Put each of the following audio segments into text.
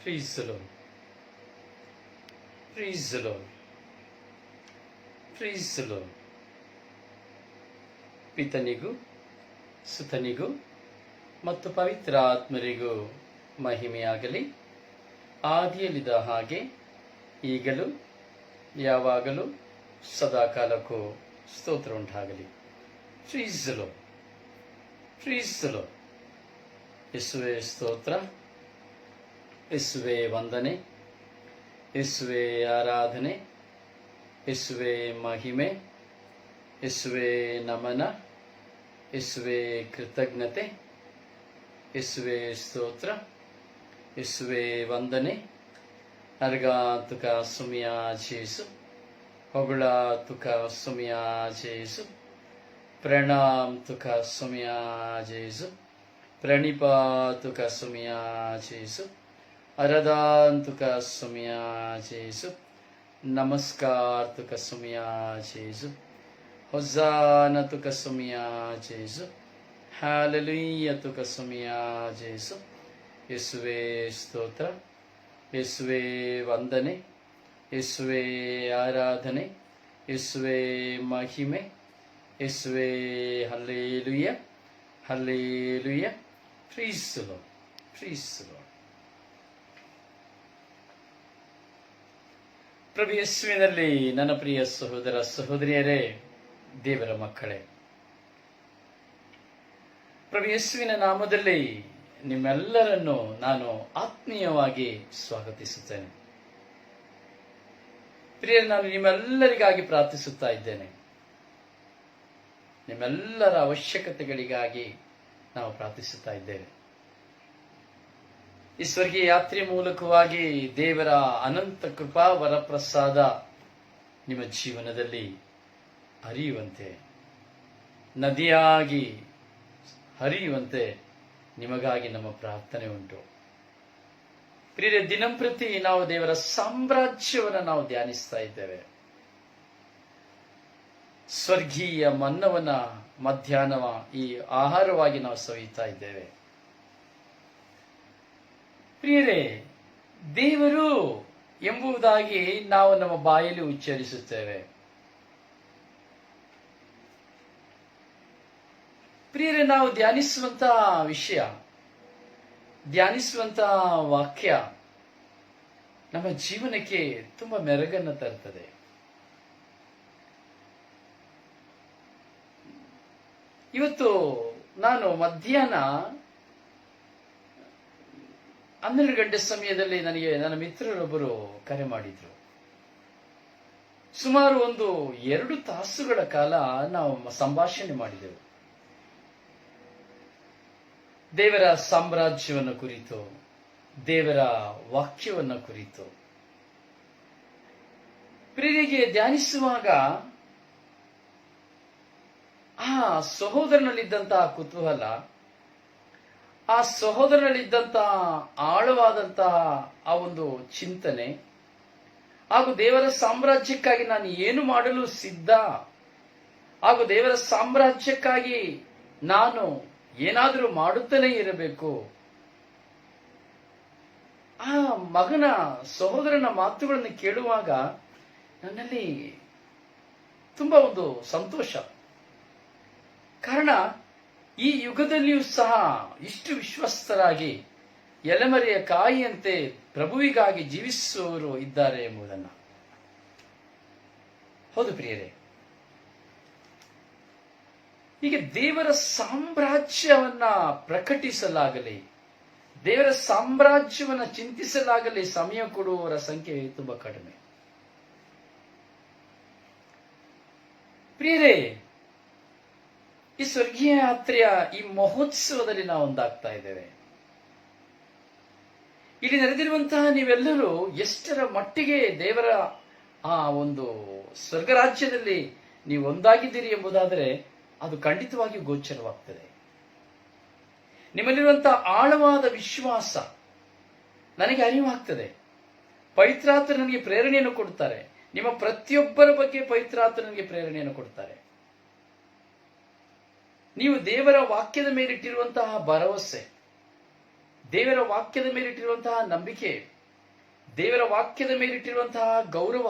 Praise the Lord. Praise the Lord. Praise the Lord. ಪಿತನಿಗೂ ಸುತನಿಗೂ ಮತ್ತು ಪವಿತ್ರಾತ್ಮರಿಗೂ ಮಹಿಮೆಯಾಗಲಿ. ಆದಿಯಲ್ಲಿದ್ದ ಹಾಗೆ ಈಗಲೂ ಯಾವಾಗಲೂ ಸದಾಕಾಲಕ್ಕೂ ಸ್ತೋತ್ರ ಉಂಟಾಗಲಿ. Praise the Lord. Praise the Lord. ಯೇಸುವೇ ಸ್ತೋತ್ರ, ಯೇಸುವೇ ವಂದನೆ, ಯೇಸುವೇ ಆರಾಧನೆ, ಯೇಸುವೇ ಮಹಿಮೆ, ಯೇಸುವೇ ನಮನ, ಯೇಸುವೇ ಕೃತಜ್ಞತೆ, ಯೇಸುವೇ ಸ್ತೋತ್ರ, ಯೇಸುವೇ ವಂದನೆ. ಅರ್ಗಾ ತುಕ ಸುಮಿಯಾ ಜೇಸು, ಹೊಗಳ ತುಕ ಸುಮಿಯಾ ಜೇಸು, ಪ್ರಣಾಮ್ ತುಕ ಸುಮಿಯಾ ಜೇಸು, ಪ್ರಣಿಪಾ ತುಕ ಸುಮಿಯಾ ಜೇಸು, ಅರದಾನ್ ತುಕ ಸುಮಿಯಾ ಜೇಸು, ನಮಸ್ಕಾರ ತುಕ ಸುಮಿಯಾ ಜೇಸು, ಹೊಸಾನ ತುಕ ಸುಮಿಯಾ ಜೇಸು, ಹ್ಯಾಲೆಲೂಯ ತುಕ ಸುಮಿಯಾ ಜೇಸು. ಯೇಸುವೇ ಸ್ತೋತ್ರ, ಯೇಸುವೇ ವಂದನೆ, ಯೇಸುವೇ ಆರಾಧನೆ, ಯೇಸುವೇ ಮಹಿಮೆ, ಯೇಸುವೇ hallelujah, hallelujah. Praise the Lord. Praise the Lord. ಪ್ರಭು ಯೇಸುವಿನಲ್ಲಿ ನನ್ನ ಪ್ರಿಯ ಸಹೋದರ ಸಹೋದರಿಯರೇ, ದೇವರ ಮಕ್ಕಳೇ, ಪ್ರಭು ಯೇಸುವಿನ ನಾಮದಲ್ಲಿ ನಿಮ್ಮೆಲ್ಲರನ್ನು ನಾನು ಆತ್ಮೀಯವಾಗಿ ಸ್ವಾಗತಿಸುತ್ತೇನೆ. ಪ್ರಿಯರೇ, ನಾನು ನಿಮ್ಮೆಲ್ಲರಿಗಾಗಿ ಪ್ರಾರ್ಥಿಸುತ್ತಾ ಇದ್ದೇನೆ. ನಿಮ್ಮೆಲ್ಲರ ಅವಶ್ಯಕತೆಗಳಿಗಾಗಿ ನಾವು ಪ್ರಾರ್ಥಿಸುತ್ತಾ ಇದ್ದೇವೆ. ಈ ಸ್ವರ್ಗೀಯ ಯಾತ್ರೆ ಮೂಲಕವಾಗಿ ದೇವರ ಅನಂತ ಕೃಪಾ ವರಪ್ರಸಾದ ನಿಮ್ಮ ಜೀವನದಲ್ಲಿ ಹರಿಯುವಂತೆ, ನದಿಯಾಗಿ ಹರಿಯುವಂತೆ ನಿಮಗಾಗಿ ನಮ್ಮ ಪ್ರಾರ್ಥನೆ ಉಂಟು. ಪ್ರಿಯರೇ, ದಿನಂಪ್ರತಿ ನಾವು ದೇವರ ಸಾಮ್ರಾಜ್ಯವನ್ನು ನಾವು ಧ್ಯಾನಿಸ್ತಾ ಇದ್ದೇವೆ. ಸ್ವರ್ಗೀಯ ಮನ್ನವನ್ನ ಮಧ್ಯಾಹ್ನವ ಈ ಆಹಾರವಾಗಿ ನಾವು ಸವಿತಾ ಇದ್ದೇವೆ. ಪ್ರಿಯರೇ, ದೇವರು ಎಂಬುದಾಗಿ ನಾವು ನಮ್ಮ ಬಾಯಲ್ಲಿ ಉಚ್ಚರಿಸುತ್ತೇವೆ. ಪ್ರಿಯರೇ, ನಾವು ಧ್ಯಾನಿಸುವಂತಹ ವಿಷಯ, ಧ್ಯಾನಿಸುವಂತಹ ವಾಕ್ಯ ನಮ್ಮ ಜೀವನಕ್ಕೆ ತುಂಬಾ ಮೆರಗನ್ನು ತರುತ್ತದೆ. ಇವತ್ತು ನಾನು ಮಧ್ಯಾಹ್ನ 12 ಗಂಟೆ ಸಮಯದಲ್ಲಿ ನನಗೆ ನನ್ನ ಮಿತ್ರರೊಬ್ಬರು ಕರೆ ಮಾಡಿದ್ರು. ಸುಮಾರು 2 ತಾಸುಗಳ ಕಾಲ ನಾವು ಸಂಭಾಷಣೆ ಮಾಡಿದೆವು. ದೇವರ ಸಾಮ್ರಾಜ್ಯವನ್ನು ಕುರಿತು, ದೇವರ ವಾಕ್ಯವನ್ನು ಕುರಿತು. ಪ್ರಿಯರಿಗೆ, ಧ್ಯಾನಿಸುವಾಗ ಆ ಸಹೋದರನಲ್ಲಿದ್ದಂತಹ ಕುತೂಹಲ, ಆ ಸಹೋದರನಲ್ಲಿದ್ದಂತಹ ಆಳವಾದಂತಹ ಆ ಒಂದು ಚಿಂತನೆ, ಹಾಗೂ ದೇವರ ಸಾಮ್ರಾಜ್ಯಕ್ಕಾಗಿ ನಾನು ಏನು ಮಾಡಲು ಸಿದ್ಧ, ಹಾಗೂ ದೇವರ ಸಾಮ್ರಾಜ್ಯಕ್ಕಾಗಿ ನಾನು ಏನಾದರೂ ಮಾಡುತ್ತಲೇ ಇರಬೇಕು. ಆ ಮಗನ ಸಹೋದರನ ಮಾತುಗಳನ್ನು ಕೇಳುವಾಗ ನನ್ನಲ್ಲಿ ತುಂಬಾ ಒಂದು ಸಂತೋಷ. ಕಾರಣ, ಈ ಯುಗದಲ್ಲಿಯೂ ಸಹ ಇಷ್ಟು ವಿಶ್ವಸ್ತರಾಗಿ ಎಲೆಮರೆಯ ಕಾಯಿಯಂತೆ ಪ್ರಭುವಿಗಾಗಿ ಜೀವಿಸುವವರು ಇದ್ದಾರೆ ಎಂಬುದನ್ನು. ಹೌದು ಪ್ರಿಯರೇ, ಹೀಗೆ ದೇವರ ಸಾಮ್ರಾಜ್ಯವನ್ನ ಪ್ರಕಟಿಸಲಾಗಲಿ, ದೇವರ ಸಾಮ್ರಾಜ್ಯವನ್ನ ಚಿಂತಿಸಲಾಗಲಿ ಸಮಯ ಕೊಡುವವರ ಸಂಖ್ಯೆ ತುಂಬಾ ಕಡಿಮೆ. ಪ್ರಿಯರೇ, ಈ ಸ್ವರ್ಗೀಯ ಯಾತ್ರೆಯ ಈ ಮಹೋತ್ಸವದಲ್ಲಿ ನಾವು ಒಂದಾಗ್ತಾ ಇದ್ದೇವೆ. ಇಲ್ಲಿ ನೆರೆದಿರುವಂತಹ ನೀವೆಲ್ಲರೂ ಎಷ್ಟರ ಮಟ್ಟಿಗೆ ದೇವರ ಆ ಒಂದು ಸ್ವರ್ಗರಾಜ್ಯದಲ್ಲಿ ನೀವು ಒಂದಾಗಿದ್ದೀರಿ ಎಂಬುದಾದರೆ ಅದು ಖಂಡಿತವಾಗಿಯೂ ಗೋಚರವಾಗ್ತದೆ. ನಿಮ್ಮಲ್ಲಿರುವಂತಹ ಆಳವಾದ ವಿಶ್ವಾಸ ನನಗೆ ಅರಿವಾಗ್ತದೆ. ಪವಿತ್ರಾತ್ಮ ನನಗೆ ಪ್ರೇರಣೆಯನ್ನು ಕೊಡ್ತಾರೆ. ನಿಮ್ಮ ಪ್ರತಿಯೊಬ್ಬರ ಬಗ್ಗೆ ಪವಿತ್ರಾತ್ಮ ನನಗೆ ಪ್ರೇರಣೆಯನ್ನು ಕೊಡ್ತಾರೆ. ನೀವು ದೇವರ ವಾಕ್ಯದ ಮೇಲಿಟ್ಟಿರುವಂತಹ ಭರವಸೆ, ದೇವರ ವಾಕ್ಯದ ಮೇಲಿಟ್ಟಿರುವಂತಹ ನಂಬಿಕೆ ದೇವರ ವಾಕ್ಯದ ಮೇಲಿಟ್ಟಿರುವಂತಹ ಗೌರವ,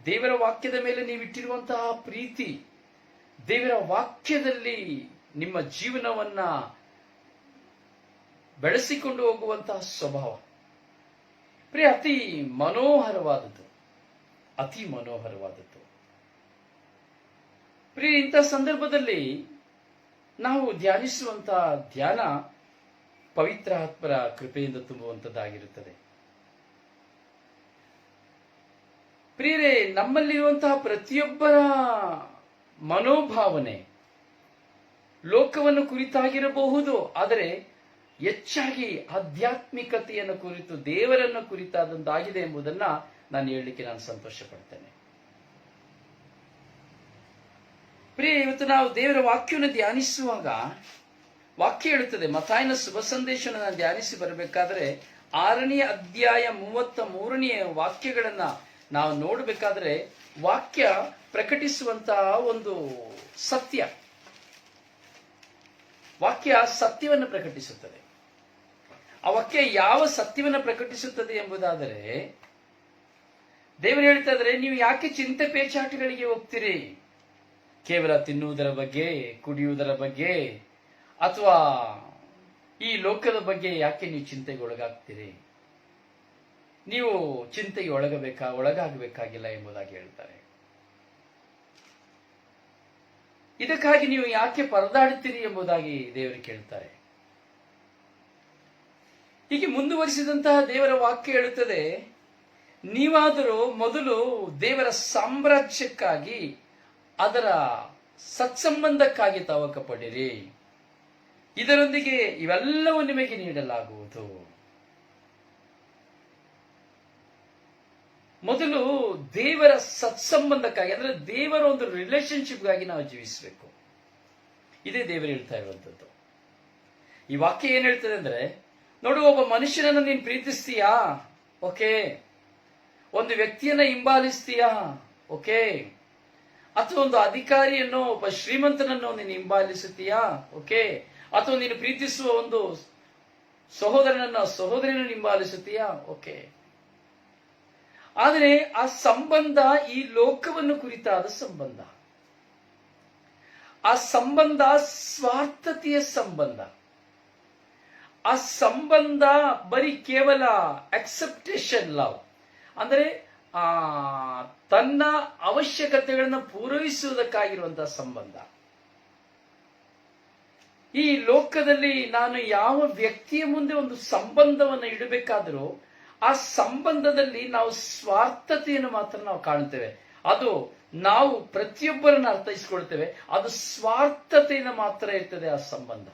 ದೇವರ ವಾಕ್ಯದ ಮೇಲೆ ನೀವಿಟ್ಟಿರುವಂತಹ ಪ್ರೀತಿ, ದೇವರ ವಾಕ್ಯದಲ್ಲಿ ನಿಮ್ಮ ಜೀವನವನ್ನ ಬೆಳೆಸಿಕೊಂಡು ಹೋಗುವಂತಹ ಸ್ವಭಾವ ಪ್ರಿಯ ಅತಿ ಮನೋಹರವಾದದ್ದು, ಅತಿ ಮನೋಹರವಾದದ್ದು. ಪ್ರಿಯ ಇಂಥ ಸಂದರ್ಭದಲ್ಲಿ ನಾವು ಧ್ಯಾನಿಸುವಂತಹ ಧ್ಯಾನ ಪವಿತ್ರ ಆತ್ಮರ ಕೃಪೆಯಿಂದ ತುಂಬುವಂತದ್ದಾಗಿರುತ್ತದೆ. ಪ್ರಿಯರೇ, ನಮ್ಮಲ್ಲಿರುವಂತಹ ಪ್ರತಿಯೊಬ್ಬರ ಮನೋಭಾವನೆ ಲೋಕವನ್ನು ಕುರಿತಾಗಿರಬಹುದು, ಆದರೆ ಹೆಚ್ಚಾಗಿ ಆಧ್ಯಾತ್ಮಿಕತೆಯನ್ನು ಕುರಿತು ದೇವರನ್ನು ಕುರಿತಾದಂತಾಗಿದೆ ಎಂಬುದನ್ನ ನಾನು ಹೇಳಲಿಕ್ಕೆ ನಾನು ಸಂತೋಷ ಪಡ್ತೇನೆ. ಪ್ರಿಯ, ಇವತ್ತು ನಾವು ದೇವರ ವಾಕ್ಯವನ್ನು ಧ್ಯಾನಿಸುವಾಗ ವಾಕ್ಯ ಹೇಳುತ್ತದೆ, ಮತ್ತಾಯನ ಶುಭ ಸಂದೇಶವನ್ನು ನಾನು ಧ್ಯಾನಿಸಿ ಬರಬೇಕಾದ್ರೆ 6ನೇ ಅಧ್ಯಾಯ 33ನೇ ವಾಕ್ಯಗಳನ್ನ ನಾವು ನೋಡಬೇಕಾದ್ರೆ ವಾಕ್ಯ ಪ್ರಕಟಿಸುವಂತಹ ಒಂದು ಸತ್ಯ, ವಾಕ್ಯ ಸತ್ಯವನ್ನು ಪ್ರಕಟಿಸುತ್ತದೆ. ಆ ವಾಕ್ಯ ಯಾವ ಸತ್ಯವನ್ನು ಪ್ರಕಟಿಸುತ್ತದೆ ಎಂಬುದಾದರೆ, ದೇವರು ಹೇಳ್ತಾ ಇದ್ದಾರೆ, ನೀವು ಯಾಕೆ ಚಿಂತೆ ಪೇಚಾಟಗಳಿಗೆ ಹೋಗ್ತೀರಿ? ಕೇವಲ ತಿನ್ನುವುದರ ಬಗ್ಗೆ, ಕುಡಿಯುವುದರ ಬಗ್ಗೆ, ಅಥವಾ ಈ ಲೋಕದ ಬಗ್ಗೆ ಯಾಕೆ ನೀವು ಚಿಂತೆಗೆ ಒಳಗಾಗ್ತೀರಿ? ನೀವು ಚಿಂತೆಗೆ ಒಳಗಾಗಬೇಕಾಗಿಲ್ಲ ಎಂಬುದಾಗಿ ಹೇಳ್ತಾರೆ. ಇದಕ್ಕಾಗಿ ನೀವು ಯಾಕೆ ಪರದಾಡುತ್ತೀರಿ ಎಂಬುದಾಗಿ ದೇವರು ಕೇಳ್ತಾರೆ. ಹೀಗೆ ಮುಂದುವರಿಸಿದಂತಹ ದೇವರ ವಾಕ್ಯ ಹೇಳುತ್ತದೆ, ನೀವಾದರೂ ಮೊದಲು ದೇವರ ಸಾಮ್ರಾಜ್ಯಕ್ಕಾಗಿ, ಅದರ ಸತ್ಸಂಬಂಧಕ್ಕಾಗಿ ತವಕ ಪಡಿರಿ, ಇದರೊಂದಿಗೆ ಇವೆಲ್ಲವೂ ನಿಮಗೆ ನೀಡಲಾಗುವುದು. ಮೊದಲು ದೇವರ ಸತ್ಸಂಬಂಧಕ್ಕಾಗಿ, ಅಂದ್ರೆ ದೇವರ ಒಂದು ರಿಲೇಶನ್ಶಿಪ್ಗಾಗಿ ನಾವು ಜೀವಿಸಬೇಕು. ಇದೇ ದೇವರು ಹೇಳ್ತಾ ಇರುವಂತದ್ದು. ಈ ವಾಕ್ಯ ಏನ್ ಹೇಳ್ತದೆ ಅಂದ್ರೆ, ನೋಡು, ಒಬ್ಬ ಮನುಷ್ಯನನ್ನು ನೀನು ಪ್ರೀತಿಸ್ತೀಯಾ? ಓಕೆ. ಒಂದು ವ್ಯಕ್ತಿಯನ್ನ ಹಿಂಬಾಲಿಸ್ತೀಯಾ? ಓಕೆ. ಅಥವಾ ಒಂದು ಅಧಿಕಾರಿಯನ್ನು, ಒಬ್ಬ ಶ್ರೀಮಂತನನ್ನು ನೀನು ಹಿಂಬಾಲಿಸುತ್ತೀಯಾ? ಓಕೆ. ಅಥವಾ ನೀನು ಪ್ರೀತಿಸುವ ಒಂದು ಸಹೋದರಿಯನ್ನು ಹಿಂಬಾಲಿಸುತ್ತೀಯಾ? ಓಕೆ. ಆದರೆ ಆ ಸಂಬಂಧ ಈ ಲೋಕವನ್ನು ಕುರಿತಾದ ಸಂಬಂಧ, ಆ ಸಂಬಂಧ ಸ್ವಾರ್ಥತೆಯ ಸಂಬಂಧ. ಆ ಸಂಬಂಧ ಬರೀ ಕೇವಲ ಅಕ್ಸೆಪ್ಟೇಷನ್ ಲವ್, ಅಂದರೆ ತನ್ನ ಅವಶ್ಯಕತೆಗಳನ್ನು ಪೂರೈಸುವುದಕ್ಕಾಗಿರುವಂತಹ ಸಂಬಂಧ. ಈ ಲೋಕದಲ್ಲಿ ನಾನು ಯಾವ ವ್ಯಕ್ತಿಯ ಮುಂದೆ ಒಂದು ಸಂಬಂಧವನ್ನು ಇಡಬೇಕಾದರೂ ಆ ಸಂಬಂಧದಲ್ಲಿ ನಾವು ಸ್ವಾರ್ಥತೆಯನ್ನು ಮಾತ್ರ ನಾವು ಕಾಣುತ್ತೇವೆ. ಅದು ನಾವು ಪ್ರತಿಯೊಬ್ಬರನ್ನು ಅರ್ಥೈಸಿಕೊಳ್ತೇವೆ, ಅದು ಸ್ವಾರ್ಥತೆಯನ್ನು ಮಾತ್ರ ಇರ್ತದೆ ಆ ಸಂಬಂಧ.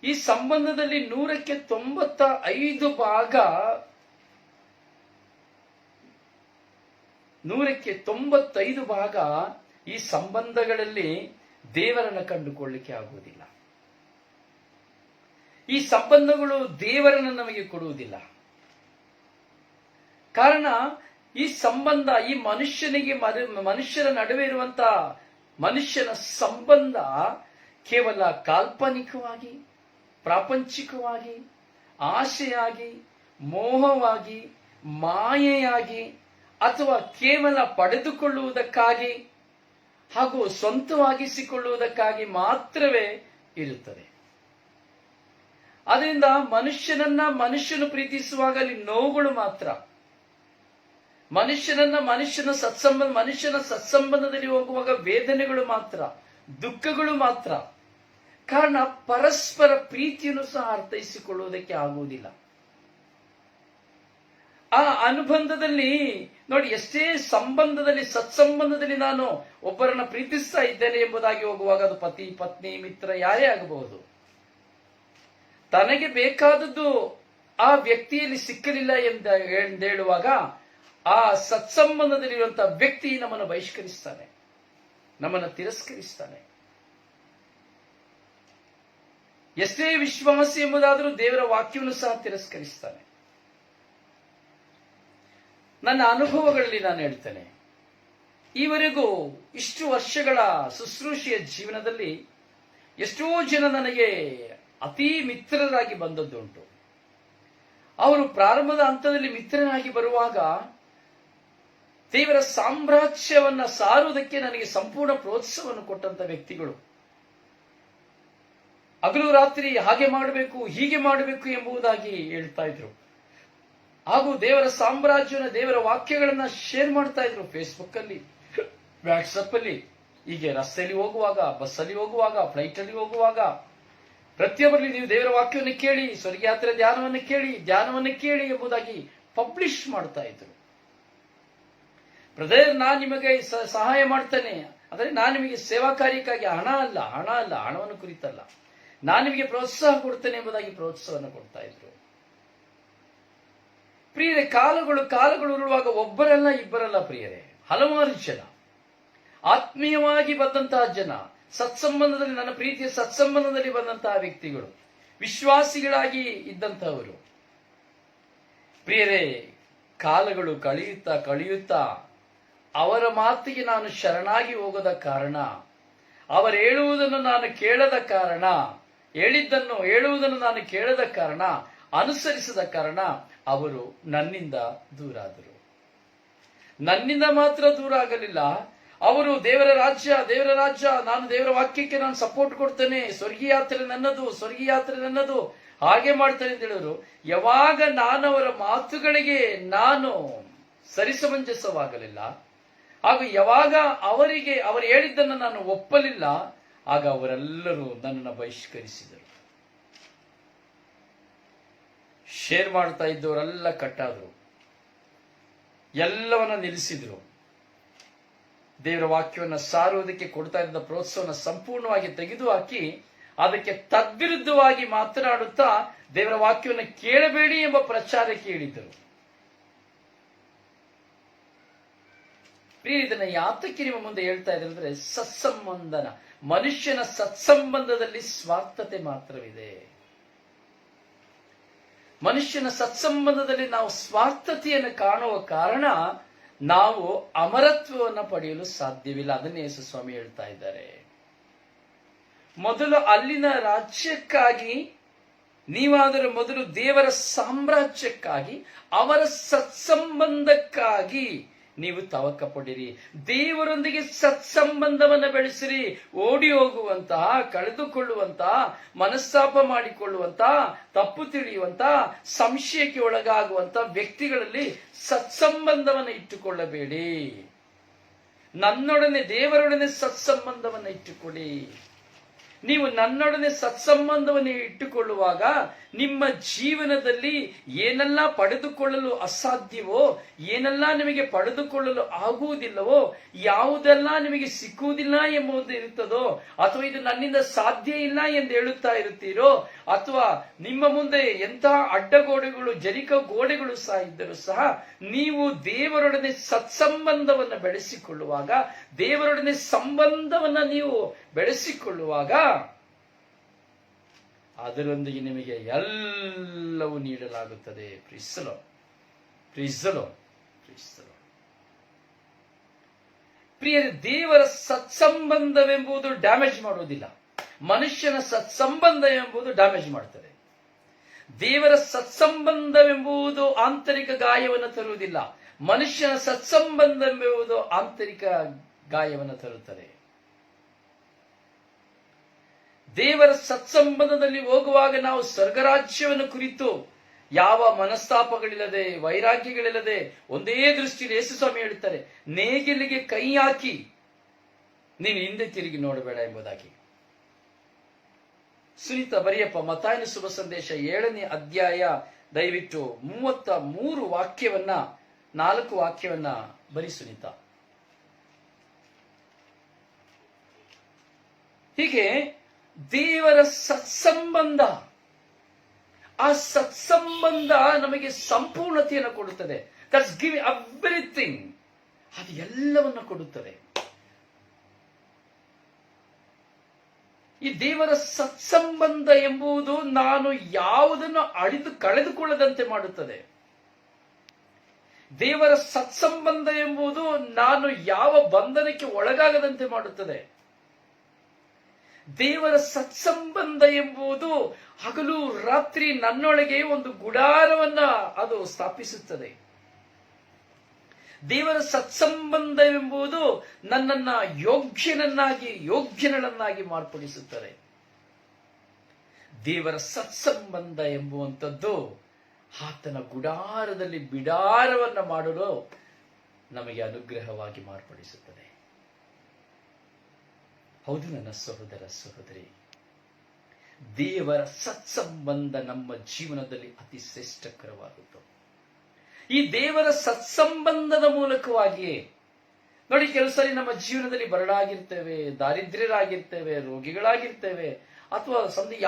ಈ ಸಂಬಂಧದಲ್ಲಿ 100ಕ್ಕೆ 95 ಭಾಗ, 100ಕ್ಕೆ 95 ಭಾಗ ಈ ಸಂಬಂಧಗಳಲ್ಲಿ ದೇವರನ್ನು ಕಂಡುಕೊಳ್ಳಲಿಕ್ಕೆ ಆಗುವುದಿಲ್ಲ. ಈ ಸಂಬಂಧಗಳು ದೇವರನ್ನು ನಮಗೆ ಕೊಡುವುದಿಲ್ಲ. ಕಾರಣ ಈ ಸಂಬಂಧ, ಈ ಮನುಷ್ಯರ ನಡುವೆ ಇರುವಂತಹ ಮನುಷ್ಯನ ಸಂಬಂಧ ಕೇವಲ ಕಾಲ್ಪನಿಕವಾಗಿ, ಪ್ರಾಪಂಚಿಕವಾಗಿ, ಆಶೆಯಾಗಿ, ಮೋಹವಾಗಿ, ಮಾಯೆಯಾಗಿ, ಅಥವಾ ಕೇವಲ ಪಡೆದುಕೊಳ್ಳುವುದಕ್ಕಾಗಿ ಹಾಗೂ ಸ್ವಂತವಾಗಿಸಿಕೊಳ್ಳುವುದಕ್ಕಾಗಿ ಮಾತ್ರವೇ ಇರುತ್ತದೆ. ಅದರಿಂದ ಮನುಷ್ಯನು ಪ್ರೀತಿಸುವಾಗ ಅಲ್ಲಿ ನೋವುಗಳು ಮಾತ್ರ, ಮನುಷ್ಯನ ಸತ್ಸಂಬಂಧದಲ್ಲಿ ಹೋಗುವಾಗ ವೇದನೆಗಳು ಮಾತ್ರ, ದುಃಖಗಳು ಮಾತ್ರ. ಕಾರಣ ಪರಸ್ಪರ ಪ್ರೀತಿಯನ್ನು ಸಹ ಅರ್ಥೈಸಿಕೊಳ್ಳುವುದಕ್ಕೆ ಆಗುವುದಿಲ್ಲ. ಆ ಅನುಬಂಧದಲ್ಲಿ ನೋಡಿ, ಎಷ್ಟೇ ಸಂಬಂಧದಲ್ಲಿ, ಸತ್ಸಂಬಂಧದಲ್ಲಿ ನಾನು ಒಬ್ಬರನ್ನ ಪ್ರೀತಿಸ್ತಾ ಇದ್ದೇನೆ ಎಂಬುದಾಗಿ ಹೋಗುವಾಗ, ಅದು ಪತಿ, ಪತ್ನಿ, ಮಿತ್ರ ಯಾರೇ ಆಗಬಹುದು, ತನಗೆ ಬೇಕಾದದ್ದು ಆ ವ್ಯಕ್ತಿಯಲ್ಲಿ ಸಿಕ್ಕಲಿಲ್ಲ ಎಂದು ಹೇಳುವಾಗ ಆ ಸತ್ಸಂಬಂಧದಲ್ಲಿರುವಂತಹ ವ್ಯಕ್ತಿ ನಮ್ಮನ್ನು ಬಹಿಷ್ಕರಿಸ್ತಾನೆ, ನಮ್ಮನ್ನು ತಿರಸ್ಕರಿಸ್ತಾನೆ. ಎಷ್ಟೇ ವಿಶ್ವಾಸಿ ಎಂಬುದಾದರೂ ದೇವರ ವಾಕ್ಯವನ್ನು ಸಹ ತಿರಸ್ಕರಿಸ್ತಾನೆ. ನನ್ನ ಅನುಭವಗಳಲ್ಲಿ ನಾನು ಹೇಳ್ತೇನೆ, ಈವರೆಗೂ ಇಷ್ಟು ವರ್ಷಗಳ ಶುಶ್ರೂಷೆಯ ಜೀವನದಲ್ಲಿ ಎಷ್ಟೋ ಜನ ನನಗೆ ಅತಿ ಮಿತ್ರರಾಗಿ ಬಂದದ್ದುಂಟು. ಅವರು ಪ್ರಾರಂಭದ ಹಂತದಲ್ಲಿ ಮಿತ್ರನಾಗಿ ಬರುವಾಗ ದೇವರ ಸಾಮ್ರಾಜ್ಯವನ್ನ ಸಾರುವುದಕ್ಕೆ ನನಗೆ ಸಂಪೂರ್ಣ ಪ್ರೋತ್ಸಾಹವನ್ನು ಕೊಟ್ಟಂತ ವ್ಯಕ್ತಿಗಳು. ಹಗಲು ರಾತ್ರಿ ಹಾಗೆ ಮಾಡಬೇಕು, ಹೀಗೆ ಮಾಡಬೇಕು ಎಂಬುದಾಗಿ ಹೇಳ್ತಾ ಇದ್ರು. ಹಾಗೂ ದೇವರ ಸಾಮ್ರಾಜ್ಯನ, ದೇವರ ವಾಕ್ಯಗಳನ್ನ ಶೇರ್ ಮಾಡ್ತಾ ಇದ್ರು ಫೇಸ್ಬುಕ್ ಅಲ್ಲಿ, ವಾಟ್ಸಪ್ ಅಲ್ಲಿ. ಹೀಗೆ ರಸ್ತೆಯಲ್ಲಿ ಹೋಗುವಾಗ, ಬಸ್ಸಲ್ಲಿ ಹೋಗುವಾಗ, ಫ್ಲೈಟ್ ಅಲ್ಲಿ ಹೋಗುವಾಗ ಪ್ರತಿಯೊಬ್ಬರಲ್ಲಿ ನೀವು ದೇವರ ವಾಕ್ಯವನ್ನು ಕೇಳಿ, ಸ್ವರ್ಗಯಾತ್ರೆ ಧ್ಯಾನವನ್ನು ಕೇಳಿ ಎಂಬುದಾಗಿ ಪಬ್ಲಿಷ್ ಮಾಡ್ತಾ ಇದ್ರು. ಬ್ರದರ್, ನಾನು ನಿಮಗೆ ಸಹಾಯ ಮಾಡ್ತೇನೆ, ಆದರೆ ನಾನು ನಿಮಗೆ ಸೇವಾ ಕಾರ್ಯಕ್ಕಾಗಿ ಹಣ ಅಲ್ಲ, ಹಣವನ್ನು ಕುರಿತಲ್ಲ, ನಾನು ನಿಮಗೆ ಪ್ರೋತ್ಸಾಹ ಕೊಡ್ತೇನೆ ಎಂಬುದಾಗಿ ಪ್ರೋತ್ಸಾಹವನ್ನು ಕೊಡ್ತಾ ಇದ್ರು. ಪ್ರಿಯರೇ, ಕಾಲಗಳು ಉರುಳುವಾಗ ಒಬ್ಬರಲ್ಲ ಇಬ್ಬರಲ್ಲ ಪ್ರಿಯರೇ, ಹಲವಾರು ಜನ, ಆತ್ಮೀಯವಾಗಿ ಬಂದಂತಹ ಜನ, ಸತ್ಸಂಬಂಧದಲ್ಲಿ, ನನ್ನ ಪ್ರೀತಿಯ ಸತ್ಸಂಬಂಧದಲ್ಲಿ ಬಂದಂತಹ ವ್ಯಕ್ತಿಗಳು, ವಿಶ್ವಾಸಿಗಳಾಗಿ ಇದ್ದಂತಹವರು. ಪ್ರಿಯರೇ, ಕಾಲಗಳು ಕಳೆಯುತ್ತಾ ಅವರ ಮಾತಿಗೆ ನಾನು ಶರಣಾಗಿ ಹೋಗದ ಕಾರಣ, ಅವರು ಹೇಳುವುದನ್ನು ನಾನು ಕೇಳದ ಕಾರಣ, ಹೇಳುವುದನ್ನು ನಾನು ಕೇಳದ ಕಾರಣ, ಅನುಸರಿಸದ ಕಾರಣ ಅವರು ನನ್ನಿಂದ ದೂರಾದರು. ನನ್ನಿಂದ ಮಾತ್ರ ದೂರ ಆಗಲಿಲ್ಲ, ಅವರು ದೇವರ ರಾಜ್ಯ, ನಾನು ದೇವರ ವಾಕ್ಯಕ್ಕೆ ನಾನು ಸಪೋರ್ಟ್ ಕೊಡ್ತೇನೆ, ಸ್ವರ್ಗೀಯ ಯಾತ್ರೆ ನನ್ನದು, ಹಾಗೆ ಮಾಡ್ತೇನೆ ಅಂತ ಹೇಳಿದ್ರು. ಯಾವಾಗ ನಾನು ಅವರ ಮಾತುಗಳಿಗೆ ನಾನು ಸರಿಸಮಂಜಸವಾಗಲಿಲ್ಲ, ಹಾಗೂ ಯಾವಾಗ ಅವರು ಹೇಳಿದ್ದನ್ನು ನಾನು ಒಪ್ಪಲಿಲ್ಲ, ಆಗ ಅವರೆಲ್ಲರೂ ನನ್ನನ್ನು ಬಹಿಷ್ಕರಿಸಿದರು. ಶೇರ್ ಮಾಡ್ತಾ ಇದ್ದವರೆಲ್ಲ ಕಟ್ಟಾದರು, ಎಲ್ಲವನ್ನ ನಿಲ್ಲಿಸಿದ್ರು. ದೇವರ ವಾಕ್ಯವನ್ನು ಸಾರುವುದಕ್ಕೆ ಕೊಡ್ತಾ ಇದ್ದ ಪ್ರೋತ್ಸಾಹವನ್ನು ಸಂಪೂರ್ಣವಾಗಿ ತೆಗೆದುಹಾಕಿ ಅದಕ್ಕೆ ತದ್ವಿರುದ್ಧವಾಗಿ ಮಾತನಾಡುತ್ತಾ ದೇವರ ವಾಕ್ಯವನ್ನು ಕೇಳಬೇಡಿ ಎಂಬ ಪ್ರಚಾರಕ್ಕೆ ಹೇಳಿದ್ದರು. ಇದನ್ನ ಯಾತಕ್ಕೆ ನಿಮ್ಮ ಮುಂದೆ ಹೇಳ್ತಾ ಇದ್ದಾರೆ ಅಂದ್ರೆ, ಸತ್ಸಂಬಂಧನ, ಮನುಷ್ಯನ ಸತ್ಸಂಬಂಧದಲ್ಲಿ ಸ್ವಾರ್ಥತೆ ಮಾತ್ರವಿದೆ. ಮನುಷ್ಯನ ಸತ್ಸಂಬಂಧದಲ್ಲಿ ನಾವು ಸ್ವಾರ್ಥತೆಯನ್ನು ಕಾಣುವ ಕಾರಣ ನಾವು ಅಮರತ್ವವನ್ನು ಪಡೆಯಲು ಸಾಧ್ಯವಿಲ್ಲ. ಅದನ್ನೇ ಯೇಸು ಸ್ವಾಮಿ ಹೇಳ್ತಾ ಇದ್ದಾರೆ. ಮೊದಲು ಅಲ್ಲಿನ ರಾಜ್ಯಕ್ಕಾಗಿ ನೀವಾದರೂ ಮೊದಲು ದೇವರ ಸಾಮ್ರಾಜ್ಯಕ್ಕಾಗಿ, ಅವರ ಸತ್ಸಂಬಂಧಕ್ಕಾಗಿ ನೀವು ತವಕ ಪಡಿರಿ. ದೇವರೊಂದಿಗೆ ಸತ್ಸಂಬಂಧವನ್ನು ಬೆಳೆಸಿರಿ. ಓಡಿ ಹೋಗುವಂತಹ, ಕಳೆದುಕೊಳ್ಳುವಂತಹ, ಮನಸ್ತಾಪ ಮಾಡಿಕೊಳ್ಳುವಂತಹ, ತಪ್ಪು ತಿಳಿಯುವಂತಹ, ಸಂಶಯಕ್ಕೆ ಒಳಗಾಗುವಂತಹ ವ್ಯಕ್ತಿಗಳಲ್ಲಿ ಸತ್ಸಂಬಂಧವನ್ನು ಇಟ್ಟುಕೊಳ್ಳಬೇಡಿ. ನನ್ನೊಡನೆ, ದೇವರೊಡನೆ ಸತ್ಸಂಬಂಧವನ್ನು ಇಟ್ಟುಕೊಳ್ಳಿ. ನೀವು ನನ್ನೊಡನೆ ಸತ್ಸಂಬಂಧವನ್ನು ಇಟ್ಟುಕೊಳ್ಳುವಾಗ ನಿಮ್ಮ ಜೀವನದಲ್ಲಿ ಏನೆಲ್ಲ ಪಡೆದುಕೊಳ್ಳಲು ಅಸಾಧ್ಯವೋ, ಏನೆಲ್ಲ ನಿಮಗೆ ಪಡೆದುಕೊಳ್ಳಲು ಆಗುವುದಿಲ್ಲವೋ, ಯಾವುದೆಲ್ಲ ನಿಮಗೆ ಸಿಕ್ಕುವುದಿಲ್ಲ ಎಂಬುದು ಇರುತ್ತದೋ, ಅಥವಾ ಇದು ನನ್ನಿಂದ ಸಾಧ್ಯ ಇಲ್ಲ ಎಂದು ಹೇಳುತ್ತಾ ಇರುತ್ತೀರೋ, ಅಥವಾ ನಿಮ್ಮ ಮುಂದೆ ಎಂತಹ ಅಡ್ಡಗೋಡೆಗಳು, ಜರಿಕ ಗೋಡೆಗಳು ಸಹ ಇದ್ದರೂ ಸಹ ನೀವು ದೇವರೊಡನೆ ಸತ್ಸಂಬಂಧವನ್ನು ಬೆಳೆಸಿಕೊಳ್ಳುವಾಗ, ದೇವರೊಡನೆ ಸಂಬಂಧವನ್ನು ನೀವು ಬೆಳೆಸಿಕೊಳ್ಳುವಾಗ ಅದರೊಂದಿಗೆ ನಿಮಗೆ ಎಲ್ಲವೂ ನೀಡಲಾಗುತ್ತದೆ. ಪ್ರೀಸಲೋ. ಪ್ರಿಯರೇ, ದೇವರ ಸತ್ಸಂಬಂಧವೆಂಬುದು ಡ್ಯಾಮೇಜ್ ಮಾಡುವುದಿಲ್ಲ, ಮನುಷ್ಯನ ಸತ್ಸಂಬಂಧ ಎಂಬುದು ಡ್ಯಾಮೇಜ್ ಮಾಡುತ್ತದೆ. ದೇವರ ಸತ್ಸಂಬಂಧವೆಂಬುದು ಆಂತರಿಕ ಗಾಯವನ್ನು ತರುವುದಿಲ್ಲ, ಮನುಷ್ಯನ ಸತ್ಸಂಬಂಧವೆಂಬುದು ಆಂತರಿಕ ಗಾಯವನ್ನು ತರುತ್ತದೆ. ದೇವರ ಸತ್ಸಂಬಂಧದಲ್ಲಿ ಹೋಗುವಾಗ ನಾವು ಸ್ವರ್ಗರಾಜ್ಯವನ್ನು ಕುರಿತು ಯಾವ ಮನಸ್ತಾಪಗಳಿಲ್ಲದೆ, ವೈರಾಗ್ಯಗಳಿಲ್ಲದೆ ಒಂದೇ ದೃಷ್ಟಿಯಲ್ಲಿ ಯೇಸು ಸ್ವಾಮಿ ಹೇಳುತ್ತಾರೆ, ನೇಗಿಲಿಗೆ ಕೈ ಹಾಕಿ ನೀನು ಹಿಂದೆ ತಿರುಗಿ ನೋಡಬೇಡ ಎಂಬುದಾಗಿ. ಸುನೀತಾ ಬರೆಯಪ್ಪ, ಮತ್ತಾಯನ ಶುಭ ಸಂದೇಶ 7ನೇ ಅಧ್ಯಾಯ ದಯವಿಟ್ಟು 33 ವಾಕ್ಯವನ್ನ, 4 ವಾಕ್ಯವನ್ನ ಬರಿ ಸುನೀತಾ. ಹೀಗೆ ದೇವರ ಸತ್ಸಂಬಂಧ, ಆ ಸತ್ಸಂಬಂಧ ನಮಗೆ ಸಂಪೂರ್ಣತೆಯನ್ನು ಕೊಡುತ್ತದೆ. ದಟ್ಸ್ ಗಿವ್ ಎವ್ರಿಥಿಂಗ್, ಅದು ಎಲ್ಲವನ್ನ ಕೊಡುತ್ತದೆ. ಈ ದೇವರ ಸತ್ಸಂಬಂಧ ಎಂಬುದು ನಾನು ಯಾವುದನ್ನು ಕಳೆದುಕೊಳ್ಳದಂತೆ ಮಾಡುತ್ತದೆ. ದೇವರ ಸತ್ಸಂಬಂಧ ಎಂಬುದು ನಾನು ಯಾವ ಬಂಧನಕ್ಕೆ ಒಳಗಾಗದಂತೆ ಮಾಡುತ್ತದೆ. ದೇವರ ಸತ್ಸಂಬಂಧ ಎಂಬುದು ಹಗಲು ರಾತ್ರಿ ನನ್ನೊಳಗೆ ಒಂದು ಗುಡಾರವನ್ನ ಅದು ಸ್ಥಾಪಿಸುತ್ತದೆ. ದೇವರ ಸತ್ಸಂಬಂಧವೆಂಬುದು ನನ್ನನ್ನ ಯೋಗ್ಯನನ್ನಾಗಿ ಮಾರ್ಪಡಿಸುತ್ತದೆ. ದೇವರ ಸತ್ಸಂಬಂಧ ಎಂಬುವಂಥದ್ದು ಆತನ ಗುಡಾರದಲ್ಲಿ ಬಿಡಾರವನ್ನ ಮಾಡಲು ನಮಗೆ ಅನುಗ್ರಹವಾಗಿ ಮಾರ್ಪಡಿಸುತ್ತದೆ. ಹೌದು ನನ್ನ ಸಹೋದರ ಸಹೋದರಿ, ದೇವರ ಸತ್ಸಂಬಂಧ ನಮ್ಮ ಜೀವನದಲ್ಲಿ ಅತಿ ಶ್ರೇಷ್ಠಕರವಾದದ್ದು. ಈ ದೇವರ ಸತ್ಸಂಬಂಧದ ಮೂಲಕವಾಗಿಯೇ ನೋಡಿ, ಕೆಲವು ಸರಿ ನಮ್ಮ ಜೀವನದಲ್ಲಿ ಬರಡಾಗಿರ್ತೇವೆ, ದಾರಿದ್ರ್ಯರಾಗಿರ್ತೇವೆ, ರೋಗಿಗಳಾಗಿರ್ತೇವೆ, ಅಥವಾ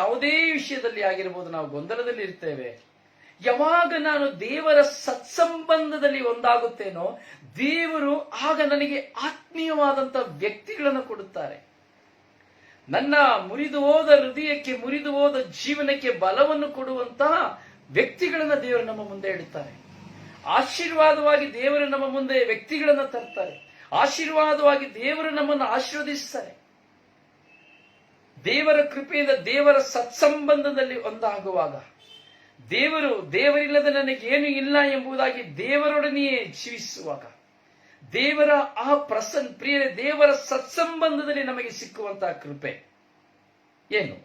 ಯಾವುದೇ ವಿಷಯದಲ್ಲಿ ಆಗಿರಬಹುದು, ನಾವು ಗೊಂದಲದಲ್ಲಿ ಇರ್ತೇವೆ. ಯಾವಾಗ ನಾನು ದೇವರ ಸತ್ಸಂಬಂಧದಲ್ಲಿ ಒಂದಾಗುತ್ತೇನೋ, ದೇವರು ಆಗ ನನಗೆ ಆತ್ಮೀಯವಾದಂತ ವ್ಯಕ್ತಿಗಳನ್ನು ಕೊಡುತ್ತಾರೆ. ನನ್ನ ಮುರಿದು ಹೋದ ಹೃದಯಕ್ಕೆ, ಮುರಿದು ಹೋದ ಜೀವನಕ್ಕೆ ಬಲವನ್ನು ಕೊಡುವಂತಹ ವ್ಯಕ್ತಿಗಳನ್ನ ದೇವರು ನಮ್ಮ ಮುಂದೆ ಇಡುತ್ತಾರೆ. ಆಶೀರ್ವಾದವಾಗಿ ದೇವರು ನಮ್ಮ ಮುಂದೆ ವ್ಯಕ್ತಿಗಳನ್ನ ತರ್ತಾರೆ. ಆಶೀರ್ವಾದವಾಗಿ ದೇವರು ನಮ್ಮನ್ನು ಆಶೀರ್ವದಿಸ್ತಾರೆ. ದೇವರ ಕೃಪೆಯಿಂದ ದೇವರ ಸತ್ಸಂಬಂಧದಲ್ಲಿ ಒಂದಾಗುವಾಗ, ದೇವರಿಲ್ಲದೆ ನನಗೇನು ಇಲ್ಲ ಎಂಬುದಾಗಿ ದೇವರೊಡನೆಯೇ ಜೀವಿಸುವಾಗ, ದೇವರ ಪ್ರಿಯರೇ, ದೇವರ ಸತ್ಸಂಬಂಧದಲ್ಲಿ ನಮಗೆ ಸಿಕ್ಕುವಂತಹ ಕೃಪೆ ಏನು?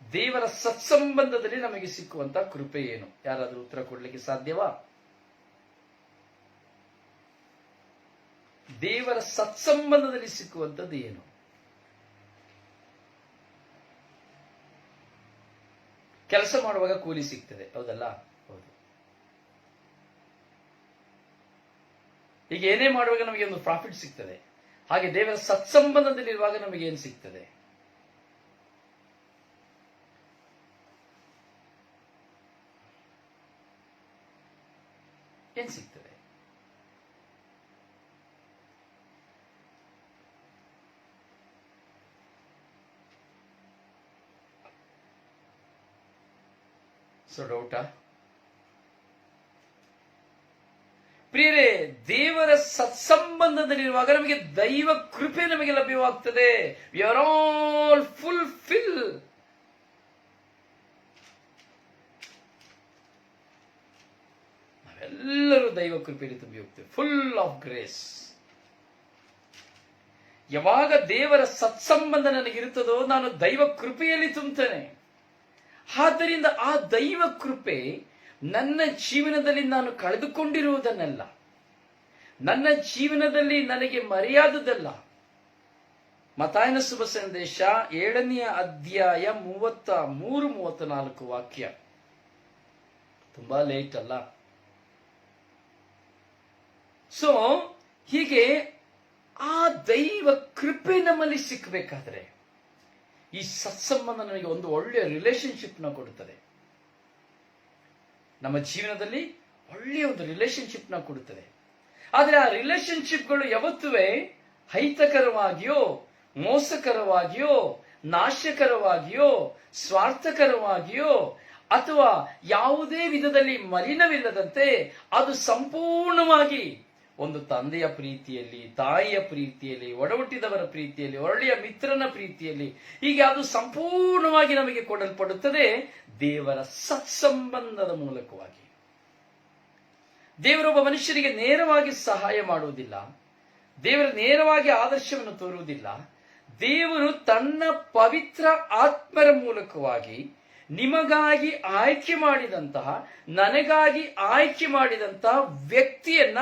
ದೇವರ ಸತ್ಸಂಬಂಧದಲ್ಲಿ ನಮಗೆ ಸಿಕ್ಕುವಂತಹ ಕೃಪೆ ಏನು? ಯಾರಾದರೂ ಉತ್ತರ ಕೊಡ್ಲಿಕ್ಕೆ ಸಾಧ್ಯವಾ? ದೇವರ ಸತ್ಸಂಬಂಧದಲ್ಲಿ ಸಿಕ್ಕುವಂಥದ್ದು ಏನು? ಕೆಲಸ ಮಾಡುವಾಗ ಕೂಲಿ ಸಿಗ್ತದೆ, ಹೌದಲ್ಲ? ಹೌದು. ಈಗ ಏನೇ ಮಾಡುವಾಗ ನಮಗೆ ಒಂದು ಪ್ರಾಫಿಟ್ ಸಿಗ್ತದೆ. ಹಾಗೆ ದೇವರ ಸತ್ಸಂಬಂಧದಲ್ಲಿರುವಾಗ ನಮಗೆ ಏನು ಸಿಗ್ತದೆ? ಏನ್ ಸಿಗ್ತದೆ? ಡೌಟಾ? ಪ್ರಿಯರೇ, ದೇವರ ಸತ್ಸಂಬಂಧದಲ್ಲಿರುವಾಗ ನಮಗೆ ದೈವ ಕೃಪೆ ನಮಗೆ ಲಭ್ಯವಾಗ್ತದೆ. We are all fulfil. ನಾವೆಲ್ಲರೂ ದೈವ ಕೃಪೆಯಲ್ಲಿ ತುಂಬಿ ಹೋಗ್ತೇವೆ, ಫುಲ್ ಆಫ್ ಗ್ರೇಸ್. ಯಾವಾಗ ದೇವರ ಸತ್ಸಂಬಂಧ ನನಗಿರುತ್ತದೋ, ನಾನು ದೈವ ಕೃಪೆಯಲ್ಲಿ ತುಂಬುತ್ತೇನೆ. ಆದ್ದರಿಂದ ಆ ದೈವ ಕೃಪೆ ನನ್ನ ಜೀವನದಲ್ಲಿ ನಾನು ಕಳೆದುಕೊಂಡಿರುವುದನ್ನಲ್ಲ, ನನ್ನ ಜೀವನದಲ್ಲಿ ನನಗೆ ಮರೆಯಾದುದಲ್ಲ. ಮತ್ತಾಯನ ಶುಭ ಸಂದೇಶ 7ನೇ ಅಧ್ಯಾಯ 33-34 ವಾಕ್ಯ. ತುಂಬಾ ಲೇಟ್ ಅಲ್ಲ? ಸೊ ಹೀಗೆ ಆ ದೈವ ಕೃಪೆ ನಮ್ಮಲ್ಲಿ ಸಿಕ್ಕಬೇಕಾದ್ರೆ ಈ ಸತ್ಸಂಬಂಧ ನನಗೆ ಒಂದು ಒಳ್ಳೆಯ ರಿಲೇಶನ್ಶಿಪ್ ನ ಕೊಡುತ್ತದೆ. ನಮ್ಮ ಜೀವನದಲ್ಲಿ ಒಳ್ಳೆಯ ಒಂದು ರಿಲೇಶನ್ಶಿಪ್ ನ ಕೊಡುತ್ತದೆ. ಆದ್ರೆ ಆ ರಿಲೇಶನ್ಶಿಪ್ಗಳು ಯಾವತ್ತುವೇ ಅಹಿತಕರವಾಗಿಯೋ, ಮೋಸಕರವಾಗಿಯೋ, ನಾಶಕರವಾಗಿಯೋ, ಸ್ವಾರ್ಥಕರವಾಗಿಯೋ ಅಥವಾ ಯಾವುದೇ ವಿಧದಲ್ಲಿ ಮಲಿನವಿಲ್ಲದಂತೆ ಅದು ಸಂಪೂರ್ಣವಾಗಿ ಒಂದು ತಂದೆಯ ಪ್ರೀತಿಯಲ್ಲಿ, ತಾಯಿಯ ಪ್ರೀತಿಯಲ್ಲಿ, ಒಡಹುಟ್ಟಿದವರ ಪ್ರೀತಿಯಲ್ಲಿ, ಒಳ್ಳೆಯ ಮಿತ್ರನ ಪ್ರೀತಿಯಲ್ಲಿ, ಹೀಗೆ ಅದು ಸಂಪೂರ್ಣವಾಗಿ ನಮಗೆ ಕೊಡಲ್ಪಡುತ್ತದೆ ದೇವರ ಸತ್ಸಂಬಂಧದ ಮೂಲಕವಾಗಿ. ದೇವರೊಬ್ಬ ಮನುಷ್ಯರಿಗೆ ನೇರವಾಗಿ ಸಹಾಯ ಮಾಡುವುದಿಲ್ಲ, ದೇವರ ನೇರವಾಗಿ ಆದರ್ಶವನ್ನು ತೋರುವುದಿಲ್ಲ. ದೇವರು ತನ್ನ ಪವಿತ್ರ ಆತ್ಮರ ಮೂಲಕವಾಗಿ ನಿಮಗಾಗಿ ಆಯ್ಕೆ ಮಾಡಿದಂತಹ, ನನಗಾಗಿ ಆಯ್ಕೆ ಮಾಡಿದಂತಹ ವ್ಯಕ್ತಿಯನ್ನ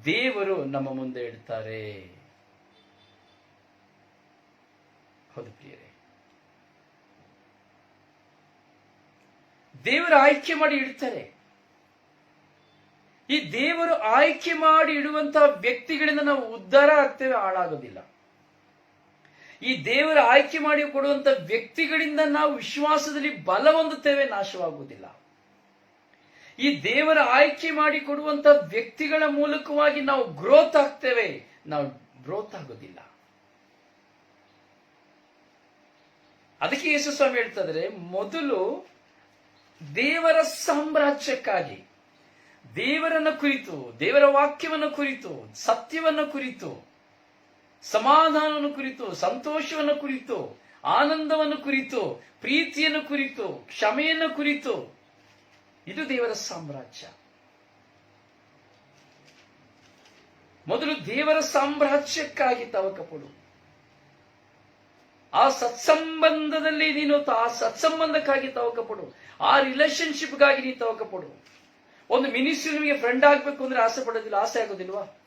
ದೇವರು ನಮ್ಮ ಮುಂದೆ ಇಡ್ತಾರೆ. ಹೌದು ಪ್ರಿಯರೇ, ದೇವರು ಆಯ್ಕೆ ಮಾಡಿ ಇಡ್ತಾರೆ. ಈ ದೇವರು ಆಯ್ಕೆ ಮಾಡಿ ಇಡುವಂತಹ ವ್ಯಕ್ತಿಗಳಿಂದ ನಾವು ಉದ್ಧಾರ ಆಗ್ತೇವೆ, ಹಾಳಾಗೋದಿಲ್ಲ. ಈ ದೇವರ ಆಯ್ಕೆ ಮಾಡಿ ಕೊಡುವಂತ ವ್ಯಕ್ತಿಗಳಿಂದ ನಾವು ವಿಶ್ವಾಸದಲ್ಲಿ ಬಲ ಹೊಂದುತ್ತೇವೆ, ನಾಶವಾಗುವುದಿಲ್ಲ. ಈ ದೇವರ ಆಯ್ಕೆ ಮಾಡಿ ಕೊಡುವಂತ ವ್ಯಕ್ತಿಗಳ ಮೂಲಕವಾಗಿ ನಾವು ಗ್ರೋತ್ ಆಗ್ತೇವೆ, ನಾವು ಗ್ರೋತ್ ಆಗೋದಿಲ್ಲ. ಅದಕ್ಕೆ ಯೇಸು ಸ್ವಾಮಿ ಹೇಳ್ತಾ ಇದ್ದಾರೆ, ಮೊದಲು ದೇವರ ಸಾಮ್ರಾಜ್ಯಕ್ಕಾಗಿ, ದೇವರನ್ನ ಕುರಿತು, ದೇವರ ವಾಕ್ಯವನ್ನು ಕುರಿತು, ಸತ್ಯವನ್ನು ಕುರಿತು ಸಮಾಧಾನವನ್ನು ಕುರಿತು, ಸಂತೋಷವನ್ನು ಕುರಿತು, ಆನಂದವನ್ನು ಕುರಿತು, ಪ್ರೀತಿಯನ್ನು ಕುರಿತು, ಕ್ಷಮೆಯನ್ನು ಕುರಿತು. ಇದು ದೇವರ ಸಾಮ್ರಾಜ್ಯ. ಮೊದಲು ದೇವರ ಸಾಮ್ರಾಜ್ಯಕ್ಕಾಗಿ ತವಕ ಪಡು. ಆ ಸತ್ಸಂಬಂಧದಲ್ಲಿ ನೀನು ಆ ಸತ್ಸಂಬಂಧಕ್ಕಾಗಿ ತವಕ ಪಡು. ಆ ರಿಲೇಶನ್ಶಿಪ್ಗಾಗಿ ನೀನು ತವಕ ಪಡು. ಒಂದು ಮಿನಿಸ್ಟ್ರಿ ನಿಮಗೆ ಫ್ರೆಂಡ್ ಆಗ್ಬೇಕು ಅಂದ್ರೆ ಆಸೆ ಪಡೋದಿಲ್ಲ, ಆಸೆ ಆಗೋದಿಲ್ವಾ?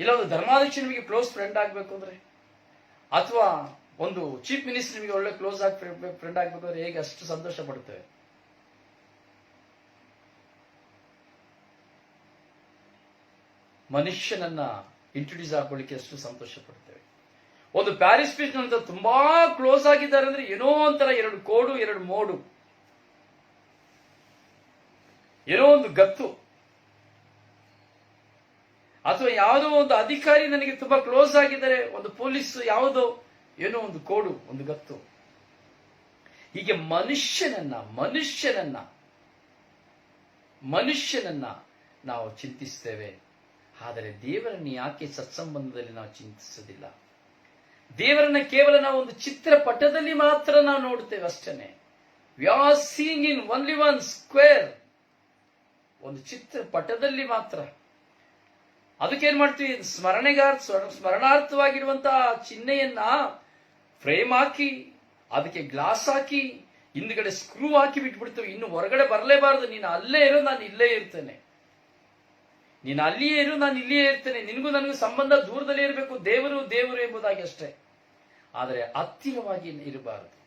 ಇಲ್ಲ ಒಂದು ಧರ್ಮಾಧ್ಯಕ್ಷ ನಿಮಗೆ ಕ್ಲೋಸ್ ಫ್ರೆಂಡ್ ಆಗ್ಬೇಕು ಅಂದ್ರೆ, ಅಥವಾ ಒಂದು ಚೀಫ್ ಮಿನಿಸ್ಟರ್ ನಿಮಗೆ ಒಳ್ಳೆ ಕ್ಲೋಸ್ ಆಗಿ ಫ್ರೆಂಡ್ ಆಗ್ಬೇಕು ಅಂದ್ರೆ ಹೇಗೆ ಅಷ್ಟು ಸಂತೋಷ ಪಡುತ್ತೇವೆ. ಮನುಷ್ಯನನ್ನ ಇಂಟ್ರೊಡ್ಯೂಸ್ ಹಾಕೊಳ್ಳಿಕ್ಕೆ ಎಷ್ಟು ಸಂತೋಷ ಪಡ್ತೇವೆ. ಒಂದು ಪ್ಯಾರಿಸ್ ಪೀಸ್ ನಂತರ ತುಂಬಾ ಕ್ಲೋಸ್ ಆಗಿದ್ದಾರೆ ಅಂದ್ರೆ ಏನೋ ಒಂಥರ ಎರಡು ಕೋಡು ಎರಡು ಮೋಡು, ಏನೋ ಒಂದು ಗತ್ತು. ಅಥವಾ ಯಾವುದೋ ಒಂದು ಅಧಿಕಾರಿ ನನಗೆ ತುಂಬಾ ಕ್ಲೋಸ್ ಆಗಿದ್ದಾರೆ, ಒಂದು ಪೊಲೀಸ್ ಯಾವುದೋ ಏನೋ ಒಂದು ಕೋಡು ಒಂದು ಗತ್ತು. ಹೀಗೆ ಮನುಷ್ಯನನ್ನ ನಾವು ಚಿಂತಿಸ್ತೇವೆ. ಆದರೆ ದೇವರನ್ನು ಯಾಕೆ ಸತ್ಸಂಬಂಧದಲ್ಲಿ ನಾವು ಚಿಂತಿಸೋದಿಲ್ಲ? ದೇವರನ್ನ ಕೇವಲ ನಾವು ಒಂದು ಚಿತ್ರಪಟದಲ್ಲಿ ಮಾತ್ರ ನಾವು ನೋಡುತ್ತೇವೆ ಅಷ್ಟೇನೆ. We are seeing in only one square, ಒಂದು ಚಿತ್ರಪಟದಲ್ಲಿ ಮಾತ್ರ. ಅದಕ್ಕೇನ್ ಮಾಡ್ತೀವಿ? ಸ್ಮರಣಾರ್ಥವಾಗಿರುವಂತಹ ಚಿಹ್ನೆಯನ್ನ ಫ್ರೇಮ್ ಹಾಕಿ, ಅದಕ್ಕೆ ಗ್ಲಾಸ್ ಹಾಕಿ, ಹಿಂದ್ಗಡೆ ಸ್ಕ್ರೂ ಹಾಕಿ ಬಿಟ್ಬಿಡ್ತೇವೆ. ಇನ್ನು ಹೊರಗಡೆ ಬರಲೇಬಾರದು. ನೀನು ಅಲ್ಲೇ ಇರೋ, ನಾನು ಇಲ್ಲೇ ಇರ್ತೇನೆ. ನೀನು ಅಲ್ಲಿಯೇ ಇರು, ನಾನು ಇಲ್ಲಿಯೇ ಇರ್ತೇನೆ. ನಿನಗೂ ನನಗೂ ಸಂಬಂಧ ದೂರದಲ್ಲೇ ಇರಬೇಕು, ದೇವರು ದೇವರು ಎಂಬುದಾಗಿ ಅಷ್ಟೇ. ಆದರೆ ಹತ್ತಿರವಾಗಿ ಇರಬಾರದು.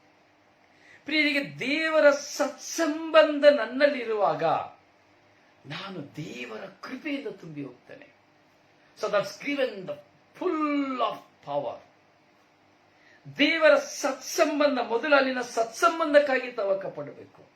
ಪ್ರಿಯರಿಗೆ, ದೇವರ ಸತ್ಸಂಬಂಧ ನನ್ನಲ್ಲಿರುವಾಗ ನಾನು ದೇವರ ಕೃಪೆಯಿಂದ ತುಂಬಿ ಹೋಗ್ತೇನೆ. So that's given the full of power. ದೇವರ ಸತ್ಸಂಬಂಧ, ಮೊದಲು ಅಲ್ಲಿನ ಸತ್ಸಂಬಂಧಕ್ಕಾಗಿ ತವಕ ಪಡಬೇಕು.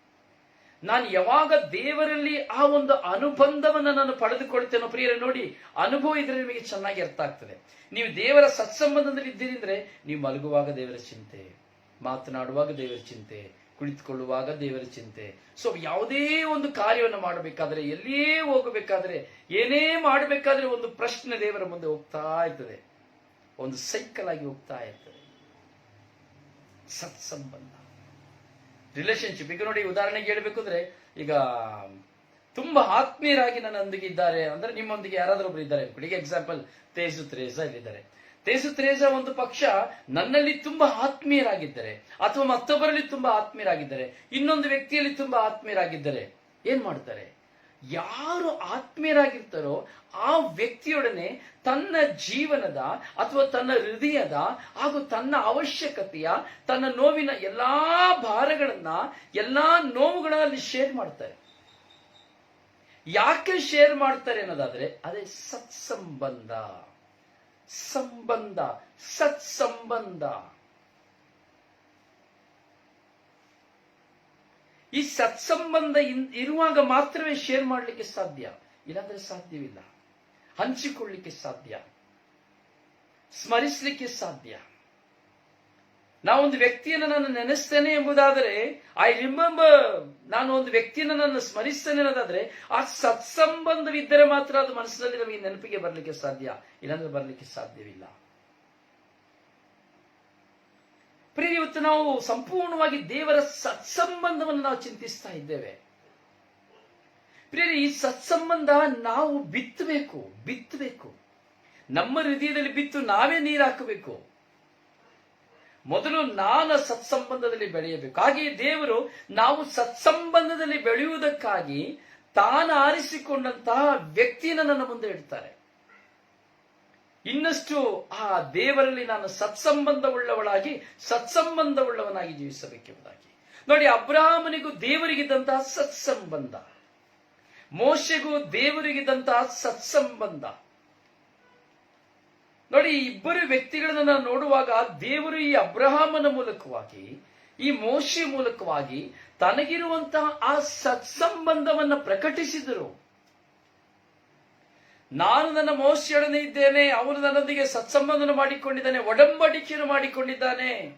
ನಾನು ಯಾವಾಗ ದೇವರಲ್ಲಿ ಆ ಒಂದು ಅನುಬಂಧವನ್ನು ನಾನು ಪಡೆದುಕೊಳ್ತೇನೋ, ಪ್ರಿಯರೇ ನೋಡಿ, ಅನುಭವ ಇದ್ರೆ ನಿಮಗೆ ಚೆನ್ನಾಗಿ ಅರ್ಥ ಆಗ್ತದೆ. ನೀವು ದೇವರ ಸತ್ಸಂಬಂಧದಲ್ಲಿ ಇದ್ದೀರಿ ಅಂದ್ರೆ, ನೀವು ಮಲಗುವಾಗ ದೇವರ ಚಿಂತೆ, ಮಾತನಾಡುವಾಗ ದೇವರ ಚಿಂತೆ, ಕುಳಿತುಕೊಳ್ಳುವಾಗ ದೇವರ ಚಿಂತೆ. ಸೊ ಯಾವುದೇ ಒಂದು ಕಾರ್ಯವನ್ನು ಮಾಡಬೇಕಾದ್ರೆ, ಎಲ್ಲಿಯೇ ಹೋಗಬೇಕಾದ್ರೆ, ಏನೇ ಮಾಡಬೇಕಾದ್ರೆ ಒಂದು ಪ್ರಶ್ನೆ ದೇವರ ಮುಂದೆ ಹೋಗ್ತಾ ಇರ್ತದೆ, ಒಂದು ಸೈಕಲ್ ಆಗಿ ಹೋಗ್ತಾ ಇರ್ತದೆ. ಸತ್ಸಂಬಂಧ, ರಿಲೇಶನ್ಶಿಪ್. ಈಗ ನೋಡಿ, ಉದಾಹರಣೆಗೆ ಹೇಳ್ಬೇಕು ಅಂದ್ರೆ, ಈಗ ತುಂಬಾ ಆತ್ಮೀಯರಾಗಿ ನನ್ನೊಂದಿಗೆ ಇದ್ದಾರೆ ಅಂದ್ರೆ, ನಿಮ್ಮೊಂದಿಗೆ ಯಾರಾದ್ರೂ ಒಬ್ರು ಇದ್ದಾರೆ ಅನ್ಕೊಳ್ಳಿ. ಈಗ ಎಕ್ಸಾಂಪಲ್ ತೇಜು ತ್ರೇಜಾ ಇಲ್ಲಿದ್ದಾರೆ. ತೇಜು ತ್ರೇಜಾ ಒಂದು ಪಕ್ಷ ನನ್ನಲ್ಲಿ ತುಂಬಾ ಆತ್ಮೀಯರಾಗಿದ್ದಾರೆ, ಅಥವಾ ಮತ್ತೊಬ್ಬರಲ್ಲಿ ತುಂಬಾ ಆತ್ಮೀಯರಾಗಿದ್ದಾರೆ, ಇನ್ನೊಂದು ವ್ಯಕ್ತಿಯಲ್ಲಿ ತುಂಬಾ ಆತ್ಮೀಯರಾಗಿದ್ದಾರೆ. ಏನ್ ಮಾಡ್ತಾರೆ? ಯಾರು ಆತ್ಮೀಯರಾಗಿರ್ತಾರೋ ಆ ವ್ಯಕ್ತಿಯೊಡನೆ ತನ್ನ ಜೀವನದ ಅಥವಾ ತನ್ನ ಹೃದಯದ ಹಾಗೂ ತನ್ನ ಅವಶ್ಯಕತೆಯ, ತನ್ನ ನೋವಿನ ಎಲ್ಲಾ ಭಾರಗಳನ್ನ, ಎಲ್ಲಾ ನೋವುಗಳಲ್ಲಿ ಶೇರ್ ಮಾಡ್ತಾರೆ. ಯಾಕೆ ಶೇರ್ ಮಾಡ್ತಾರೆ ಅನ್ನೋದಾದ್ರೆ, ಅದೇ ಸತ್ಸಂಬಂಧ. ಸಂಬಂಧ, ಸತ್ಸಂಬಂಧ. ಈ ಸತ್ಸಂಬಂಧ ಇರುವಾಗ ಮಾತ್ರವೇ ಶೇರ್ ಮಾಡಲಿಕ್ಕೆ ಸಾಧ್ಯ, ಇಲ್ಲಾಂದ್ರೆ ಸಾಧ್ಯವಿಲ್ಲ. ಹಂಚಿಕೊಳ್ಳಿಕ್ಕೆ ಸಾಧ್ಯ, ಸ್ಮರಿಸಲಿಕ್ಕೆ ಸಾಧ್ಯ. ನಾವೊಂದು ವ್ಯಕ್ತಿಯನ್ನು ನಾನು ನೆನೆಸ್ತೇನೆ ಎಂಬುದಾದರೆ, ಐ ರಿಮೆಂಬರ್, ನಾನು ಒಂದು ವ್ಯಕ್ತಿಯನ್ನು ನಾನು ಸ್ಮರಿಸ್ತೇನೆ ಅನ್ನೋದಾದ್ರೆ, ಆ ಸತ್ಸಂಬಂಧವಿದ್ದರೆ ಮಾತ್ರ ಅದು ಮನಸ್ಸಿನಲ್ಲಿ ನಮಗೆ ನೆನಪಿಗೆ ಬರಲಿಕ್ಕೆ ಸಾಧ್ಯ, ಇಲ್ಲಾಂದ್ರೆ ಬರಲಿಕ್ಕೆ ಸಾಧ್ಯವಿಲ್ಲ. ಪ್ರಿಯ, ಇವತ್ತು ನಾವು ಸಂಪೂರ್ಣವಾಗಿ ದೇವರ ಸತ್ಸಂಬಂಧವನ್ನು ನಾವು ಚಿಂತಿಸ್ತಾ ಇದ್ದೇವೆ. ಪ್ರಿಯರೇ, ಈ ಸತ್ಸಂಬಂಧ ನಾವು ಬಿತ್ತಬೇಕು. ನಮ್ಮ ಹೃದಯದಲ್ಲಿ ಬಿತ್ತು ನಾವೇ ನೀರು ಹಾಕಬೇಕು. ಮೊದಲು ನಾನು ಸತ್ಸಂಬಂಧದಲ್ಲಿ ಬೆಳೆಯಬೇಕು. ಹಾಗೆಯೇ ದೇವರು ನಾವು ಸತ್ಸಂಬಂಧದಲ್ಲಿ ಬೆಳೆಯುವುದಕ್ಕಾಗಿ ತಾನು ಆರಿಸಿಕೊಂಡಂತಹ ವ್ಯಕ್ತಿಯನ್ನು ನನ್ನ ಮುಂದೆ ಇಡ್ತಾರೆ. ಇನ್ನಷ್ಟು ಆ ದೇವರಲ್ಲಿ ನಾನು ಸತ್ಸಂಬಂಧವುಳ್ಳವಳಾಗಿ, ಸತ್ಸಂಬಂಧವುಳ್ಳವನಾಗಿ ಜೀವಿಸಬೇಕೆಂಬುದಾಗಿ. ನೋಡಿ, ಅಬ್ರಹಾಮನಿಗೂ ದೇವರಿಗಿದ್ದಂತಹ ಸತ್ಸಂಬಂಧ, ಮೋಶೆಗೂ ದೇವರಿಗಿದ್ದಂತಹ ಸತ್ಸಂಬಂಧ. ನೋಡಿ, ಈ ಇಬ್ಬರು ವ್ಯಕ್ತಿಗಳನ್ನ ನಾವು ನೋಡುವಾಗ, ದೇವರು ಈ ಅಬ್ರಹಾಮನ ಮೂಲಕವಾಗಿ, ಈ ಮೋಶೆ ಮೂಲಕವಾಗಿ ತನಗಿರುವಂತಹ ಆ ಸತ್ಸಂಬಂಧವನ್ನು ಪ್ರಕಟಿಸಿದರು. ನಾನು ನನ್ನ ಮೋಶೆಯೊಡನೆ ಇದ್ದೇನೆ, ಅವನು ನನ್ನೊಂದಿಗೆ ಸತ್ಸಂಬಂಧನ ಮಾಡಿಕೊಂಡಿದ್ದಾನೆ, ಒಡಂಬಡಿಕೆಯನ್ನು ಮಾಡಿಕೊಂಡಿದ್ದಾನೆ.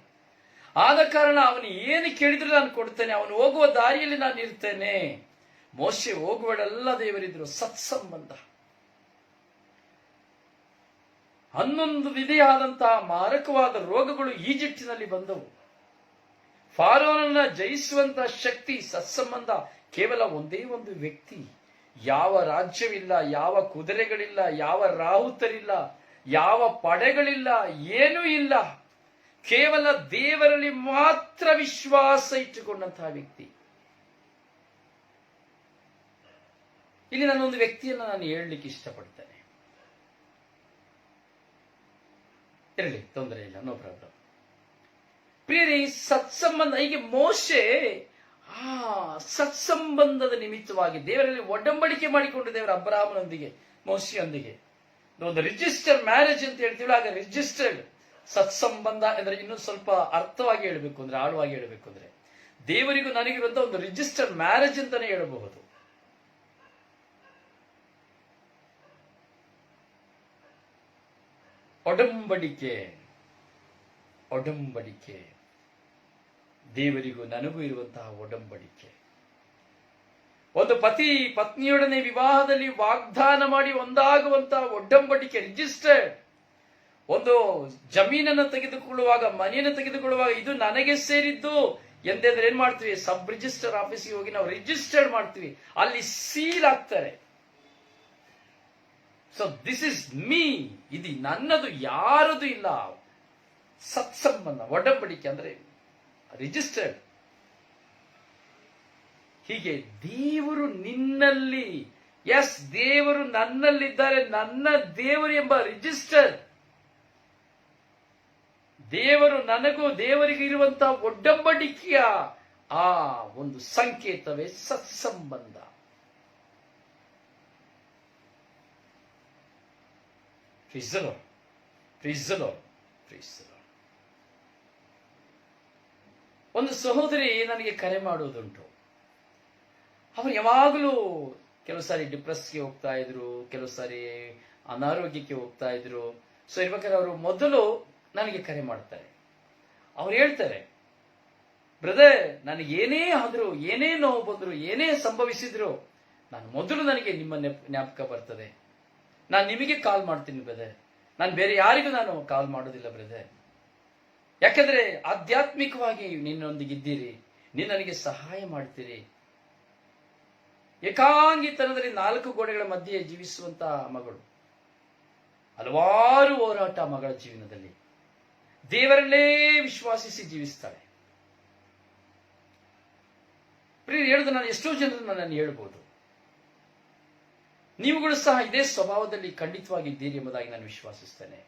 ಆದ ಕಾರಣ ಅವನು ಏನು ಕೇಳಿದ್ರು ನಾನು ಕೊಡ್ತೇನೆ, ಅವನು ಹೋಗುವ ದಾರಿಯಲ್ಲಿ ನಾನು ಇರ್ತೇನೆ. ಮೋಶೆ ಹೋಗುವಳೆಲ್ಲ ದೇವರಿದ್ರು. ಸತ್ಸಂಬಂಧ. 11 ವಿಧೆಯಾದಂತಹ ಮಾರಕವಾದ ರೋಗಗಳು ಈಜಿಪ್ಟಿನಲ್ಲಿ ಬಂದವು. ಫಾರೋನನ್ನ ಜಯಿಸುವಂತಹ ಶಕ್ತಿ, ಸತ್ಸಂಬಂಧ ಕೇವಲ ಒಂದೇ ಒಂದು ವ್ಯಕ್ತಿ. ಯಾವ ರಾಜ್ಯವಿಲ್ಲ, ಯಾವ ಕುದುರೆಗಳಿಲ್ಲ, ಯಾವ ರಾಹುತರಿಲ್ಲ, ಯಾವ ಪಡೆಗಳಿಲ್ಲ, ಏನೂ ಇಲ್ಲ. ಕೇವಲ ದೇವರಲ್ಲಿ ಮಾತ್ರ ವಿಶ್ವಾಸ ಇಟ್ಟುಕೊಂಡಂತಹ ವ್ಯಕ್ತಿ. ಇಲ್ಲಿ ನಾನೊಂದು ವ್ಯಕ್ತಿಯನ್ನು ನಾನು ಹೇಳಲಿಕ್ಕೆ ಇಷ್ಟಪಡ್ತೇನೆ. ಇರಲಿ, ತೊಂದರೆ ಇಲ್ಲ, ನೋ ಪ್ರಾಬ್ಲಮ್. ಪ್ರಿಯರೇ, ಸತ್ಸಂಬಂಧ, ಹೀಗೆ ಮೋಶೆ ಸತ್ಸಂಬಂಧದ ನಿಮಿತ್ತವಾಗಿ ದೇವರಲ್ಲಿ ಒಡಂಬಡಿಕೆ ಮಾಡಿಕೊಂಡು ದೇವರ ಅಬ್ರಹಾಮನೊಂದಿಗೆ, ಮೋಶೆಯೊಂದಿಗೆ ಒಂದು ರಿಜಿಸ್ಟರ್ ಮ್ಯಾರೇಜ್ ಅಂತ ಹೇಳ್ತೀವಿ. ಆಗ ರಿಜಿಸ್ಟರ್ಡ್ ಸತ್ಸಂಬಂಧ ಅಂದ್ರೆ ಇನ್ನೂ ಸ್ವಲ್ಪ ಅರ್ಥವಾಗಿ ಹೇಳಬೇಕು ಅಂದ್ರೆ, ಆಳವಾಗಿ ಹೇಳಬೇಕು ಅಂದ್ರೆ, ದೇವರಿಗೂ ನನಗಿರುವಂತಹ ಒಂದು ರಿಜಿಸ್ಟರ್ ಮ್ಯಾರೇಜ್ ಅಂತಾನೆ ಹೇಳಬಹುದು. ಒಡಂಬಡಿಕೆ, ಒಡಂಬಡಿಕೆ, ದೇವರಿಗೂ ನನಗೂ ಇರುವಂತಹ ಒಡಂಬಡಿಕೆ. ಒಂದು ಪತಿ ಪತ್ನಿಯೊಡನೆ ವಿವಾಹದಲ್ಲಿ ವಾಗ್ದಾನ ಮಾಡಿ ಒಂದಾಗುವಂತಹ ಒಡಂಬಡಿಕೆ, ರಿಜಿಸ್ಟರ್ಡ್. ಒಂದು ಜಮೀನನ್ನು ತೆಗೆದುಕೊಳ್ಳುವಾಗ, ಮನೆಯನ್ನು ತೆಗೆದುಕೊಳ್ಳುವಾಗ ಇದು ನನಗೆ ಸೇರಿದ್ದು ಎಂದ್ರೆ ಏನ್ ಮಾಡ್ತೀವಿ? ಸಬ್ ರಿಜಿಸ್ಟರ್ ಆಫೀಸ್ಗೆ ಹೋಗಿ ನಾವು ರಿಜಿಸ್ಟರ್ಡ್ ಮಾಡ್ತೀವಿ, ಅಲ್ಲಿ ಸೀಲ್ ಆಗ್ತಾರೆ. ಸೊ ದಿಸ್ ಇಸ್ ಮೀ, ಇದು ನನ್ನದು, ಯಾರದು ಇಲ್ಲ. ಸತ್ಸಂಬಂಧ, ಒಡಂಬಡಿಕೆ ಅಂದ್ರೆ ರಿಜಿಸ್ಟರ್ಡ್. ಹೀಗೆ ದೇವರು ನಿನ್ನಲ್ಲಿ, ಎಸ್, ದೇವರು ನನ್ನಲ್ಲಿದ್ದಾರೆ, ನನ್ನ ದೇವರು ಎಂಬ ರಿಜಿಸ್ಟರ್. ದೇವರು ನನಗೂ ದೇವರಿಗೆ ಇರುವಂತಹ ಒಡಂಬಡಿಕೆಯ ಆ ಒಂದು ಸಂಕೇತವೇ ಸತ್ಸಂಬಂಧ. ಒಂದು ಸಹೋದರಿ ನನಗೆ ಕರೆ ಮಾಡುವುದುಂಟು. ಅವರು ಯಾವಾಗಲೂ ಕೆಲವು ಸಾರಿ ಡಿಪ್ರೆಸ್ಗೆ ಹೋಗ್ತಾ ಇದ್ರು, ಕೆಲವು ಸಾರಿ ಅನಾರೋಗ್ಯಕ್ಕೆ ಹೋಗ್ತಾ ಇದ್ರು. ಸೊ ಇರ್ಬೇಕಾದ್ರೆ ಅವರು ಮೊದಲು ನನಗೆ ಕರೆ ಮಾಡ್ತಾರೆ. ಅವ್ರು ಹೇಳ್ತಾರೆ, ಬ್ರದರ್, ನನಗೆ ಏನೇ ಆದ್ರೂ, ಏನೇ ನೋವು ಬಂದ್ರು, ಏನೇ ಸಂಭವಿಸಿದ್ರು, ನಾನು ಮೊದಲು ನನಗೆ ನಿಮ್ಮ ಜ್ಞಾಪಕ ಬರ್ತದೆ. ನಾನು ನಿಮಗೆ ಕಾಲ್ ಮಾಡ್ತೀನಿ ಬ್ರದರ್, ನಾನು ಬೇರೆ ಯಾರಿಗೂ ನಾನು ಕಾಲ್ ಮಾಡೋದಿಲ್ಲ ಬ್ರದರ್. ಯಾಕಂದ್ರೆ ಆಧ್ಯಾತ್ಮಿಕವಾಗಿ ನಿನ್ನೊಂದಿಗಿದ್ದೀರಿ, ನೀನು ನನಗೆ ಸಹಾಯ ಮಾಡ್ತೀರಿ. ಏಕಾಂಗಿತನದಲ್ಲಿ 4 ಗೋಡೆಗಳ ಮಧ್ಯೆ ಜೀವಿಸುವಂತಹ ಮಗಳು, ಹಲವಾರು ಹೋರಾಟ ಮಗಳ ಜೀವನದಲ್ಲಿ, ದೇವರನ್ನೇ ವಿಶ್ವಾಸಿಸಿ ಜೀವಿಸ್ತಾಳೆ. ಪ್ರಿಯರೇ, ಹೇಳಿದ ನಾನು ಎಷ್ಟೋ ಜನರನ್ನು ನಾನು ಹೇಳ್ಬೋದು, ನೀವುಗಳು ಸಹ ಇದೇ ಸ್ವಭಾವದಲ್ಲಿ ಖಂಡಿತವಾಗಿದ್ದೀರಿ ಎಂಬುದಾಗಿ ನಾನು ವಿಶ್ವಾಸಿಸ್ತೇನೆ.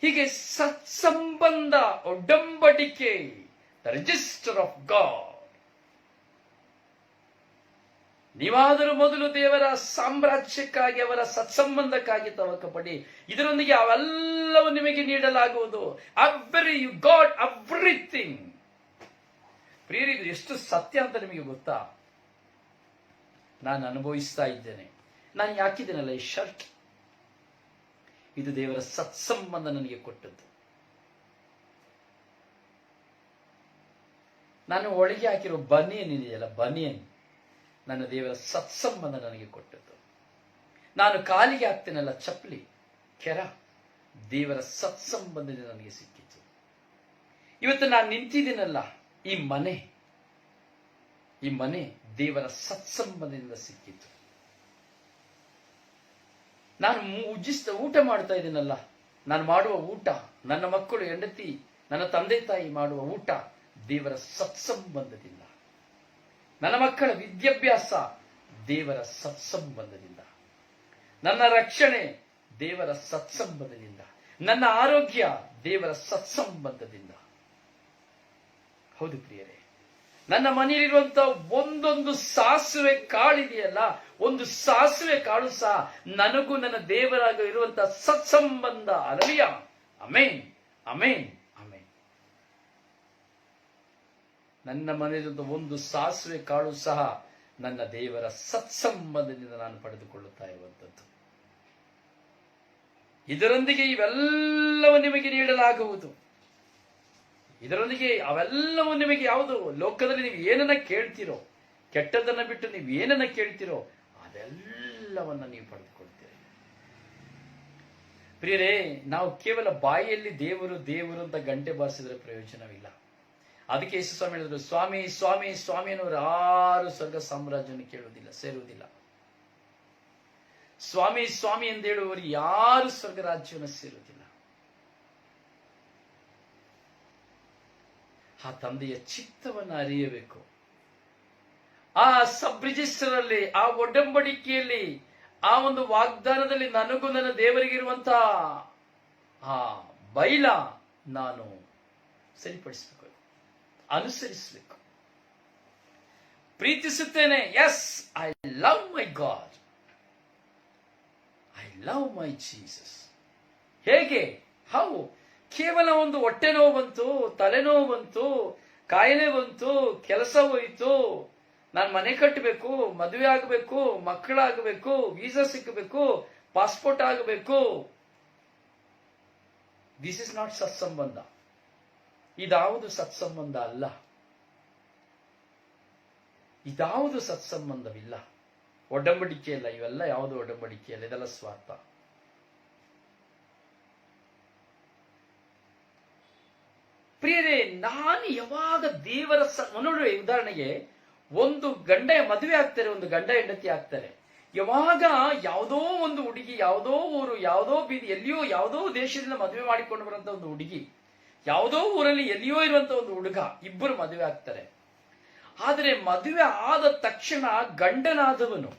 ಹೀಗೆ ಸತ್ಸಂಬಂಧ, ಒಡಂಬಡಿಕೆ, ದ ರಿಜಿಸ್ಟರ್ ಆಫ್ ಗಾಡ್. ನೀವಾದರೂ ಮೊದಲು ದೇವರ ಸಾಮ್ರಾಜ್ಯಕ್ಕಾಗಿ, ಅವರ ಸತ್ಸಂಬಂಧಕ್ಕಾಗಿ ತವಕ ಪಡಿ, ಇದರೊಂದಿಗೆ ಅವೆಲ್ಲವೂ ನಿಮಗೆ ನೀಡಲಾಗುವುದು. You got everything. ಪ್ರಿಯರೇ, ಇದು ಎಷ್ಟು ಸತ್ಯ ಅಂತ ನಿಮಗೆ ಗೊತ್ತಾ? ನಾನು ಅನುಭವಿಸ್ತಾ ಇದ್ದೇನೆ. ನಾನು ಯಾಕಿದ್ದೇನಲ್ಲ ಈ ಶರ್ಟ್, ಇದು ದೇವರ ಸತ್ಸಂಬಂಧ ನನಗೆ ಕೊಟ್ಟದ್ದು. ನಾನು ಒಳಗೆ ಹಾಕಿರೋ ಬನಿಯನ್ ಇದೆಯಲ್ಲ, ಬನಿಯನ್ ನನ್ನ ದೇವರ ಸತ್ಸಂಬಂಧ ನನಗೆ ಕೊಟ್ಟದ್ದು. ನಾನು ಕಾಲಿಗೆ ಹಾಕ್ತೇನಲ್ಲ ಚಪ್ಪಲಿ, ಕೆರ, ದೇವರ ಸತ್ಸಂಬಂಧದಿಂದ ನನಗೆ ಸಿಕ್ಕಿತು. ಇವತ್ತು ನಾನು ನಿಂತಿದ್ದೀನಲ್ಲ, ಈ ಮನೆ ದೇವರ ಸತ್ಸಂಬಂಧದಿಂದ ಸಿಕ್ಕಿತು. ನಾನು ಊಟ ಮಾಡ್ತಾ ಇದ್ದೀನಲ್ಲ, ನಾನು ಮಾಡುವ ಊಟ, ನನ್ನ ಮಕ್ಕಳು, ಹೆಂಡತಿ, ನನ್ನ ತಂದೆ ತಾಯಿ ಮಾಡುವ ಊಟ ದೇವರ ಸತ್ಸಂಬಂಧದಿಂದ. ನನ್ನ ಮಕ್ಕಳ ವಿದ್ಯಾಭ್ಯಾಸ ದೇವರ ಸತ್ಸಂಬಂಧದಿಂದ. ನನ್ನ ರಕ್ಷಣೆ ದೇವರ ಸತ್ಸಂಬಂಧದಿಂದ. ನನ್ನ ಆರೋಗ್ಯ ದೇವರ ಸತ್ಸಂಬಂಧದಿಂದ. ಹೌದು ಪ್ರಿಯರೇ, ನನ್ನ ಮನೆಯಲ್ಲಿರುವಂತಹ ಒಂದೊಂದು ಸಾಸುವೆ ಕಾಳಿದೆಯಲ್ಲ, ಒಂದು ಸಾಸುವೆ ಕಾಳು ಸಹ ನನಗೂ ನನ್ನ ದೇವರಾಗ ಇರುವಂತಹ ಸತ್ಸಂಬಂಧ. ಅಲಲಿಯ, ಅಮೇನ್, ಅಮೇನ್, ಅಮೇನ್. ನನ್ನ ಮನೆಯಲ್ಲಿರುವಂತಹ ಒಂದು ಸಾಸುವೆ ಕಾಳು ಸಹ ನನ್ನ ದೇವರ ಸತ್ಸಂಬಂಧದಿಂದ ನಾನು ಪಡೆದುಕೊಳ್ಳುತ್ತಾ ಇರುವಂಥದ್ದು. ಇದರೊಂದಿಗೆ ಇವೆಲ್ಲವೂ ನಿಮಗೆ ನೀಡಲಾಗುವುದು. ಇದರೊಂದಿಗೆ ಅವೆಲ್ಲವೂ ನಿಮಗೆ ಯಾವುದು ಲೋಕದಲ್ಲಿ ನೀವು ಏನನ್ನ ಕೇಳ್ತೀರೋ, ಕೆಟ್ಟದನ್ನ ಬಿಟ್ಟು ನೀವು ಏನನ್ನ ಕೇಳ್ತೀರೋ ಅದೆಲ್ಲವನ್ನ ನೀವು ಪಡೆದುಕೊಳ್ತೀರಿ. ಪ್ರಿಯರೇ, ನಾವು ಕೇವಲ ಬಾಯಿಯಲ್ಲಿ ದೇವರು ದೇವರು ಅಂತ ಗಂಟೆ ಬಾರಿಸಿದ್ರೆ ಪ್ರಯೋಜನವಿಲ್ಲ. ಅದಕ್ಕೆ ಯೇಸು ಸ್ವಾಮಿ ಹೇಳಿದ್ರು, ಸ್ವಾಮಿ ಸ್ವಾಮಿ ಸ್ವಾಮಿ ಅನ್ನೋರು ಯಾರು ಸ್ವರ್ಗ ಸಾಮ್ರಾಜ್ಯವನ್ನು ಕೇಳುವುದಿಲ್ಲ, ಸೇರುವುದಿಲ್ಲ. ಸ್ವಾಮಿ ಸ್ವಾಮಿ ಎಂದು ಹೇಳುವವರು ಯಾರು ಸ್ವರ್ಗ ರಾಜ್ಯವನ್ನು ಸೇರುವುದಿಲ್ಲ. ಆ ತಂದೆಯ ಚಿತ್ತವನ್ನು ಅರಿಯಬೇಕು. ಆ ಸಬ್ ರಿಜಿಸ್ಟರ್ ಅಲ್ಲಿ, ಆ ಒಡಂಬಡಿಕೆಯಲ್ಲಿ, ಆ ಒಂದು ವಾಗ್ದಾನದಲ್ಲಿ ನನಗೂ ನನ್ನ ದೇವರಿಗಿರುವಂತಹ ಆ ಬೈಲ ನಾನು ಸರಿಪಡಿಸಬೇಕು, ಅನುಸರಿಸಬೇಕು. ಪ್ರೀತಿಸುತ್ತೇನೆ, yes, I love my God, I love my Jesus. ಹೇಗೆ? ಹೌ? ಕೇವಲ ಒಂದು ಹೊಟ್ಟೆ ನೋವು ಬಂತು, ತಲೆನೋವು ಬಂತು, ಕಾಯಿಲೆ ಬಂತು, ಕೆಲಸ ಹೋಯಿತು, ನಾನು ಮನೆ ಕಟ್ಟಬೇಕು, ಮದುವೆ ಆಗಬೇಕು, ಮಕ್ಕಳಾಗಬೇಕು, ವೀಸಾ ಸಿಕ್ಕಬೇಕು, ಪಾಸ್ಪೋರ್ಟ್ ಆಗಬೇಕು. ದಿಸ್ ಇಸ್ ನಾಟ್ ಸತ್ಸಂಬಂಧ. ಇದಾವುದು ಸತ್ಸಂಬಂಧ ಅಲ್ಲ. ಇದಾವುದು ಸತ್ಸಂಬಂಧವಿಲ್ಲ. ಒಡಂಬಡಿಕೆ ಅಲ್ಲ, ಇವೆಲ್ಲ ಯಾವುದು ಒಡಂಬಡಿಕೆ ಅಲ್ಲ, ಇದೆಲ್ಲ ಸ್ವಾರ್ಥ. ಪ್ರಿಯರೇ, ನಾನು ಯಾವಾಗ ದೇವರ ನೋಡ್ರಿ, ಉದಾಹರಣೆಗೆ ಒಂದು ಗಂಡ ಮದುವೆ ಆಗ್ತಾರೆ, ಒಂದು ಗಂಡ ಹೆಂಡತಿ ಆಗ್ತಾರೆ. ಯಾವಾಗ ಯಾವುದೋ ಒಂದು ಹುಡುಗಿ, ಯಾವುದೋ ಊರು, ಯಾವುದೋ ಬೀದಿ, ಎಲ್ಲಿಯೋ ಯಾವುದೋ ದೇಶದಿಂದ ಮದುವೆ ಮಾಡಿಕೊಂಡು ಬರುವಂತ ಒಂದು ಹುಡುಗಿ, ಯಾವುದೋ ಊರಲ್ಲಿ ಎಲ್ಲಿಯೋ ಇರುವಂತ ಒಂದು ಹುಡುಗ, ಇಬ್ಬರು ಮದುವೆ ಆಗ್ತಾರೆ. ಆದರೆ ಮದುವೆ ಆದ ತಕ್ಷಣ ಗಂಡನಾದವನು,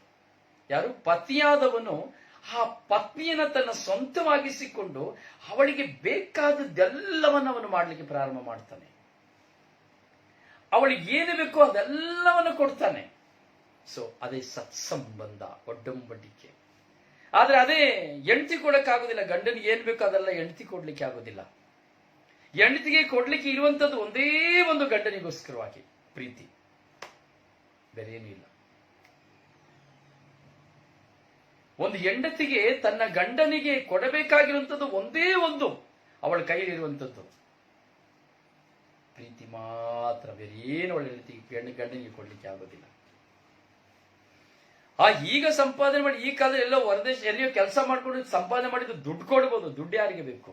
ಯಾರು ಪತಿಯಾದವನು, ಆ ಪತ್ನಿಯನ್ನ ತನ್ನ ಸ್ವಂತವಾಗಿಸಿಕೊಂಡು ಅವಳಿಗೆ ಬೇಕಾದದ್ದೆಲ್ಲವನ್ನು ಅವನು ಮಾಡಲಿಕ್ಕೆ ಪ್ರಾರಂಭ ಮಾಡ್ತಾನೆ. ಅವಳಿಗೆ ಏನು ಬೇಕೋ ಅದೆಲ್ಲವನ್ನು ಕೊಡ್ತಾನೆ. ಸೊ ಅದೇ ಸತ್ಸಂಬಂಧ, ಒಡಂಬಡಿಕೆ. ಆದ್ರೆ ಅದೇ ಹೆಂಡತಿ ಕೊಡಕ್ಕಾಗೋದಿಲ್ಲ. ಗಂಡನಿಗೆ ಏನ್ ಬೇಕೋ ಅದೆಲ್ಲ ಹೆಂಡತಿ ಕೊಡ್ಲಿಕ್ಕೆ ಆಗೋದಿಲ್ಲ. ಹೆಂಡತಿಗೆ ಕೊಡ್ಲಿಕ್ಕೆ ಇರುವಂತದ್ದು ಒಂದೇ ಒಂದು ಗಂಡನಿಗೋಸ್ಕರವಾಗಿ ಪ್ರೀತಿ, ಬೇರೆ ಏನೂ ಇಲ್ಲ. ಒಂದು ಹೆಂಡತಿಗೆ ತನ್ನ ಗಂಡನಿಗೆ ಕೊಡಬೇಕಾಗಿರುವಂಥದ್ದು ಒಂದೇ ಒಂದು, ಅವಳ ಕೈಲಿರುವಂಥದ್ದು ಪ್ರೀತಿ ಮಾತ್ರ. ಬೇರೆ ಏನು ಅವಳ ಹೆಂಡತಿಗೆ ಗಂಡನಿಗೆ ಕೊಡ್ಲಿಕ್ಕೆ ಆಗೋದಿಲ್ಲ. ಈಗ ಸಂಪಾದನೆ ಮಾಡಿ, ಈ ಕಾಲದಲ್ಲಿ ಎಲ್ಲೋ ಹೊರದೇಶ ಎಲ್ಲಿಯೋ ಕೆಲಸ ಮಾಡ್ಕೊಂಡು ಸಂಪಾದನೆ ಮಾಡಿದ್ದು ದುಡ್ಡು ಕೊಡ್ಬೋದು. ದುಡ್ಡು ಯಾರಿಗೆ ಬೇಕು?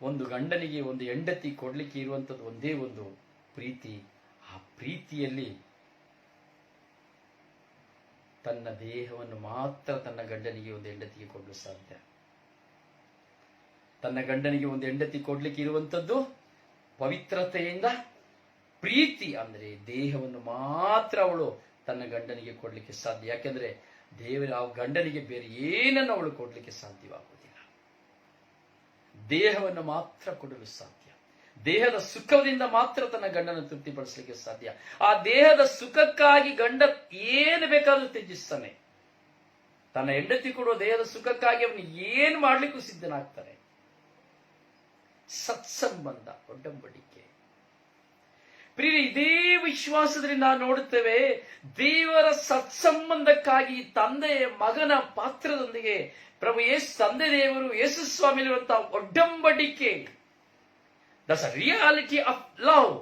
ಒಂದು ಗಂಡನಿಗೆ ಒಂದು ಹೆಂಡತಿ ಕೊಡ್ಲಿಕ್ಕೆ ಇರುವಂಥದ್ದು ಒಂದೇ ಒಂದು ಪ್ರೀತಿ. ಆ ಪ್ರೀತಿಯಲ್ಲಿ ತನ್ನ ದೇಹವನ್ನು ಮಾತ್ರ ತನ್ನ ಗಂಡನಿಗೆ ಒಂದು ಹೆಂಡತಿಗೆ ಕೊಡಲು ಸಾಧ್ಯ. ತನ್ನ ಗಂಡನಿಗೆ ಒಂದು ಹೆಂಡತಿ ಕೊಡ್ಲಿಕ್ಕೆ ಇರುವಂಥದ್ದು ಪವಿತ್ರತೆಯಿಂದ ಪ್ರೀತಿ. ಅಂದ್ರೆ ದೇಹವನ್ನು ಮಾತ್ರ ಅವಳು ತನ್ನ ಗಂಡನಿಗೆ ಕೊಡ್ಲಿಕ್ಕೆ ಸಾಧ್ಯ. ಯಾಕೆಂದ್ರೆ ದೇವರ ಆ ಗಂಡನಿಗೆ ಬೇರೆ ಏನನ್ನು ಅವಳು ಕೊಡ್ಲಿಕ್ಕೆ ಸಾಧ್ಯವಾಗುವುದಿಲ್ಲ. ದೇಹವನ್ನು ಮಾತ್ರ ಕೊಡಲು ಸಾಧ್ಯ. ದೇಹದ ಸುಖದಿಂದ ಮಾತ್ರ ತನ್ನ ಗಂಡನ ತೃಪ್ತಿಪಡಿಸಲಿಕ್ಕೆ ಸಾಧ್ಯ. ಆ ದೇಹದ ಸುಖಕ್ಕಾಗಿ ಗಂಡ ಏನು ಬೇಕಾದ್ರೂ ತ್ಯಜಿಸ್ತಾನೆ. ತನ್ನ ಹೆಂಡತಿ ಕೊಡುವ ದೇಹದ ಸುಖಕ್ಕಾಗಿ ಅವನು ಏನು ಮಾಡ್ಲಿಕ್ಕೂ ಸಿದ್ಧನಾಗ್ತಾನೆ. ಸತ್ಸಂಬಂಧ, ಒಡಂಬಡಿಕೆ. ಪ್ರಿಯ, ಇದೇ ವಿಶ್ವಾಸದಲ್ಲಿ ನಾವು ನೋಡುತ್ತೇವೆ, ದೇವರ ಸತ್ಸಂಬಂಧಕ್ಕಾಗಿ ತಂದೆಯ ಮಗನ ಪಾತ್ರದೊಂದಿಗೆ ಪ್ರಭು ತಂದೆ ದೇವರು ಯೇಸು ಸ್ವಾಮಿಲಿರುವಂತಹ ಒಡಂಬಡಿಕೆ. That's a reality of love.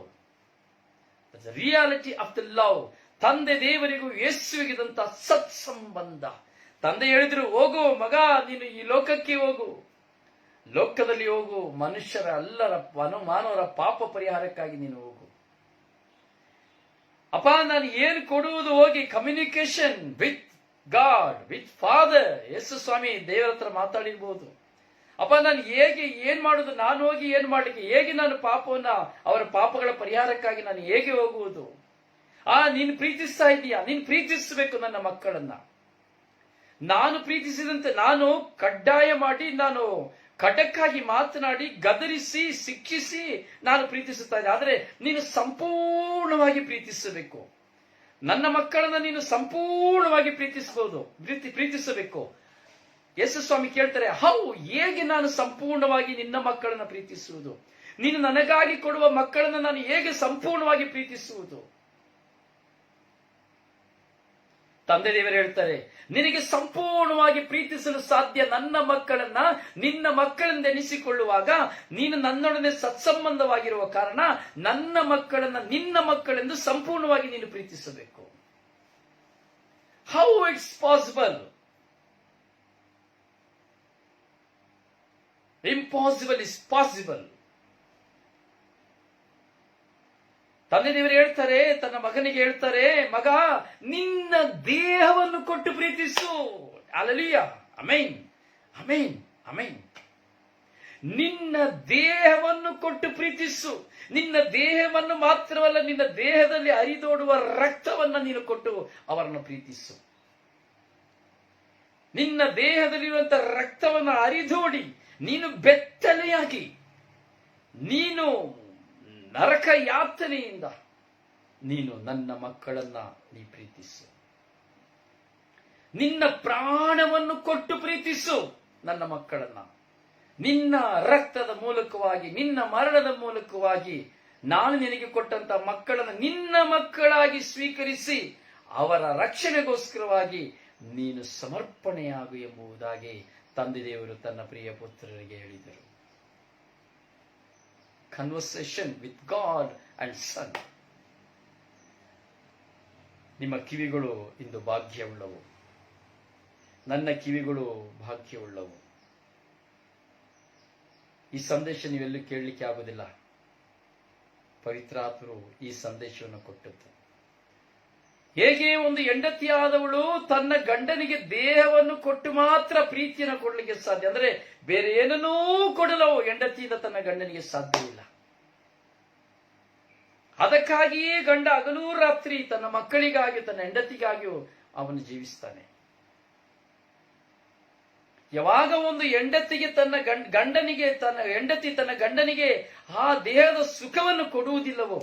That's a reality of the love. ತಂದೆ ದೇವರಿಗೂ ಯೇಸುವಿಗಿದಂತ ಸತ್ಸಂಬಂಧ. ತಂದೆ ಹೇಳಿದ್ರು, ಹೋಗು ಮಗ, ನೀನು ಈ ಲೋಕಕ್ಕೆ ಹೋಗು, ಲೋಕದಲ್ಲಿ ಹೋಗು, ಮನುಷ್ಯರ ಎಲ್ಲರ ಮಾನವರ ಪಾಪ ಪರಿಹಾರಕ್ಕಾಗಿ ನೀನು ಹೋಗು. ಅಪ್ಪ, ನಾನು ಏನು ಕೊಡುವುದು, ಹೋಗಿ communication with God, with Father. Yesu ಸ್ವಾಮಿ ದೇವರ ಹತ್ರ ಮಾತಾಡಿರ್ಬೋದು. ಅಪ್ಪ, ನಾನು ಹೇಗೆ ಏನ್ ಮಾಡುದು, ನಾನು ಹೋಗಿ ಏನ್ ಮಾಡ್ಲಿಕ್ಕೆ, ಹೇಗೆ ನಾನು ಪಾಪವನ್ನ, ಅವರ ಪಾಪಗಳ ಪರಿಹಾರಕ್ಕಾಗಿ ನಾನು ಹೇಗೆ ಹೋಗುವುದು? ನೀನು ಪ್ರೀತಿಸ್ತಾ ಇದೀಯಾ? ನೀನು ಪ್ರೀತಿಸಬೇಕು ನನ್ನ ಮಕ್ಕಳನ್ನ. ನಾನು ಪ್ರೀತಿಸಿದಂತೆ ನಾನು ಕಡ್ಡಾಯ ಮಾಡಿ, ನಾನು ಖಡಕ್ಕಾಗಿ ಮಾತನಾಡಿ, ಗದರಿಸಿ, ಶಿಕ್ಷಿಸಿ ನಾನು ಪ್ರೀತಿಸುತ್ತಾ ಇದ್ದೆ. ಆದರೆ ನೀನು ಸಂಪೂರ್ಣವಾಗಿ ಪ್ರೀತಿಸಬೇಕು. ನನ್ನ ಮಕ್ಕಳನ್ನ ನೀನು ಸಂಪೂರ್ಣವಾಗಿ ಪ್ರೀತಿಸಬೇಕು. ಯೇಸು ಸ್ವಾಮಿ ಕೇಳ್ತಾರೆ, ಹೇಗೆ ನಾನು ಸಂಪೂರ್ಣವಾಗಿ ನಿನ್ನ ಮಕ್ಕಳನ್ನ ಪ್ರೀತಿಸುವುದು? ನೀನು ನನಗಾಗಿ ಕೊಡುವ ಮಕ್ಕಳನ್ನ ನಾನು ಹೇಗೆ ಸಂಪೂರ್ಣವಾಗಿ ಪ್ರೀತಿಸುವುದು? ತಂದೆ ದೇವರು ಹೇಳ್ತಾರೆ, ನಿನಗೆ ಸಂಪೂರ್ಣವಾಗಿ ಪ್ರೀತಿಸಲು ಸಾಧ್ಯ ನನ್ನ ಮಕ್ಕಳನ್ನ ನಿನ್ನ ಮಕ್ಕಳೆಂದು ಎನಿಸಿಕೊಳ್ಳುವಾಗ ನೀನು ನನ್ನೊಡನೆ ಸತ್ಸಂಬಂಧವಾಗಿರುವ ಕಾರಣ ನನ್ನ ಮಕ್ಕಳನ್ನ ನಿನ್ನ ಮಕ್ಕಳೆಂದು ಸಂಪೂರ್ಣವಾಗಿ ನೀನು ಪ್ರೀತಿಸಬೇಕು. How it's possible? Impossible is possible. ತಂದೆ ದೇವರು ಹೇಳ್ತಾರೆ, ತನ್ನ ಮಗನಿಗೆ ಹೇಳ್ತಾರೆ, ಮಗ ನಿನ್ನ ದೇಹವನ್ನು ಕೊಟ್ಟು ಪ್ರೀತಿಸು. Hallelujah, amen, amen, amen. ನಿನ್ನ ದೇಹವನ್ನು ಕೊಟ್ಟು ಪ್ರೀತಿಸು. ನಿನ್ನ ದೇಹವನ್ನು ಮಾತ್ರವಲ್ಲ, ನಿನ್ನ ದೇಹದಲ್ಲಿ ಹರಿದೋಡುವ ರಕ್ತವನ್ನು ನೀನು ಕೊಟ್ಟು ಅವರನ್ನು ಪ್ರೀತಿಸು. ನಿನ್ನ ದೇಹದಲ್ಲಿರುವಂತಹ ರಕ್ತವನ್ನು ಹರಿದೋಡಿ ನೀನು ಬೆತ್ತಲೆಯಾಗಿ, ನೀನು ನರಕ ಯಾತನೆಯಿಂದ ನೀನು ನನ್ನ ಮಕ್ಕಳನ್ನ ನೀ ಪ್ರೀತಿಸು. ನಿನ್ನ ಪ್ರಾಣವನ್ನು ಕೊಟ್ಟು ಪ್ರೀತಿಸು ನನ್ನ ಮಕ್ಕಳನ್ನ. ನಿನ್ನ ರಕ್ತದ ಮೂಲಕವಾಗಿ, ನಿನ್ನ ಮರಣದ ಮೂಲಕವಾಗಿ ನಾನು ನಿನಗೆ ಕೊಟ್ಟಂತ ಮಕ್ಕಳನ್ನು ನಿನ್ನ ಮಕ್ಕಳಾಗಿ ಸ್ವೀಕರಿಸಿ ಅವರ ರಕ್ಷಣೆಗೋಸ್ಕರವಾಗಿ ನೀನು ಸಮರ್ಪಣೆಯಾಗು ಎಂಬುದಾಗಿ ತಂದೆ ದೇವರು ತನ್ನ ಪ್ರಿಯ ಪುತ್ರರಿಗೆ ಹೇಳಿದರು. Conversation with god and son. ನಿಮ್ಮ ಕಿವಿಗಳು ಇಂದು ಭಾಗ್ಯವುಳ್ಳವು, ನನ್ನ ಕಿವಿಗಳು ಭಾಗ್ಯವುಳ್ಳವು. ಈ ಸಂದೇಶ ನೀವೆಲ್ಲೂ ಕೇಳಲಿಕ್ಕೆ ಆಗುವುದಿಲ್ಲ. ಪವಿತ್ರಾತ್ಮರು ಈ ಸಂದೇಶವನ್ನು ಕೊಟ್ಟದ್ದು. ಹೇಗೆ ಒಂದು ಹೆಂಡತಿಯಾದವಳು ತನ್ನ ಗಂಡನಿಗೆ ದೇಹವನ್ನು ಕೊಟ್ಟು ಮಾತ್ರ ಪ್ರೀತಿಯನ್ನು ಕೊಡಲಿಕ್ಕೆ ಸಾಧ್ಯ, ಅಂದ್ರೆ ಬೇರೆ ಏನನ್ನೂ ಕೊಡಲು ಹೆಂಡತಿಯಿಂದ ತನ್ನ ಗಂಡನಿಗೆ ಸಾಧ್ಯ ಇಲ್ಲ. ಅದಕ್ಕಾಗಿಯೇ ಗಂಡ ಹಗಲೂ ರಾತ್ರಿ ತನ್ನ ಮಕ್ಕಳಿಗಾಗಿ, ತನ್ನ ಹೆಂಡತಿಗಾಗಿಯೂ ಅವನು ಜೀವಿಸ್ತಾನೆ. ಯಾವಾಗ ಒಂದು ಹೆಂಡತಿಗೆ ತನ್ನ ಗಂಡನಿಗೆ, ತನ್ನ ಹೆಂಡತಿ ತನ್ನ ಗಂಡನಿಗೆ ಆ ದೇಹದ ಸುಖವನ್ನು ಕೊಡುವುದಿಲ್ಲವೋ,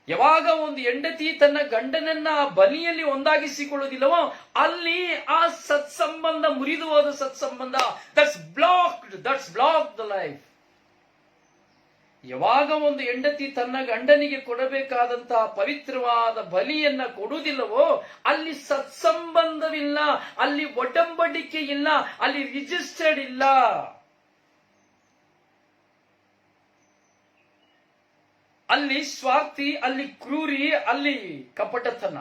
ಯಾವಾಗ ಒಂದು ಹೆಂಡತಿ ತನ್ನ ಗಂಡನನ್ನ ಬಲಿಯಲ್ಲಿ ಒಂದಾಗಿಸಿಕೊಳ್ಳುವುದಿಲ್ಲವೋ, ಅಲ್ಲಿ ಆ ಸತ್ಸಂಬಂಧ ಮುರಿದು ಹೋದ ಸತ್ಸಂಬಂಧ. That's blocked the life. ಯಾವಾಗ ಒಂದು ಹೆಂಡತಿ ತನ್ನ ಗಂಡನಿಗೆ ಕೊಡಬೇಕಾದಂತಹ ಪವಿತ್ರವಾದ ಬಲಿಯನ್ನ ಕೊಡುವುದಿಲ್ಲವೋ, ಅಲ್ಲಿ ಸತ್ಸಂಬಂಧವಿಲ್ಲ, ಅಲ್ಲಿ ಒಡಂಬಡಿಕೆ ಇಲ್ಲ, ಅಲ್ಲಿ ರಿಜಿಸ್ಟರ್ಡ್ ಇಲ್ಲ. ಅಲ್ಲಿ ಸ್ವಾರ್ಥಿ, ಅಲ್ಲಿ ಕ್ರೂರಿ, ಅಲ್ಲಿ ಕಪಟತನ.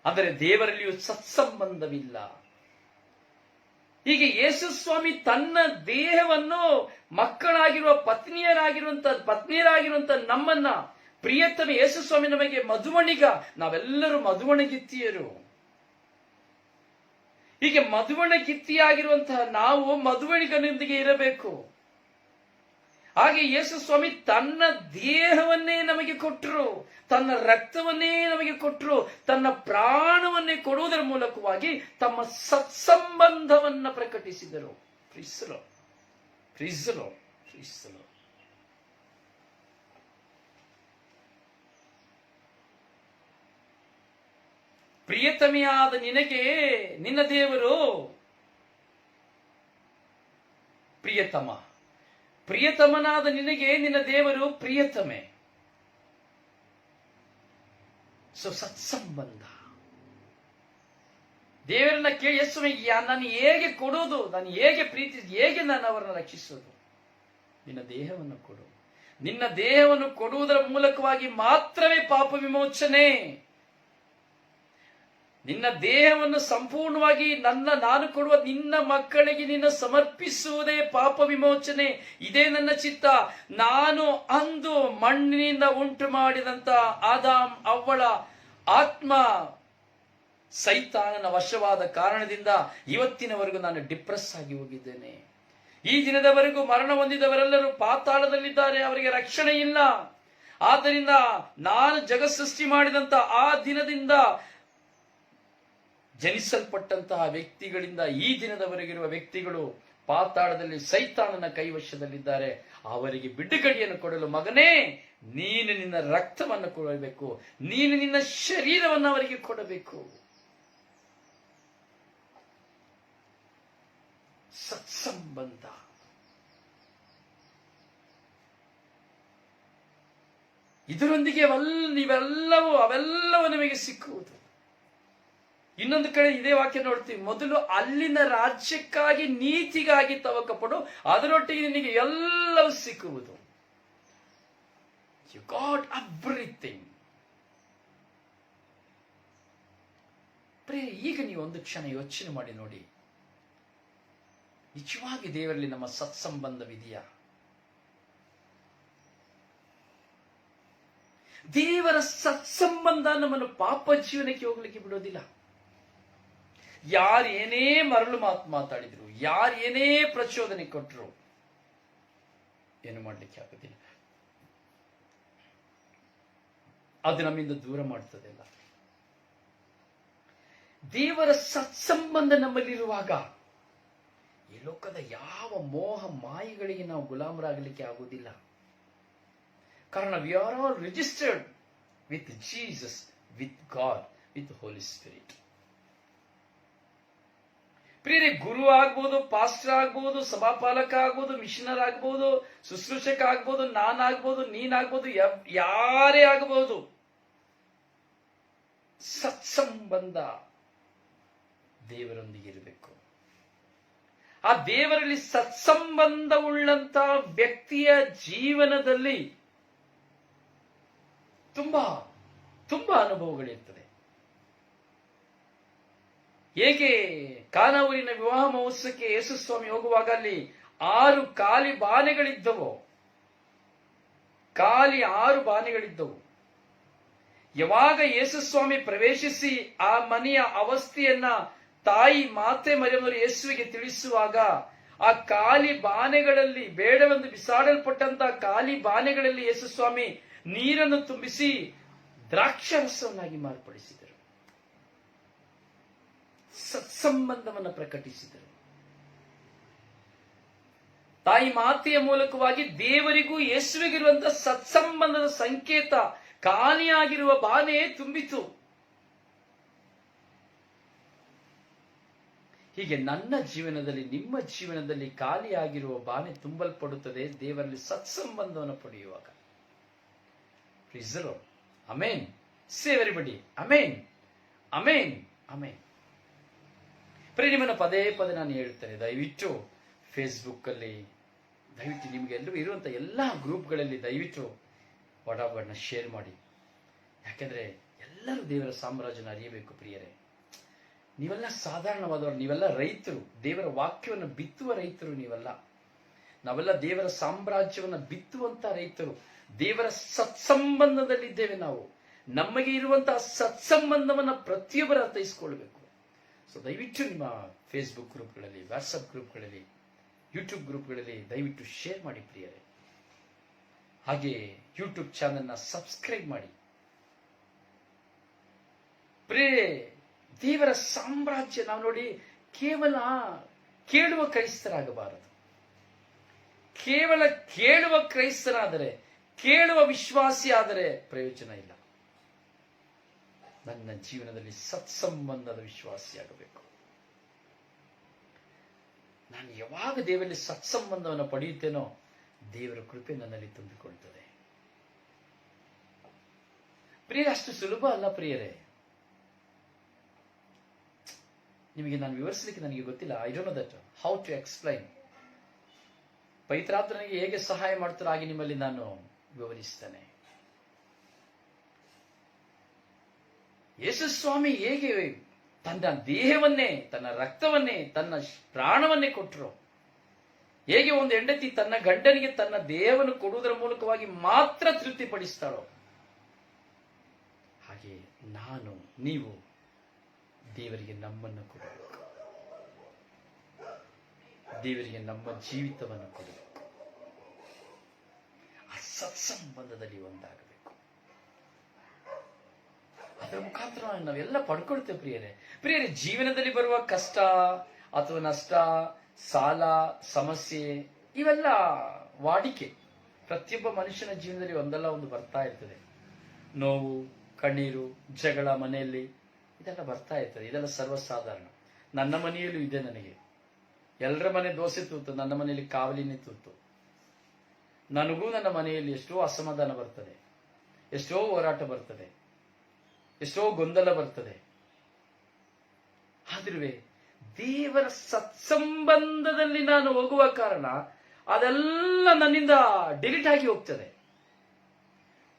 ಆದರೆ ದೇವರಲ್ಲಿಯೂ ಸತ್ಸಂಬಂಧವಿಲ್ಲ. ಹೀಗೆ ಯೇಸು ಸ್ವಾಮಿ ತನ್ನ ದೇಹವನ್ನು ಮಕ್ಕಳಾಗಿರುವ ಪತ್ನಿಯರಾಗಿರುವಂತ ನಮ್ಮನ್ನ, ಪ್ರಿಯತಮ ಯೇಸು ಸ್ವಾಮಿ ನಮಗೆ ಮಧುವಣಿಗ, ನಾವೆಲ್ಲರೂ ಮಧುವಣಗಿತ್ತಿಯರು. ಹೀಗೆ ಮಧುವಣಗಿತ್ತಿಯಾಗಿರುವಂತಹ ನಾವು ಮಧುವಣಿಗನೊಂದಿಗೆ ಇರಬೇಕು. ಹಾಗೆ ಯೇಸು ಸ್ವಾಮಿ ತನ್ನ ದೇಹವನ್ನೇ ನಮಗೆ ಕೊಟ್ಟರು, ತನ್ನ ರಕ್ತವನ್ನೇ ನಮಗೆ ಕೊಟ್ಟರು, ತನ್ನ ಪ್ರಾಣವನ್ನೇ ಕೊಡುವುದರ ಮೂಲಕವಾಗಿ ತಮ್ಮ ಸತ್ಸಂಬಂಧವನ್ನ ಪ್ರಕಟಿಸಿದರು. ಪ್ರೀಸಲೋ, ಪ್ರೀಸಲೋ, ಪ್ರೀಸಲೋ. ಪ್ರಿಯತಮೆಯಾದ ನಿನಗೆ ನಿನ್ನ ದೇವರು ಪ್ರಿಯತಮ, ಪ್ರಿಯತಮನಾದ ನಿನಗೆ ನಿನ್ನ ದೇವರು ಪ್ರಿಯತಮೆ. ಸತ್ಸಂಬಂಧ. ದೇವರನ್ನ ಕೇಳಿ, ಯೇಸುವೆ ನಾನು ಹೇಗೆ ಕೊಡೋದು, ನಾನು ಹೇಗೆ ಪ್ರೀತಿಸಿ, ಹೇಗೆ ನಾನು ಅವರನ್ನು ರಕ್ಷಿಸೋದು? ನಿನ್ನ ದೇಹವನ್ನು ಕೊಡು. ನಿನ್ನ ದೇಹವನ್ನು ಕೊಡುವುದರ ಮೂಲಕವಾಗಿ ಮಾತ್ರವೇ ಪಾಪ ವಿಮೋಚನೆ. ನಿನ್ನ ದೇಹವನ್ನು ಸಂಪೂರ್ಣವಾಗಿ ನಾನು ಕೊಡುವ ನಿನ್ನ ಮಕ್ಕಳಿಗೆ ನಿನ್ನ ಸಮರ್ಪಿಸುವುದೇ ಪಾಪ ವಿಮೋಚನೆ. ಇದೇ ನನ್ನ ಚಿತ್ತ. ನಾನು ಅಂದು ಮಣ್ಣಿನಿಂದ ಉಂಟು ಮಾಡಿದಂತ ಆದಾಮ್ ಅವ್ವಳ ಆತ್ಮ ಸೈತಾನನ ವಶವಾದ ಕಾರಣದಿಂದ ಇವತ್ತಿನವರೆಗೂ ನಾನು ಡಿಪ್ರೆಸ್ ಆಗಿ ಹೋಗಿದ್ದೇನೆ. ಈ ದಿನದವರೆಗೂ ಮರಣ ಹೊಂದಿದವರೆಲ್ಲರೂ ಪಾತಾಳದಲ್ಲಿದ್ದಾರೆ, ಅವರಿಗೆ ರಕ್ಷಣೆ ಇಲ್ಲ. ಆದ್ದರಿಂದ ನಾನು ಜಗತ್ ಸೃಷ್ಟಿ ಮಾಡಿದಂತ ಆ ದಿನದಿಂದ ಜನಿಸಲ್ಪಟ್ಟಂತಹ ವ್ಯಕ್ತಿಗಳಿಂದ ಈ ದಿನದವರೆಗಿರುವ ವ್ಯಕ್ತಿಗಳು ಪಾತಾಳದಲ್ಲಿ ಸೈತಾನನ ಕೈವಶದಲ್ಲಿದ್ದಾರೆ. ಅವರಿಗೆ ಬಿಡುಗಡೆಯನ್ನು ಕೊಡಲು, ಮಗನೇ ನೀನು ನಿನ್ನ ರಕ್ತವನ್ನು ಕೊಡಬೇಕು, ನೀನು ನಿನ್ನ ಶರೀರವನ್ನು ಅವರಿಗೆ ಕೊಡಬೇಕು. ಸತ್ಸಂಬಂಧ. ಇದರೊಂದಿಗೆ ಅವೆಲ್ಲವೂ ನಮಗೆ ಸಿಕ್ಕುವುದು. ಇನ್ನೊಂದು ಕಡೆ ಇದೇ ವಾಕ್ಯ ನೋಡ್ತೀವಿ, ಮೊದಲು ಅಲ್ಲಿನ ರಾಜ್ಯಕ್ಕಾಗಿ ನೀತಿಗಾಗಿ ತವಕಪಡು, ಅದರೊಟ್ಟಿಗೆ ನಿನಗೆ ಎಲ್ಲವೂ ಸಿಕ್ಕುವುದು. You got everything. ಈಗ ನೀವು ಒಂದು ಕ್ಷಣ ಯೋಚನೆ ಮಾಡಿ ನೋಡಿ, ನಿಜವಾಗಿ ದೇವರಲ್ಲಿ ನಮ್ಮ ಸತ್ಸಂಬಂಧವಿದೆಯಾ? ದೇವರ ಸತ್ಸಂಬಂಧ ನಮ್ಮನ್ನು ಪಾಪ ಜೀವನಕ್ಕೆ ಹೋಗ್ಲಿಕ್ಕೆ ಬಿಡೋದಿಲ್ಲ. ಯಾರೇನೇ ಮರಳು ಮಾತಾಡಿದ್ರು, ಯಾರೇನೇ ಪ್ರಚೋದನೆ ಕೊಟ್ಟರು, ಏನು ಮಾಡ್ಲಿಕ್ಕೆ ಆಗೋದಿಲ್ಲ. ಅದು ನಮ್ಮಿಂದ ದೂರ ಮಾಡ್ತದೆ. ಅಲ್ಲ, ದೇವರ ಸತ್ಸಂಬಂಧ ನಮ್ಮಲ್ಲಿರುವಾಗ ಈ ಲೋಕದ ಯಾವ ಮೋಹ ಮಾಯೆಗಳಿಗೆ ನಾವು ಗುಲಾಮರಾಗಲಿಕ್ಕೆ ಆಗುವುದಿಲ್ಲ. ಕಾರಣ we are all registered with Jesus, with God, with holy spirit. ಪ್ರಿಯರೇ, ಗುರು ಆಗ್ಬೋದು, ಪಾಸ್ಟರ್ ಆಗ್ಬೋದು, ಸಭಾಪಾಲಕ ಆಗ್ಬೋದು, ಮಿಷನರ್ ಆಗ್ಬೋದು, ಶುಶ್ರೂಷಕ ಆಗ್ಬೋದು, ನಾನಾಗ್ಬೋದು, ನೀನಾಗ್ಬೋದು, ಯಾರೇ ಆಗಬಹುದು, ಸತ್ಸಂಬಂಧ ದೇವರೊಂದಿಗೆ ಇರಬೇಕು. ಆ ದೇವರಲ್ಲಿ ಸತ್ಸಂಬಂಧವುಳ್ಳಂತ ವ್ಯಕ್ತಿಯ ಜೀವನದಲ್ಲಿ ತುಂಬಾ ತುಂಬಾ ಅನುಭವಗಳಿರ್ತದೆ. ಹೇಗೆ ಕಾನಾ ಊರಿನ ವಿವಾಹ ಮಹೋತ್ಸವಕ್ಕೆ ಯೇಸು ಸ್ವಾಮಿ ಹೋಗುವಾಗ ಅಲ್ಲಿ 6 ಖಾಲಿ ಬಾನೆಗಳಿದ್ದವು. ಖಾಲಿ 6 ಬಾನೆಗಳಿದ್ದವು. ಯಾವಾಗ ಯೇಸು ಸ್ವಾಮಿ ಪ್ರವೇಶಿಸಿ ಆ ಮನೆಯ ಅವಸ್ಥೆಯನ್ನ ತಾಯಿ ಮಾತೆ ಮರಿಯಮ್ಮರು ಯೇಸುವಿಗೆ ತಿಳಿಸುವಾಗ, ಆ ಖಾಲಿ ಬಾನೆಗಳಲ್ಲಿ, ಬೇಡವೆಂದು ಬಿಸಾಡಲ್ಪಟ್ಟಂತಹ ಖಾಲಿ ಬಾನೆಗಳಲ್ಲಿ ಯೇಸು ಸ್ವಾಮಿ ನೀರನ್ನು ತುಂಬಿಸಿ ದ್ರಾಕ್ಷಾರಸವನ್ನಾಗಿ ಮಾರ್ಪಡಿಸಿದರು. ಸತ್ಸಂಬಂಧವನ್ನು ಪ್ರಕಟಿಸಿದರು. ತಾಯಿ ಮಾತೆಯ ಮೂಲಕವಾಗಿ ದೇವರಿಗೂ ಯೇಸುವಿಗಿರುವಂತಹ ಸತ್ಸಂಬಂಧದ ಸಂಕೇತ. ಖಾಲಿಯಾಗಿರುವ ಬಾನೆ ತುಂಬಿತು. ಹೀಗೆ ನನ್ನ ಜೀವನದಲ್ಲಿ, ನಿಮ್ಮ ಜೀವನದಲ್ಲಿ ಖಾಲಿಯಾಗಿರುವ ಬಾನೆ ತುಂಬಲ್ಪಡುತ್ತದೆ ದೇವರಲ್ಲಿ ಸತ್ಸಂಬಂಧವನ್ನು ಪಡೆಯುವಾಗ. ಅಮೇನ್. ಸೇ ಎವರಿಬಡಿ ಅಮೇನ್, ಅಮೇನ್, ಅಮೇನ್. ನಿಮ್ಮನ್ನು ಪದೇ ಪದೇ ನಾನು ಹೇಳ್ತೇನೆ, ದಯವಿಟ್ಟು ಫೇಸ್ಬುಕ್ ಅಲ್ಲಿ, ದಯವಿಟ್ಟು ನಿಮ್ಗೆ ಎಲ್ಲರೂ ಇರುವಂತಹ ಎಲ್ಲಾ ಗ್ರೂಪ್ಗಳಲ್ಲಿ ದಯವಿಟ್ಟು ವಾಟ್ಸ್ಆಪ್ಗಳನ್ನ ಶೇರ್ ಮಾಡಿ. ಯಾಕೆಂದ್ರೆ ಎಲ್ಲರೂ ದೇವರ ಸಾಮ್ರಾಜ್ಯನ ಅರಿಯಬೇಕು. ಪ್ರಿಯರೇ, ನೀವೆಲ್ಲ ಸಾಧಾರಣವಾದವರು, ನೀವೆಲ್ಲ ರೈತರು, ದೇವರ ವಾಕ್ಯವನ್ನು ಬಿತ್ತುವ ರೈತರು ನೀವೆಲ್ಲ. ನಾವೆಲ್ಲ ದೇವರ ಸಾಮ್ರಾಜ್ಯವನ್ನು ಬಿತ್ತುವಂತ ರೈತರು. ದೇವರ ಸತ್ಸಂಬಂಧದಲ್ಲಿದ್ದೇವೆ ನಾವು. ನಮಗೆ ಇರುವಂತಹ ಸತ್ಸಂಬಂಧವನ್ನ ಪ್ರತಿಯೊಬ್ಬರು ಅರ್ಥೈಸಿಕೊಳ್ಬೇಕು. ಸೊ ದಯವಿಟ್ಟು ನಿಮ್ಮ ಫೇಸ್ಬುಕ್ ಗ್ರೂಪ್ಗಳಲ್ಲಿ, ವಾಟ್ಸಪ್ ಗ್ರೂಪ್ಗಳಲ್ಲಿ, ಯೂಟ್ಯೂಬ್ ಗ್ರೂಪ್ಗಳಲ್ಲಿ ದಯವಿಟ್ಟು ಶೇರ್ ಮಾಡಿ ಪ್ರಿಯರೇ. ಹಾಗೆ ಯೂಟ್ಯೂಬ್ ಚಾನೆಲ್ನ ಸಬ್ಸ್ಕ್ರೈಬ್ ಮಾಡಿ. ಪ್ರಿಯರೇ, ದೇವರ ಸಾಮ್ರಾಜ್ಯ ನಾವು ನೋಡಿ, ಕೇವಲ ಕೇಳುವ ಕ್ರೈಸ್ತರಾಗಬಾರದು. ಕೇವಲ ಕೇಳುವ ಕ್ರೈಸ್ತರಾದರೆ, ಕೇಳುವ ವಿಶ್ವಾಸಿ ಆದರೆ ಪ್ರಯೋಜನ ಇಲ್ಲ. ನನ್ನ ಜೀವನದಲ್ಲಿ ಸತ್ಸಂಬಂಧದ ವಿಶ್ವಾಸಿಯಾಗಬೇಕು. ನಾನು ಯಾವಾಗ ದೇವರಲ್ಲಿ ಸತ್ಸಂಬಂಧವನ್ನು ಪಡೆಯುತ್ತೇನೋ ದೇವರ ಕೃಪೆ ನನ್ನಲ್ಲಿ ತುಂಬಿಕೊಳ್ತದೆ. ಪ್ರಿಯರೇ, ಅಷ್ಟು ಸುಲಭ ಅಲ್ಲ ಪ್ರಿಯರೇ. ನಿಮಗೆ ನಾನು ವಿವರಿಸಲಿಕ್ಕೆ ನನಗೆ ಗೊತ್ತಿಲ್ಲ. I don't know that how to explain. ಪವಿತ್ರಾತ್ಮ ನನಗೆ ಹೇಗೆ ಸಹಾಯ ಮಾಡ್ತಾರೋ ಹಾಗೆ ನಿಮ್ಮಲ್ಲಿ ನಾನು ವಿವರಿಸ್ತೇನೆ. ಯೇಸು ಸ್ವಾಮಿ ಹೇಗೆ ತನ್ನ ದೇಹವನ್ನೇ, ತನ್ನ ರಕ್ತವನ್ನೇ, ತನ್ನ ಪ್ರಾಣವನ್ನೇ ಕೊಟ್ಟರು, ಹೇಗೆ ಒಂದು ಹೆಂಡತಿ ತನ್ನ ಗಂಡನಿಗೆ ತನ್ನ ದೇಹವನ್ನು ಕೊಡುವುದರ ಮೂಲಕವಾಗಿ ಮಾತ್ರ ತೃಪ್ತಿಪಡಿಸ್ತಾಳೋ, ಹಾಗೆ ನಾನು, ನೀವು ದೇವರಿಗೆ ನಮ್ಮನ್ನು ಕೊಡಬೇಕು. ದೇವರಿಗೆ ನಮ್ಮ ಜೀವಿತವನ್ನು ಕೊಡಬೇಕು. ಆ ಸತ್ಸಂಬಂಧದಲ್ಲಿ ಒಂದಾಗಬೇಕು. ಅದರ ಮುಖಾಂತರ ನಾವೆಲ್ಲ ಪಡ್ಕೊಳ್ತೇವೆ ಪ್ರಿಯರೇ. ಜೀವನದಲ್ಲಿ ಬರುವ ಕಷ್ಟ ಅಥವಾ ನಷ್ಟ, ಸಾಲ, ಸಮಸ್ಯೆ ಇವೆಲ್ಲ ವಾಡಿಕೆ. ಪ್ರತಿಯೊಬ್ಬ ಮನುಷ್ಯನ ಜೀವನದಲ್ಲಿ ಒಂದಲ್ಲ ಒಂದು ಬರ್ತಾ ಇರ್ತದೆ. ನೋವು, ಕಣ್ಣೀರು, ಜಗಳ ಮನೆಯಲ್ಲಿ ಇದೆಲ್ಲ ಬರ್ತಾ ಇರ್ತದೆ. ಇದೆಲ್ಲ ಸರ್ವಸಾಧಾರಣ. ನನ್ನ ಮನೆಯಲ್ಲೂ ಇದೆ. ನನಗೆ ಎಲ್ಲರ ಮನೆ ದೋಸೆ ತೂತು, ನನ್ನ ಮನೆಯಲ್ಲಿ ಕಾವಲಿನೇ ತೂತು. ನನಗೂ ನನ್ನ ಮನೆಯಲ್ಲಿ ಎಷ್ಟೋ ಅಸಮಾಧಾನ ಬರ್ತದೆ, ಎಷ್ಟೋ ಹೋರಾಟ ಬರ್ತದೆ, ಎಷ್ಟೋ ಗೊಂದಲ ಬರ್ತದೆ. ಆದ್ರೂ ದೇವರ ಸತ್ಸಂಬಂಧದಲ್ಲಿ ನಾನು ಹೋಗುವ ಕಾರಣ ಅದೆಲ್ಲ ನನ್ನಿಂದ ಡಿಲೀಟ್ ಆಗಿ ಹೋಗ್ತದೆ.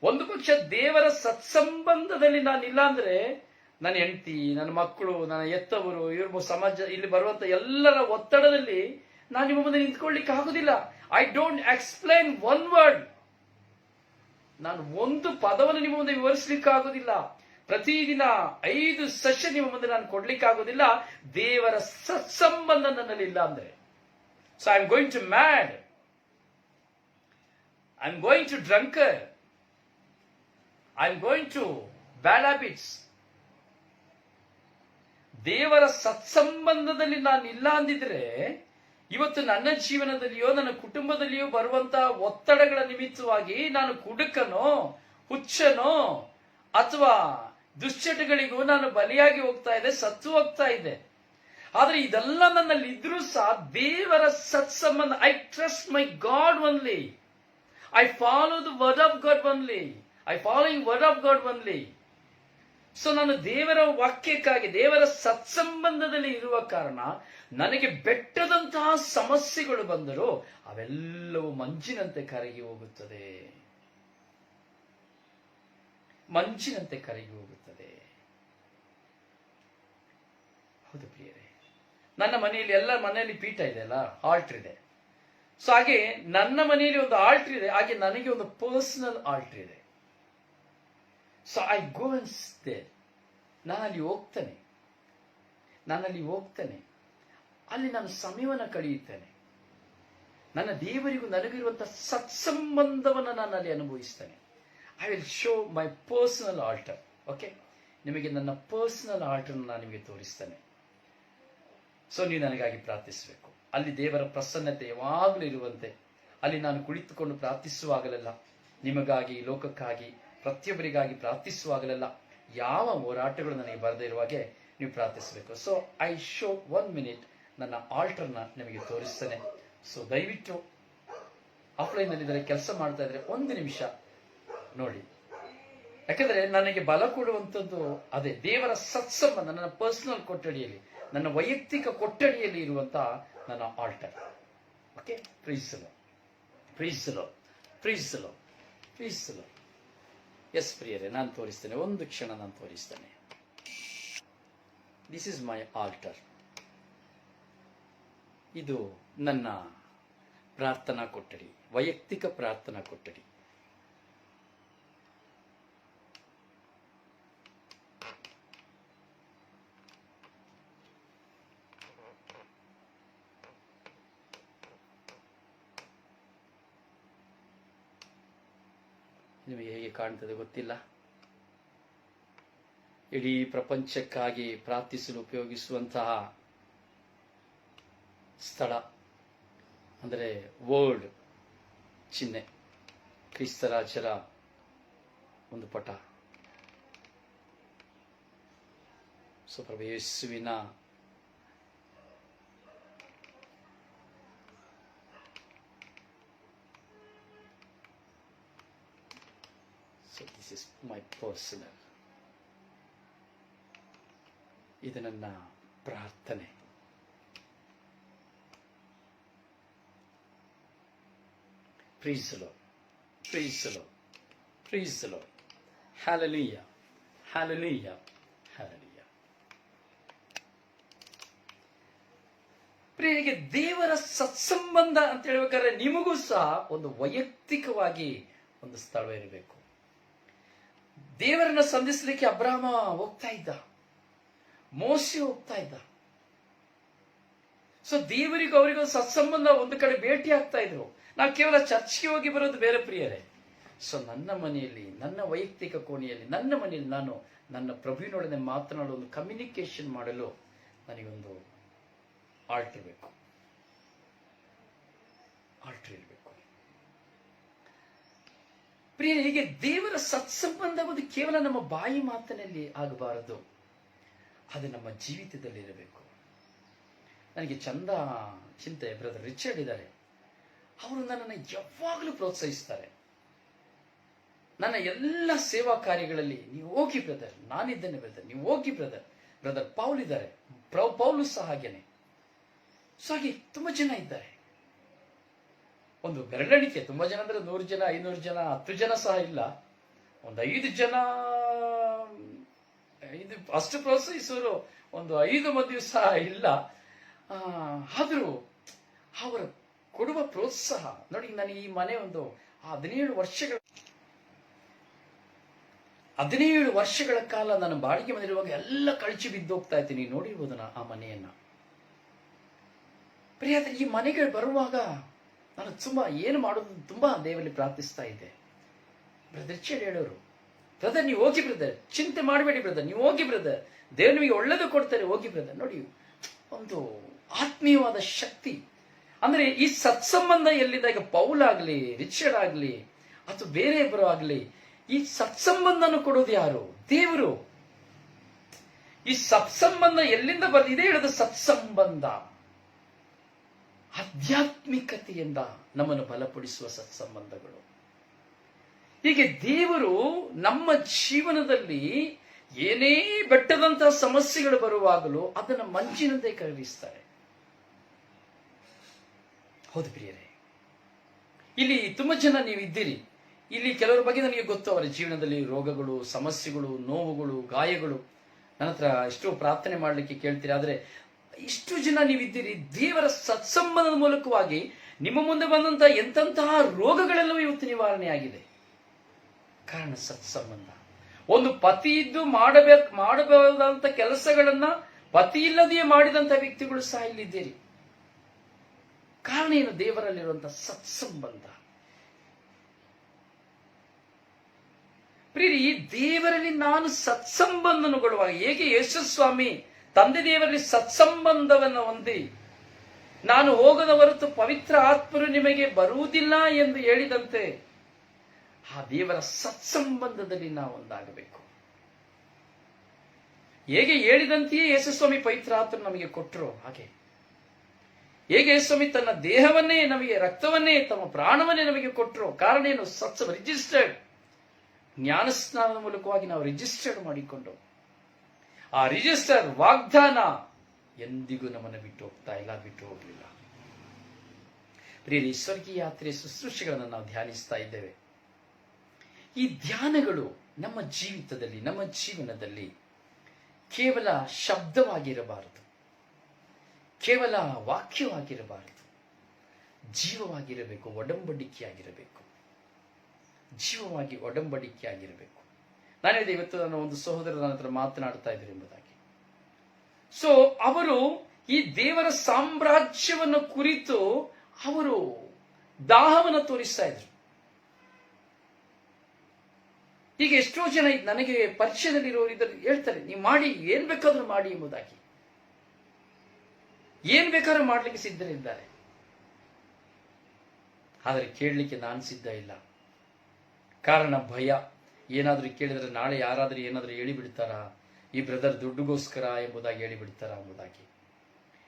ಒಂದು ಪಕ್ಷ ದೇವರ ಸತ್ಸಂಬಂಧದಲ್ಲಿ ನಾನಿಲ್ಲ ಅಂದ್ರೆ ನನ್ನ ಹೆಂಡತಿ, ನನ್ನ ಮಕ್ಕಳು, ನನ್ನ ಎತ್ತವರು, ಇವ್ರ ಸಮಾಜ, ಇಲ್ಲಿ ಬರುವಂತ ಎಲ್ಲರ ಒತ್ತಡದಲ್ಲಿ ನಾನು ನಿಮ್ಮ ಮುಂದೆ ನಿಂತ್ಕೊಳ್ಳಿಕ್ಕೆ ಆಗುದಿಲ್ಲ. I don't explain one word. ನಾನು ಒಂದು ಪದವನ್ನು ನಿಮ್ಮ ಮುಂದೆ ವಿವರಿಸಲಿಕ್ಕೆ ಆಗುದಿಲ್ಲ. ಪ್ರತಿದಿನ 5 ಸೆಷನ್ ನಿಮ್ಮ ಮುಂದೆ ನಾನು ಕೊಡ್ಲಿಕ್ಕೆ ಆಗುದಿಲ್ಲ. ದೇವರ ಸತ್ಸಂಬಂಧ ನನ್ನಲ್ಲಿ ಇಲ್ಲ ಅಂದ್ರೆ. So I am going to mad, I am going to drunker, I am going to bad habits. ದೇವರ ಸತ್ಸಂಬಂಧದಲ್ಲಿ ನಾನು ಇಲ್ಲ ಅಂದಿದ್ರೆ ಇವತ್ತು ನನ್ನ ಜೀವನದಲ್ಲಿಯೋ ನನ್ನ ಕುಟುಂಬದಲ್ಲಿಯೋ ಬರುವಂತಹ ಒತ್ತಡಗಳ ನಿಮಿತ್ತವಾಗಿ ನಾನು ಕುಡುಕನೋ, ಹುಚ್ಚನೋ ಅಥವಾ ದುಶ್ಚಟಗಳಿಗೂ ನಾನು ಬಲಿಯಾಗಿ ಹೋಗ್ತಾ ಇದ್ದೆ, ಸತ್ತು ಹೋಗ್ತಾ ಇದ್ದೆ. ಆದ್ರೆ ಇದೆಲ್ಲ ನನ್ನಲ್ಲಿ ಇದ್ರೂ ಸಹ ದೇವರ ಸತ್ಸಂಬಂಧ, I trust my God only, I follow the word of God only, I following word of God only. So ನಾನು ದೇವರ ವಾಕ್ಯಕ್ಕಾಗಿ ದೇವರ ಸತ್ಸಂಬಂಧದಲ್ಲಿ ಇರುವ ಕಾರಣ ನನಗೆ ಬೆಟ್ಟದಂತಹ ಸಮಸ್ಯೆಗಳು ಬಂದರೂ ಅವೆಲ್ಲವೂ ಮಂಜಿನಂತೆ ಕರಗಿ ಹೋಗುತ್ತದೆ, ಮಂಜಿನಂತೆ ಕರಗಿ ಹೋಗುತ್ತದೆ. ಹೌದು ಪ್ರಿಯರೇ, ನನ್ನ ಮನೆಯಲ್ಲಿ, ಎಲ್ಲ ಮನೆಯಲ್ಲಿ ಪೀಠ ಇದೆ ಅಲ್ಲ, ಆಲ್ಟರ್ ಇದೆ. ಸೊ ಹಾಗೆ ನನ್ನ ಮನೆಯಲ್ಲಿ ಒಂದು ಆಲ್ಟರ್ ಇದೆ, ಹಾಗೆ ನನಗೆ ಒಂದು ಪರ್ಸನಲ್ ಆಲ್ಟರ್ ಇದೆ. So I go and stay. ನಾನಲ್ಲಿ ಹೋಗ್ತಾನೆ, ಅಲ್ಲಿ ನಾನು ಸಮಯವನ್ನು ಕಳೆಯುತ್ತೇನೆ. ನನ್ನ ದೇವರಿಗೂ ನನಗಿರುವಂತಹ ಸತ್ಸಂಬಂಧವನ್ನು ನಾನು ಅಲ್ಲಿ ಅನುಭವಿಸ್ತೇನೆ. I will show my personal altar. Okay, ನಿಮಗೆ ನನ್ನ ಪರ್ಸನಲ್ ಆಲ್ಟರ್ ನಾನು ನಿಮಗೆ ತೋರಿಸ್ತೇನೆ. ಸೊ ನೀವು ನನಗಾಗಿ ಪ್ರಾರ್ಥಿಸಬೇಕು. ಅಲ್ಲಿ ದೇವರ ಪ್ರಸನ್ನತೆ ಯಾವಾಗಲೂ ಇರುವಂತೆ ಅಲ್ಲಿ ನಾನು ಕುಳಿತುಕೊಂಡು ಪ್ರಾರ್ಥಿಸುವಾಗಲೆಲ್ಲ, ನಿಮಗಾಗಿ, ಲೋಕಕ್ಕಾಗಿ, ಪ್ರತಿಯೊಬ್ಬರಿಗಾಗಿ ಪ್ರಾರ್ಥಿಸುವಾಗಲೆಲ್ಲ ಯಾವ ಹೋರಾಟಗಳು ನನಗೆ ಬರದೇ ಇರುವಾಗೆ ನೀವು ಪ್ರಾರ್ಥಿಸಬೇಕು. ಸೊ ಐ ಶೋ 1 minute ನನ್ನ ಆಲ್ಟರ್ನ ನಿಮಗೆ ತೋರಿಸ್ತೇನೆ. ಸೊ ದಯವಿಟ್ಟು ಆಫ್ಲೈನ್ ನಲ್ಲಿ ಇದರ ಕೆಲಸ ಮಾಡ್ತಾ ಇದ್ರೆ 1 ನಿಮಿಷ ನೋಡಿ. ಯಾಕಂದ್ರೆ ನನಗೆ ಬಲ ಕೊಡುವಂಥದ್ದು ಅದೇ ದೇವರ ಸತ್ಸಂಬಂಧ. ನನ್ನ ಪರ್ಸನಲ್ ಕೊಠಡಿಯಲ್ಲಿ, ನನ್ನ ವೈಯಕ್ತಿಕ ಕೊಠಡಿಯಲ್ಲಿ ಇರುವಂತಹ ನನ್ನ altar. Okay, praise the Lord, praise the Lord, praise the Lord, praise the Lord. Yes ಪ್ರಿಯರೇ, ನಾನು ತೋರಿಸ್ತೇನೆ, ಒಂದು ಕ್ಷಣ ನಾನು ತೋರಿಸ್ತೇನೆ. This is my altar. ಇದು ನನ್ನ ಪ್ರಾರ್ಥನಾ ಕೊಠಡಿ, ವೈಯಕ್ತಿಕ ಪ್ರಾರ್ಥನಾ ಕೊಠಡಿ. ನಿಮಗೆ ಹೇಗೆ ಕಾಣ್ತದೆ ಗೊತ್ತಿಲ್ಲ. ಇಡೀ ಪ್ರಪಂಚಕ್ಕಾಗಿ ಪ್ರಾರ್ಥಿಸಲು ಉಪಯೋಗಿಸುವಂತಹ ಸ್ಥಳ ಅಂದರೆ ವರ್ಲ್ಡ್ ಚಿಹ್ನೆ, ಕ್ರಿಸ್ತರಾಜರ ಒಂದು ಪಟ. ಸೊ ಪ್ರಭು ಯೇಸುವಿನ So this is my personal. ಇದು ನನ್ನ ಪ್ರಾರ್ಥನೆ. Praise the Lord. Praise the Lord. Praise the Lord. Hallelujah. Hallelujah. Hallelujah. ಪ್ರಿಯರಿಗೆ, ದೇವರ ಸತ್ಸಂಬಂಧ ಅಂತ ಹೇಳ್ಬೇಕಾದ್ರೆ ನಿಮಗೂ ಸಹ ಒಂದು ವೈಯಕ್ತಿಕವಾಗಿ ಒಂದು ಸ್ಥಳ ಇರಬೇಕು. ದೇವರನ್ನ ಸಂಧಿಸಲಿಕ್ಕೆ ಅಬ್ರಾಮ ಹೋಗ್ತಾ ಇದ್ದ, ಮೋಶೆ ಹೋಗ್ತಾ ಇದ್ದ. ಸೊ ದೇವರಿಗೂ ಅವರಿಗೂ ಸತ್ಸಂಬಂಧ, ಒಂದು ಕಡೆ ಭೇಟಿ ಆಗ್ತಾ ಇದ್ರು. ನಾವು ಕೇವಲ ಚರ್ಚ್ಗೆ ಹೋಗಿ ಬರೋದು ಬೇರೆ ಪ್ರಿಯರೇ. ಸೊ ನನ್ನ ಮನೆಯಲ್ಲಿ, ನನ್ನ ವೈಯಕ್ತಿಕ ಕೋಣೆಯಲ್ಲಿ, ನನ್ನ ಮನೆಯಲ್ಲಿ ನಾನು ನನ್ನ ಪ್ರಭುವಿನೊಡನೆ ಮಾತನಾಡೋ ಒಂದು ಕಮ್ಯುನಿಕೇಶನ್ ಮಾಡಲು ನನಗೊಂದು ಆಲ್ಟರ್ ಬೇಕು, ಆಲ್ಟರ್ ಇರಬೇಕು. ಪ್ರಿಯ, ಹೀಗೆ ದೇವರ ಸತ್ಸಂಬಂಧ ಒಂದು ಕೇವಲ ನಮ್ಮ ಬಾಯಿ ಮಾತಿನಲ್ಲಿ ಆಗಬಾರದು, ಅದು ನಮ್ಮ ಜೀವಿತದಲ್ಲಿ ಇರಬೇಕು. ನನಗೆ ಚಂದ ಚಿಂತೆ ಬ್ರದರ್ ರಿಚರ್ಡ್ ಇದ್ದಾರೆ. ಅವರು ನನ್ನನ್ನು ಯಾವಾಗಲೂ ಪ್ರೋತ್ಸಾಹಿಸ್ತಾರೆ. ನನ್ನ ಎಲ್ಲ ಸೇವಾ ಕಾರ್ಯಗಳಲ್ಲಿ ನೀವು ಹೋಗಿ ಬ್ರದರ್, ನಾನಿದ್ದೇನೆ ಬ್ರದರ್, ನೀವು ಹೋಗಿ ಬ್ರದರ್. ಬ್ರದರ್ ಪೌಲ್ ಇದ್ದಾರೆ, ಪೌಲು ಸಹ ಹಾಗೇನೆ. ಸೊ ಹಾಗೆ ತುಂಬಾ ಜನ ಇದ್ದಾರೆ. ಒಂದು ಬೆರಳೆಣಿಕೆ, ತುಂಬಾ ಜನ ಅಂದ್ರೆ 100 ಜನ, 500 ಜನ, 10 ಜನ ಸಹ ಇಲ್ಲ. ಒಂದು 5 ಜನ, ಅಷ್ಟು ಪ್ರೋತ್ಸಾಹಿಸೋರು ಒಂದು 5 ಮಂದಿಯೂ ಸಹ ಇಲ್ಲ. ಆದರೂ ಅವರು ಕೊಡುವ ಪ್ರೋತ್ಸಾಹ ನೋಡಿ. ನಾನು ಈ ಮನೆ ಒಂದು 17 ವರ್ಷಗಳ ಕಾಲ ನಾನು ಬಾಡಿಗೆ ಮನೆಯಿರುವಾಗ ಎಲ್ಲ ಕಳಚಿ ಬಿದ್ದೋಗ್ತಾ ಇದ್ದೀನಿ. ನೋಡಿರ್ಬೋದು ಆ ಮನೆಯನ್ನ. ಪ್ರಿಯಾದ್ರೆ ಈ ಮನೆಗೆ ಬರುವಾಗ ನಾನು ಏನು ಮಾಡೋದು ತುಂಬಾ ದೇವರಲ್ಲಿ ಪ್ರಾರ್ಥಿಸ್ತಾ ಇದ್ದೆ. ಬ್ರದರ್ ಹೇಳೋರು, ಬ್ರದರ್ ನೀವು ಹೋಗಿ ಬ್ರದರ್, ಚಿಂತೆ ಮಾಡಬೇಡಿ ಬ್ರದರ್, ನೀವು ಹೋಗಿ ಬ್ರದರ್, ದೇವರು ನಿಮಗೆ ಒಳ್ಳೇದು ಕೊಡ್ತಾರೆ, ಹೋಗಿ ಬ್ರದರ್. ನೋಡಿ, ಒಂದು ಆತ್ಮೀಯವಾದ ಶಕ್ತಿ. ಅಂದ್ರೆ ಈ ಸತ್ಸಂಬಂಧ ಎಲ್ಲಿಂದ, ಈಗ ಪೌಲ್ ಆಗ್ಲಿ, ರಿಚರ್ಡ್ ಆಗ್ಲಿ, ಅಥವಾ ಬೇರೆ ಇಬ್ಬರು ಆಗ್ಲಿ, ಈ ಸತ್ಸಂಬಂಧನ ಕೊಡೋದು ಯಾರು? ದೇವರು. ಈ ಸತ್ಸಂಬಂಧ ಎಲ್ಲಿಂದ ಇದೇ ಹೇಳೋದು ಸತ್ಸಂಬಂಧ. ಆಧ್ಯಾತ್ಮಿಕತೆಯಿಂದ ನಮ್ಮನ್ನು ಬಲಪಡಿಸುವ ಸತ್ಸಂಬಂಧಗಳು. ಹೀಗೆ ದೇವರು ನಮ್ಮ ಜೀವನದಲ್ಲಿ ಏನೇ ಬೆಟ್ಟದಂತಹ ಸಮಸ್ಯೆಗಳು ಬರುವಾಗಲೂ ಅದನ್ನು ಮಂಜಿನಂತೆ ಕರಗಿಸ್ತಾರೆ. ಹೌದು ಪ್ರಿಯರೇ, ಇಲ್ಲಿ ತುಂಬಾ ಜನ ನೀವು ಇದ್ದೀರಿ. ಇಲ್ಲಿ ಕೆಲವರ ಬಗ್ಗೆ ನನಗೆ ಗೊತ್ತು, ಅವರ ಜೀವನದಲ್ಲಿ ರೋಗಗಳು, ಸಮಸ್ಯೆಗಳು, ನೋವುಗಳು, ಗಾಯಗಳು. ನನ್ನ ಹತ್ರ ಎಷ್ಟೋ ಪ್ರಾರ್ಥನೆ ಮಾಡಲಿಕ್ಕೆ ಕೇಳ್ತೀರಿ. ಆದರೆ ಇಷ್ಟು ಜನ ನೀವಿದ್ದೀರಿ, ದೇವರ ಸತ್ಸಂಬಂಧದ ಮೂಲಕವಾಗಿ ನಿಮ್ಮ ಮುಂದೆ ಬಂದಂತಹ ಎಂತಹ ರೋಗಗಳೆಲ್ಲವೂ ಇವತ್ತು ನಿವಾರಣೆ ಆಗಿದೆ. ಕಾರಣ ಸತ್ಸಂಬಂಧ. ಒಂದು ಪತಿ ಇದ್ದು ಮಾಡಬಹುದಂತ ಕೆಲಸಗಳನ್ನ ಪತಿ ಇಲ್ಲದೆಯೇ ಮಾಡಿದಂತ ವ್ಯಕ್ತಿಗಳು ಸಹ ಇಲ್ಲಿದ್ದೀರಿ. ಕಾರಣ ಏನು? ದೇವರಲ್ಲಿರುವಂತಹ ಸತ್ಸಂಬಂಧ. ಪ್ರಿಯರೇ, ಈ ದೇವರಲ್ಲಿ ನಾನು ಸತ್ಸಂಬಂಧವನ್ನು ಕೊಡುವಾಗ ಹೇಗೆ ಯೇಸು ಸ್ವಾಮಿ ತಂದೆ ದೇವರಲ್ಲಿ ಸತ್ಸಂಬಂಧವನ್ನು ಹೊಂದಿ ನಾನು ಹೋಗದ ಹೊರತು ಪವಿತ್ರ ಆತ್ಮರು ನಿಮಗೆ ಬರುವುದಿಲ್ಲ ಎಂದು ಹೇಳಿದಂತೆ ಆ ದೇವರ ಸತ್ಸಂಬಂಧದಲ್ಲಿ ನಾವು ಒಂದಾಗಬೇಕು. ಹೇಗೆ ಹೇಳಿದಂತೆಯೇ ಯೇಸುಸ್ವಾಮಿ ಪವಿತ್ರ ಆತ್ಮ ನಮಗೆ ಕೊಟ್ಟರು, ಹಾಗೆ ಹೇಗೆ ಯೇಸುಸ್ವಾಮಿ ತನ್ನ ದೇಹವನ್ನೇ ನಮಗೆ, ರಕ್ತವನ್ನೇ, ತಮ್ಮ ಪ್ರಾಣವನ್ನೇ ನಮಗೆ ಕೊಟ್ಟರು. ಕಾರಣ ಏನು? ರಿಜಿಸ್ಟರ್ಡ್ ಜ್ಞಾನಸ್ನಾನದ ಮೂಲಕವಾಗಿ ನಾವು ರಿಜಿಸ್ಟರ್ಡ್ ಮಾಡಿಕೊಂಡು, ಆ ರಿಜಿಸ್ಟರ್ ವಾಗ್ದಾನ ಎಂದಿಗೂ ನಮ್ಮನ್ನು ಬಿಟ್ಟು ಹೋಗ್ತಾ ಇಲ್ಲ, ಬಿಟ್ಟು ಹೋಗಲಿಲ್ಲ. ಪ್ರಿಯರೇ, ಸ್ವರ್ಗೀಯ ಯಾತ್ರೆ ಶುಶ್ರೂಷೆಗಳನ್ನು ನಾವು ಧ್ಯಾನಿಸ್ತಾ ಇದ್ದೇವೆ. ಈ ಧ್ಯಾನಗಳು ನಮ್ಮ ಜೀವಿತದಲ್ಲಿ, ನಮ್ಮ ಜೀವನದಲ್ಲಿ ಕೇವಲ ಶಬ್ದವಾಗಿರಬಾರದು, ಕೇವಲ ವಾಕ್ಯವಾಗಿರಬಾರದು, ಜೀವವಾಗಿರಬೇಕು, ಒಡಂಬಡಿಕೆಯಾಗಿರಬೇಕು. ಜೀವವಾಗಿ ಒಡಂಬಡಿಕೆಯಾಗಿರಬೇಕು. ನಾನು ಹೇಳಿದೆ, ಇವತ್ತು ನಾನು ಒಂದು ಸಹೋದರ ನನ್ನ ಹತ್ರ ಮಾತನಾಡ್ತಾ ಇದ್ರು ಎಂಬುದಾಗಿ. ಸೊ ಅವರು ಈ ದೇವರ ಸಾಮ್ರಾಜ್ಯವನ್ನು ಕುರಿತು ಅವರು ದಾಹವನ್ನು ತೋರಿಸ್ತಾ ಇದ್ರು. ಈಗ ಎಷ್ಟೋ ಜನ ನನಗೆ ಪರಿಚಯದಲ್ಲಿರೋರು ಇದ್ದರು, ಹೇಳ್ತಾರೆ ನೀವು ಮಾಡಿ, ಏನ್ ಬೇಕಾದ್ರೂ ಮಾಡಿ ಎಂಬುದಾಗಿ. ಏನ್ ಬೇಕಾದ್ರೂ ಮಾಡ್ಲಿಕ್ಕೆ ಸಿದ್ಧರಿದ್ದಾರೆ. ಆದರೆ ಕೇಳಲಿಕ್ಕೆ ನಾನು ಸಿದ್ಧ ಇಲ್ಲ. ಕಾರಣ ಭಯ. ಏನಾದ್ರೂ ಕೇಳಿದ್ರೆ ನಾಳೆ ಯಾರಾದ್ರೂ ಏನಾದ್ರೂ ಹೇಳಿಬಿಡ್ತಾರಾ, ಈ ಬ್ರದರ್ ದುಡ್ಡುಗೋಸ್ಕರ ಎಂಬುದಾಗಿ ಹೇಳಿಬಿಡ್ತಾರ ಎಂಬುದಾಗಿ.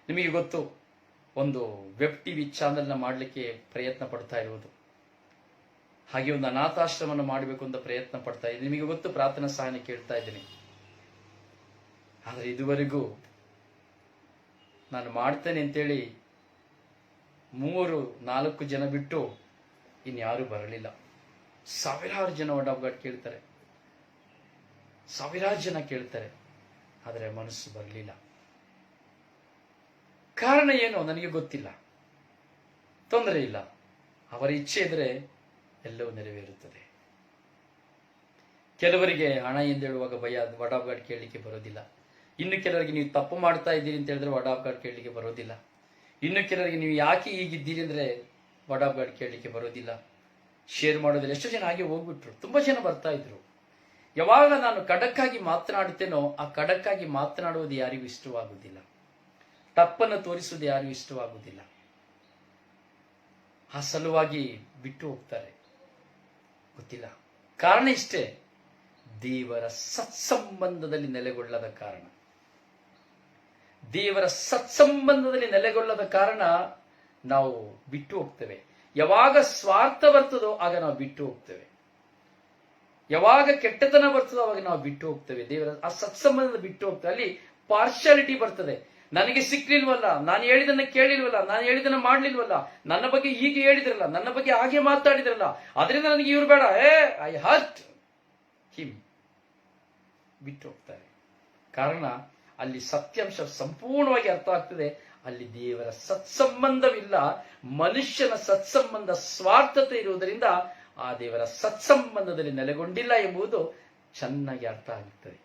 ನಿಮಗೆ ಗೊತ್ತು, ಒಂದು ವೆಬ್ ಟಿವಿ ಚಾನೆಲ್ನ ಮಾಡಲಿಕ್ಕೆ ಪ್ರಯತ್ನ ಪಡ್ತಾ ಇರುವುದು, ಹಾಗೆ ಒಂದು ಅನಾಥಾಶ್ರಮವನ್ನು ಮಾಡಬೇಕು ಅಂತ ಪ್ರಯತ್ನ ಪಡ್ತಾ ಇದ್ದೀನಿ. ನಿಮಗೆ ಗೊತ್ತು, ಪ್ರಾರ್ಥನಾ ಸಹಾಯ ಕೇಳ್ತಾ ಇದ್ದೀನಿ. ಆದರೆ ಇದುವರೆಗೂ ನಾನು ಮಾಡ್ತೇನೆ ಅಂತೇಳಿ 3-4 ಜನ ಬಿಟ್ಟು ಇನ್ಯಾರೂ ಬರಲಿಲ್ಲ. ಸಾವಿರಾರು ಜನ ಒಡಾಬ್ಗಾಟ್ ಕೇಳ್ತಾರೆ, ಸಾವಿರಾರು ಜನ ಕೇಳ್ತಾರೆ, ಆದರೆ ಮನಸ್ಸು ಬರಲಿಲ್ಲ. ಕಾರಣ ಏನು ನನಗೆ ಗೊತ್ತಿಲ್ಲ. ತೊಂದರೆ ಇಲ್ಲ, ಅವರ ಇಚ್ಛೆ ಇದ್ರೆ ಎಲ್ಲವೂ ನೆರವೇರುತ್ತದೆ. ಕೆಲವರಿಗೆ ಹಣ ಎಂದೇಳುವಾಗ ಭಯ, ಒಡಾಬ್ಗಾಟ್ ಕೇಳಲಿಕ್ಕೆ ಬರೋದಿಲ್ಲ. ಇನ್ನು ಕೆಲವರಿಗೆ ನೀವು ತಪ್ಪು ಮಾಡ್ತಾ ಇದ್ದೀರಿ ಅಂತ ಹೇಳಿದ್ರೆ ಒಡಾಬ್ಗಾಟ್ ಕೇಳಲಿಕ್ಕೆ ಬರೋದಿಲ್ಲ. ಇನ್ನು ಕೆಲವರಿಗೆ ನೀವು ಯಾಕೆ ಹೀಗಿದ್ದೀರಿ ಅಂದ್ರೆ ಒಡಾಬ್ಗಾಟ್ ಕೇಳಲಿಕ್ಕೆ ಬರೋದಿಲ್ಲ, ಶೇರ್ ಮಾಡೋದಿಲ್ಲ. ಎಷ್ಟು ಜನ ಹಾಗೆ ಹೋಗ್ಬಿಟ್ರು. ತುಂಬಾ ಜನ ಬರ್ತಾ ಇದ್ರು. ಯಾವಾಗ ನಾನು ಖಡಕ್ಕಾಗಿ ಮಾತನಾಡುತ್ತೇನೋ ಆ ಖಡಕ್ಕಾಗಿ ಮಾತನಾಡುವುದು ಯಾರಿಗೂ ಇಷ್ಟವಾಗುವುದಿಲ್ಲ, ತಪ್ಪನ್ನು ತೋರಿಸುವುದು ಯಾರಿಗೂ ಇಷ್ಟವಾಗುವುದಿಲ್ಲ. ಆ ಸಲುವಾಗಿ ಬಿಟ್ಟು ಹೋಗ್ತಾರೆ. ಗೊತ್ತಿಲ್ಲ, ಕಾರಣ ಇಷ್ಟೇ, ದೇವರ ಸತ್ಸಂಬಂಧದಲ್ಲಿ ನೆಲೆಗೊಳ್ಳದ ಕಾರಣ. ದೇವರ ಸತ್ಸಂಬಂಧದಲ್ಲಿ ನೆಲೆಗೊಳ್ಳದ ಕಾರಣ ನಾವು ಬಿಟ್ಟು ಹೋಗ್ತೇವೆ. ಯಾವಾಗ ಸ್ವಾರ್ಥ ಬರ್ತದೋ ಆಗ ನಾವು ಬಿಟ್ಟು ಹೋಗ್ತೇವೆ. ಯಾವಾಗ ಕೆಟ್ಟತನ ಬರ್ತದೋ ಅವಾಗ ನಾವು ಬಿಟ್ಟು ಹೋಗ್ತೇವೆ. ದೇವರ ಆ ಸತ್ಸಂಬಂಧದ ಬಿಟ್ಟು ಹೋಗ್ತೇವೆ. ಅಲ್ಲಿ ಪಾರ್ಶಾಲಿಟಿ ಬರ್ತದೆ. ನನಗೆ ಸಿಕ್ಲಿಲ್ವಲ್ಲ, ನಾನು ಹೇಳಿದನ್ನ ಕೇಳಿಲ್ವಲ್ಲ, ನಾನು ಹೇಳಿದನ್ನ ಮಾಡ್ಲಿಲ್ವಲ್ಲ, ನನ್ನ ಬಗ್ಗೆ ಹೀಗೆ ಹೇಳಿದ್ರಲ್ಲ, ನನ್ನ ಬಗ್ಗೆ ಹಾಗೆ ಮಾತಾಡಿದ್ರಲ್ಲ, ಅದರಿಂದ ನನಗೆ ಇವ್ರು ಬೇಡ, ಐ ಹರ್ಟ್ ಹಿಮ್, ಬಿಟ್ಟು ಹೋಗ್ತಾರೆ. ಕಾರಣ ಅಲ್ಲಿ ಸತ್ಯಾಂಶ ಸಂಪೂರ್ಣವಾಗಿ ಅರ್ಥ ಆಗ್ತದೆ. ಅಲ್ಲಿ ದೇವರ ಸತ್ಸಂಬಂಧವಿಲ್ಲ. ಮನುಷ್ಯನ ಸತ್ಸಂಬಂಧ ಸ್ವಾರ್ಥತೆ ಇರುವುದರಿಂದ ಆ ದೇವರ ಸತ್ಸಂಬಂಧದಲ್ಲಿ ನೆಲೆಗೊಂಡಿಲ್ಲ ಎಂಬುದು ಚೆನ್ನಾಗಿ ಅರ್ಥ ಆಗುತ್ತದೆ.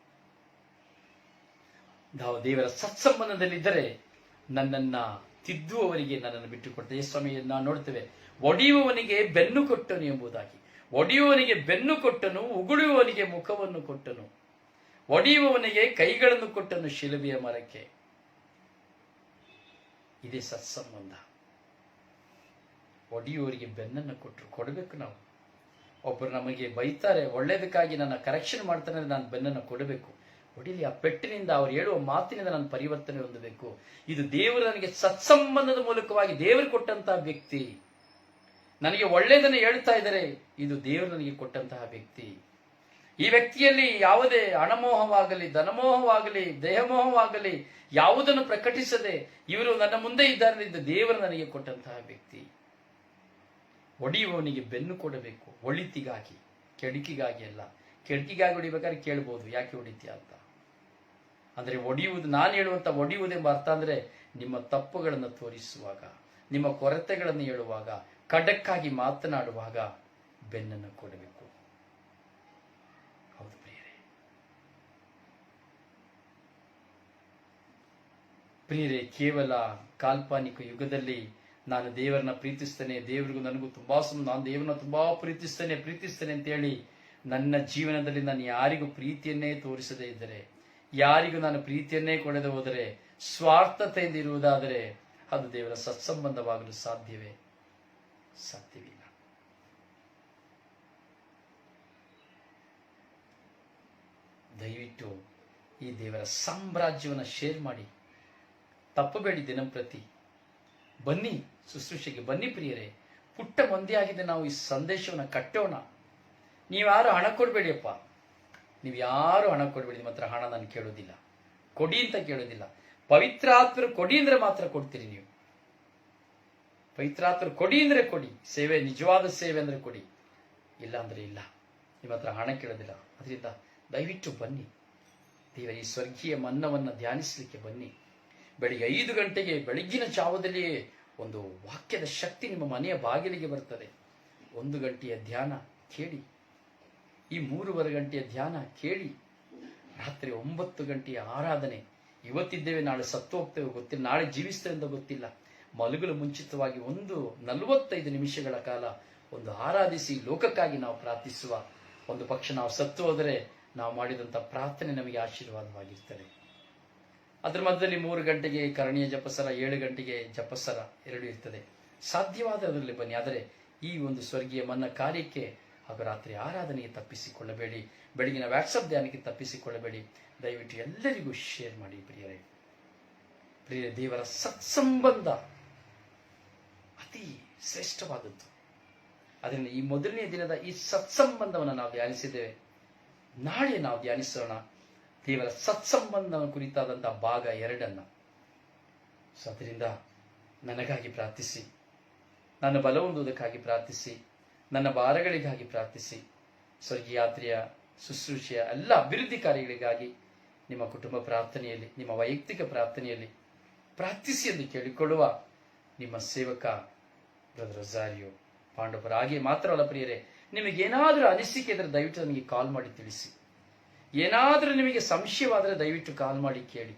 ನಾವು ದೇವರ ಸತ್ಸಂಬಂಧದಲ್ಲಿದ್ದರೆ ನನ್ನನ್ನ ತಿದ್ದುವವರಿಗೆ ನನ್ನನ್ನು ಬಿಟ್ಟುಕೊಡ್ತೇವೆ. ಸ್ವಾಮಿ ನಾವು ನೋಡ್ತೇವೆ, ಒಡೆಯುವವನಿಗೆ ಬೆನ್ನು ಕೊಟ್ಟನು ಎಂಬುದಾಗಿ. ಒಡೆಯುವವನಿಗೆ ಬೆನ್ನು ಕೊಟ್ಟನು, ಉಗುಳುವವನಿಗೆ ಮುಖವನ್ನು ಕೊಟ್ಟನು, ಒಡೆಯುವವನಿಗೆ ಕೈಗಳನ್ನು ಕೊಟ್ಟನು ಶಿಲುಬೆಯ ಮರಕ್ಕೆ. ಇದೇ ಸತ್ಸಂಬಂಧ. ಒಡೆಯುವವರಿಗೆ ಬೆನ್ನನ್ನು ಕೊಡಬೇಕು ನಾವು. ಒಬ್ಬರು ನಮಗೆ ಬೈತಾರೆ, ಒಳ್ಳೇದಕ್ಕಾಗಿ ನನ್ನ ಕರೆಕ್ಷನ್ ಮಾಡ್ತಾನೆ, ನಾನು ಬೆನ್ನನ್ನು ಕೊಡಬೇಕು. ಹೊಡಿಲಿ, ಆ ಪೆಟ್ಟಿನಿಂದ ಅವ್ರು ಹೇಳುವ ಮಾತಿನಿಂದ ನಾನು ಪರಿವರ್ತನೆ ಹೊಂದಬೇಕು. ಇದು ದೇವರು ನನಗೆ ಸತ್ಸಂಬಂಧದ ಮೂಲಕವಾಗಿ ದೇವರು ಕೊಟ್ಟಂತಹ ವ್ಯಕ್ತಿ. ನನಗೆ ಒಳ್ಳೆಯದನ್ನು ಹೇಳ್ತಾ ಇದ್ದಾರೆ, ಇದು ದೇವರು ನನಗೆ ಕೊಟ್ಟಂತಹ ವ್ಯಕ್ತಿ. ಈ ವ್ಯಕ್ತಿಯಲ್ಲಿ ಯಾವುದೇ ಹಣಮೋಹವಾಗಲಿ, ಧನಮೋಹವಾಗಲಿ, ದೇಹಮೋಹವಾಗಲಿ ಯಾವುದನ್ನು ಪ್ರಕಟಿಸದೆ ಇವರು ನನ್ನ ಮುಂದೆ ಇದ್ದಾರೆ, ಇದು ದೇವರು ನನಗೆ ಕೊಟ್ಟಂತಹ ವ್ಯಕ್ತಿ. ಒಡೆಯುವವನಿಗೆ ಬೆನ್ನು ಕೊಡಬೇಕು, ಒಳಿತಿಗಾಗಿ, ಕೆಡುಕಿಗಾಗಿ ಅಲ್ಲ. ಕೆಡುಕಿಗಾಗಿ ಹೊಡಿಬೇಕಾದ್ರೆ ಕೇಳ್ಬೋದು, ಯಾಕೆ ಹೊಡಿತೀಯ ಅಂತ. ಅಂದ್ರೆ ಒಡೆಯುವುದು, ನಾನು ಹೇಳುವಂತ ಒಡೆಯುವುದೆಂಬ ಅರ್ಥ ಅಂದ್ರೆ ನಿಮ್ಮ ತಪ್ಪುಗಳನ್ನು ತೋರಿಸುವಾಗ, ನಿಮ್ಮ ಕೊರತೆಗಳನ್ನು ಹೇಳುವಾಗ, ಖಡಕ್ಕಾಗಿ ಮಾತನಾಡುವಾಗ ಬೆನ್ನನ್ನು ಕೊಡಬೇಕು. ಹೌದು ಪ್ರಿಯರೇ. ಪ್ರಿಯರೇ, ಕೇವಲ ಕಾಲ್ಪನಿಕ ಯುಗದಲ್ಲಿ ನಾನು ದೇವರನ್ನ ಪ್ರೀತಿಸ್ತೇನೆ, ದೇವರಿಗೂ ನನಗೂ ನಾನು ದೇವರನ್ನ ತುಂಬಾ ಪ್ರೀತಿಸ್ತೇನೆ ಅಂತ ಹೇಳಿ ನನ್ನ ಜೀವನದಲ್ಲಿ ನಾನು ಯಾರಿಗೂ ಪ್ರೀತಿಯನ್ನೇ ತೋರಿಸದೇ ಇದ್ದರೆ, ಯಾರಿಗೂ ನಾನು ಪ್ರೀತಿಯನ್ನೇ ಕೊಡದೆ ಹೋದರೆ, ಸ್ವಾರ್ಥತೆಯಿಂದ ಇರುವುದಾದರೆ ಅದು ದೇವರ ಸತ್ಸಂಬಂಧವಾಗಲು ಸಾಧ್ಯವಿಲ್ಲ. ದಯವಿಟ್ಟು ಈ ದೇವರ ಸಾಮ್ರಾಜ್ಯವನ್ನು ಶೇರ್ ಮಾಡಿ. ತಪ್ಪಬೇಡಿ. ದಿನಂಪ್ರತಿ ಬನ್ನಿ, ಶುಶ್ರೂಷೆಗೆ ಬನ್ನಿ ಪ್ರಿಯರೇ. ಪುಟ್ಟ ಮಂದಿಯಾಗಿದೆ ನಾವು ಈ ಸಂದೇಶವನ್ನು ಕಟ್ಟೋಣ. ನೀವ್ಯಾರು ಹಣ ಕೊಡಬೇಡಿಯಪ್ಪ, ನೀವ್ಯಾರು ಹಣ ಕೊಡಬೇಡಿ. ನಿಮ್ಮ ಹತ್ರ ಹಣ ನಾನು ಕೇಳೋದಿಲ್ಲ, ಕೊಡಿ ಅಂತ ಕೇಳೋದಿಲ್ಲ. ಪವಿತ್ರಾತ್ಮರು ಕೊಡಿ ಅಂದ್ರೆ ಮಾತ್ರ ಕೊಡ್ತೀರಿ ನೀವು. ಪವಿತ್ರಾತ್ಮರು ಕೊಡಿ ಅಂದ್ರೆ ಕೊಡಿ, ಸೇವೆ ನಿಜವಾದ ಸೇವೆ ಅಂದ್ರೆ ಕೊಡಿ, ಇಲ್ಲ ಅಂದ್ರೆ ಇಲ್ಲ. ನಿಮ್ಮ ಹತ್ರ ಹಣ ಕೇಳೋದಿಲ್ಲ. ಅದರಿಂದ ದಯವಿಟ್ಟು ಬನ್ನಿ, ದೇವರ ಈ ಸ್ವರ್ಗೀಯ ಮನ್ನವನ್ನು ಧ್ಯಾನಿಸಲಿಕ್ಕೆ ಬನ್ನಿ. ಬೆಳಿಗ್ಗೆ 5 ಗಂಟೆಗೆ, ಬೆಳಗ್ಗಿನ ಜಾವದಲ್ಲಿಯೇ ಒಂದು ವಾಕ್ಯದ ಶಕ್ತಿ ನಿಮ್ಮ ಮನೆಯ ಬಾಗಿಲಿಗೆ ಬರ್ತದೆ. 1 ಗಂಟೆಯ ಧ್ಯಾನ ಕೇಳಿ, ಈ 3:15 ಗಂಟೆಯ ಧ್ಯಾನ ಕೇಳಿ, ರಾತ್ರಿ 9 ಗಂಟೆಯ ಆರಾಧನೆ. ಇವತ್ತಿದ್ದೇವೆ, ನಾಳೆ ಸತ್ತು ಹೋಗ್ತೇವೆ ಗೊತ್ತಿಲ್ಲ, ನಾಳೆ ಜೀವಿಸ್ತೇವೆ ಅಂತ ಗೊತ್ತಿಲ್ಲ. ಮಲಗಲು ಮುಂಚಿತವಾಗಿ 45 ನಿಮಿಷಗಳ ಕಾಲ ಒಂದು ಆರಾಧಿಸಿ ಲೋಕಕ್ಕಾಗಿ ನಾವು ಪ್ರಾರ್ಥಿಸುವ. ಒಂದು ಪಕ್ಷ ನಾವು ಸತ್ತು ಹೋದರೆ ನಾವು ಮಾಡಿದಂಥ ಪ್ರಾರ್ಥನೆ ನಮಗೆ ಆಶೀರ್ವಾದವಾಗಿರ್ತದೆ. ಅದರ ಮಧ್ಯದಲ್ಲಿ 3 ಗಂಟೆಗೆ ಕರಣೀಯ ಜಪಸರ, 7 ಗಂಟೆಗೆ ಜಪಸರ 2 ಇರ್ತದೆ. ಸಾಧ್ಯವಾದ ಅದರಲ್ಲಿ ಬನ್ನಿ. ಆದರೆ ಈ ಒಂದು ಸ್ವರ್ಗೀಯ ಮನ್ನ ಕಾರ್ಯಕ್ಕೆ ಹಾಗೂ ರಾತ್ರಿ ಆರಾಧನೆಗೆ ತಪ್ಪಿಸಿಕೊಳ್ಳಬೇಡಿ, ಬೆಳಗಿನ ವಾಟ್ಸಪ್ ಧ್ಯಾನಕ್ಕೆ ತಪ್ಪಿಸಿಕೊಳ್ಳಬೇಡಿ. ದಯವಿಟ್ಟು ಎಲ್ಲರಿಗೂ ಶೇರ್ ಮಾಡಿ ಪ್ರಿಯರೇ. ದೇವರ ಸತ್ಸಂಬಂಧ ಅತಿ ಶ್ರೇಷ್ಠವಾದದ್ದು. ಅದರಿಂದ ಈ ಮೊದಲನೇ ದಿನದ ಈ ಸತ್ಸಂಬಂಧವನ್ನು ನಾವು ಧ್ಯಾನಿಸಿದ್ದೇವೆ. ನಾಳೆ ನಾವು ಧ್ಯಾನಿಸೋಣ ದೇವರ ಸತ್ಸಂಬಂಧ ಕುರಿತಾದಂತಹ ಭಾಗ 2. ಅದರಿಂದ ನನಗಾಗಿ ಪ್ರಾರ್ಥಿಸಿ, ನನ್ನ ಬಲ ಹೊಂದುವುದಕ್ಕಾಗಿ ಪ್ರಾರ್ಥಿಸಿ, ನನ್ನ ಭಾರಗಳಿಗಾಗಿ ಪ್ರಾರ್ಥಿಸಿ, ಸ್ವರ್ಗೀಯಾತ್ರೆಯ ಶುಶ್ರೂಷೆಯ ಎಲ್ಲ ಅಭಿವೃದ್ಧಿ ಕಾರ್ಯಗಳಿಗಾಗಿ ನಿಮ್ಮ ಕುಟುಂಬ ಪ್ರಾರ್ಥನೆಯಲ್ಲಿ, ನಿಮ್ಮ ವೈಯಕ್ತಿಕ ಪ್ರಾರ್ಥನೆಯಲ್ಲಿ ಪ್ರಾರ್ಥಿಸಿ ಎಂದು ಕೇಳಿಕೊಳ್ಳುವ ನಿಮ್ಮ ಸೇವಕ ಬ್ರದರ್ ರೊಜಾರಿಯೋ ಪಾಂಡವರ. ಹಾಗೆ ಮಾತ್ರವಲ್ಲ ಪ್ರಿಯರೇ, ನಿಮಗೇನಾದರೂ ಅನಿಸಿಕೆ ಇದ್ದರೆ ದಯವಿಟ್ಟು ನನಗೆ ಕಾಲ್ ಮಾಡಿ ತಿಳಿಸಿ. ಏನಾದರೂ ನಿಮಗೆ ಸಂಶಯವಾದರೆ ದಯವಿಟ್ಟು ಕಾಲ್ ಮಾಡಿ ಕೇಳಿ.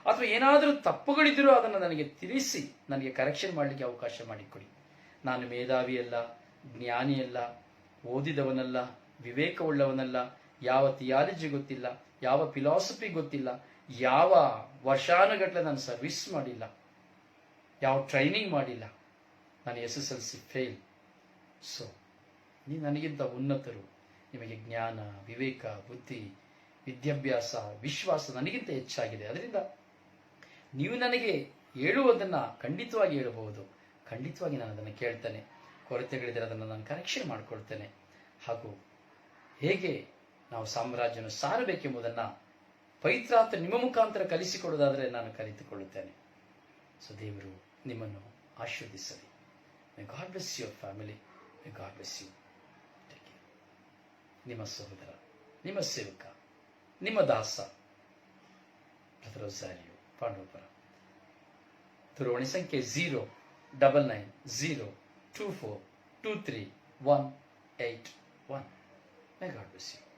ಅಥವಾ ಏನಾದರೂ ತಪ್ಪುಗಳಿದ್ದರೂ ಅದನ್ನು ನನಗೆ ತಿಳಿಸಿ, ನನಗೆ ಕರೆಕ್ಷನ್ ಮಾಡಲಿಕ್ಕೆ ಅವಕಾಶ ಮಾಡಿಕೊಡಿ. ನಾನು ಮೇಧಾವಿಯಲ್ಲ, ಜ್ಞಾನಿಯಲ್ಲ, ಓದಿದವನಲ್ಲ, ವಿವೇಕವುಳ್ಳವನಲ್ಲ, ಯಾವ ಥಿಯಾಲಜಿ ಗೊತ್ತಿಲ್ಲ, ಯಾವ ಫಿಲಾಸಫಿ ಗೊತ್ತಿಲ್ಲ, ಯಾವ ವರ್ಷಾನುಗಟ್ಟಲೆ ನಾನು ಸರ್ವಿಸ್ ಮಾಡಿಲ್ಲ, ಯಾವ ಟ್ರೈನಿಂಗ್ ಮಾಡಿಲ್ಲ. ನಾನು SSLC ಫೇಲ್. ಸೊ ನೀವು ನನಗಿಂತ ಉನ್ನತರು. ನಿಮಗೆ ಜ್ಞಾನ, ವಿವೇಕ, ಬುದ್ಧಿ, ವಿದ್ಯಾಭ್ಯಾಸ, ವಿಶ್ವಾಸ ನನಗಿಂತ ಹೆಚ್ಚಾಗಿದೆ. ಅದರಿಂದ ನೀವು ನನಗೆ ಹೇಳುವುದನ್ನು ಖಂಡಿತವಾಗಿ ಹೇಳಬಹುದು. ಖಂಡಿತವಾಗಿ ನಾನು ಅದನ್ನು ಕೇಳ್ತೇನೆ. ಕೊರತೆಗಳಿದ್ದರೆ ಅದನ್ನು ನಾನು ಕರೆಕ್ಷನ್ ಮಾಡಿಕೊಳ್ತೇನೆ. ಹಾಗೂ ಹೇಗೆ ನಾವು ಸಾಮ್ರಾಜ್ಯವನ್ನು ಸಾರಬೇಕೆಂಬುದನ್ನು ಪವಿತ್ರಾತ್ಮ ನಿಮ್ಮ ಮುಖಾಂತರ ಕಲಿಸಿಕೊಡುವುದಾದರೆ ನಾನು ಕಲಿತುಕೊಳ್ಳುತ್ತೇನೆ. ಸೊ ದೇವರು ನಿಮ್ಮನ್ನು ಆಶೀರ್ವದಿಸಲಿ. My God bless your family. My God bless you. Take care. ನಿಮ್ಮ ಸಹೋದರ, ನಿಮ್ಮ ಸೇವಕ, ನಿಮ್ಮ ದಾಸ ಬ್ರದರ್ ರೊಜಾರಿಯೋ ಪಾಂಡವಪುರ. ದೂರವಾಣಿ ಸಂಖ್ಯೆ 09902423181. May God bless you.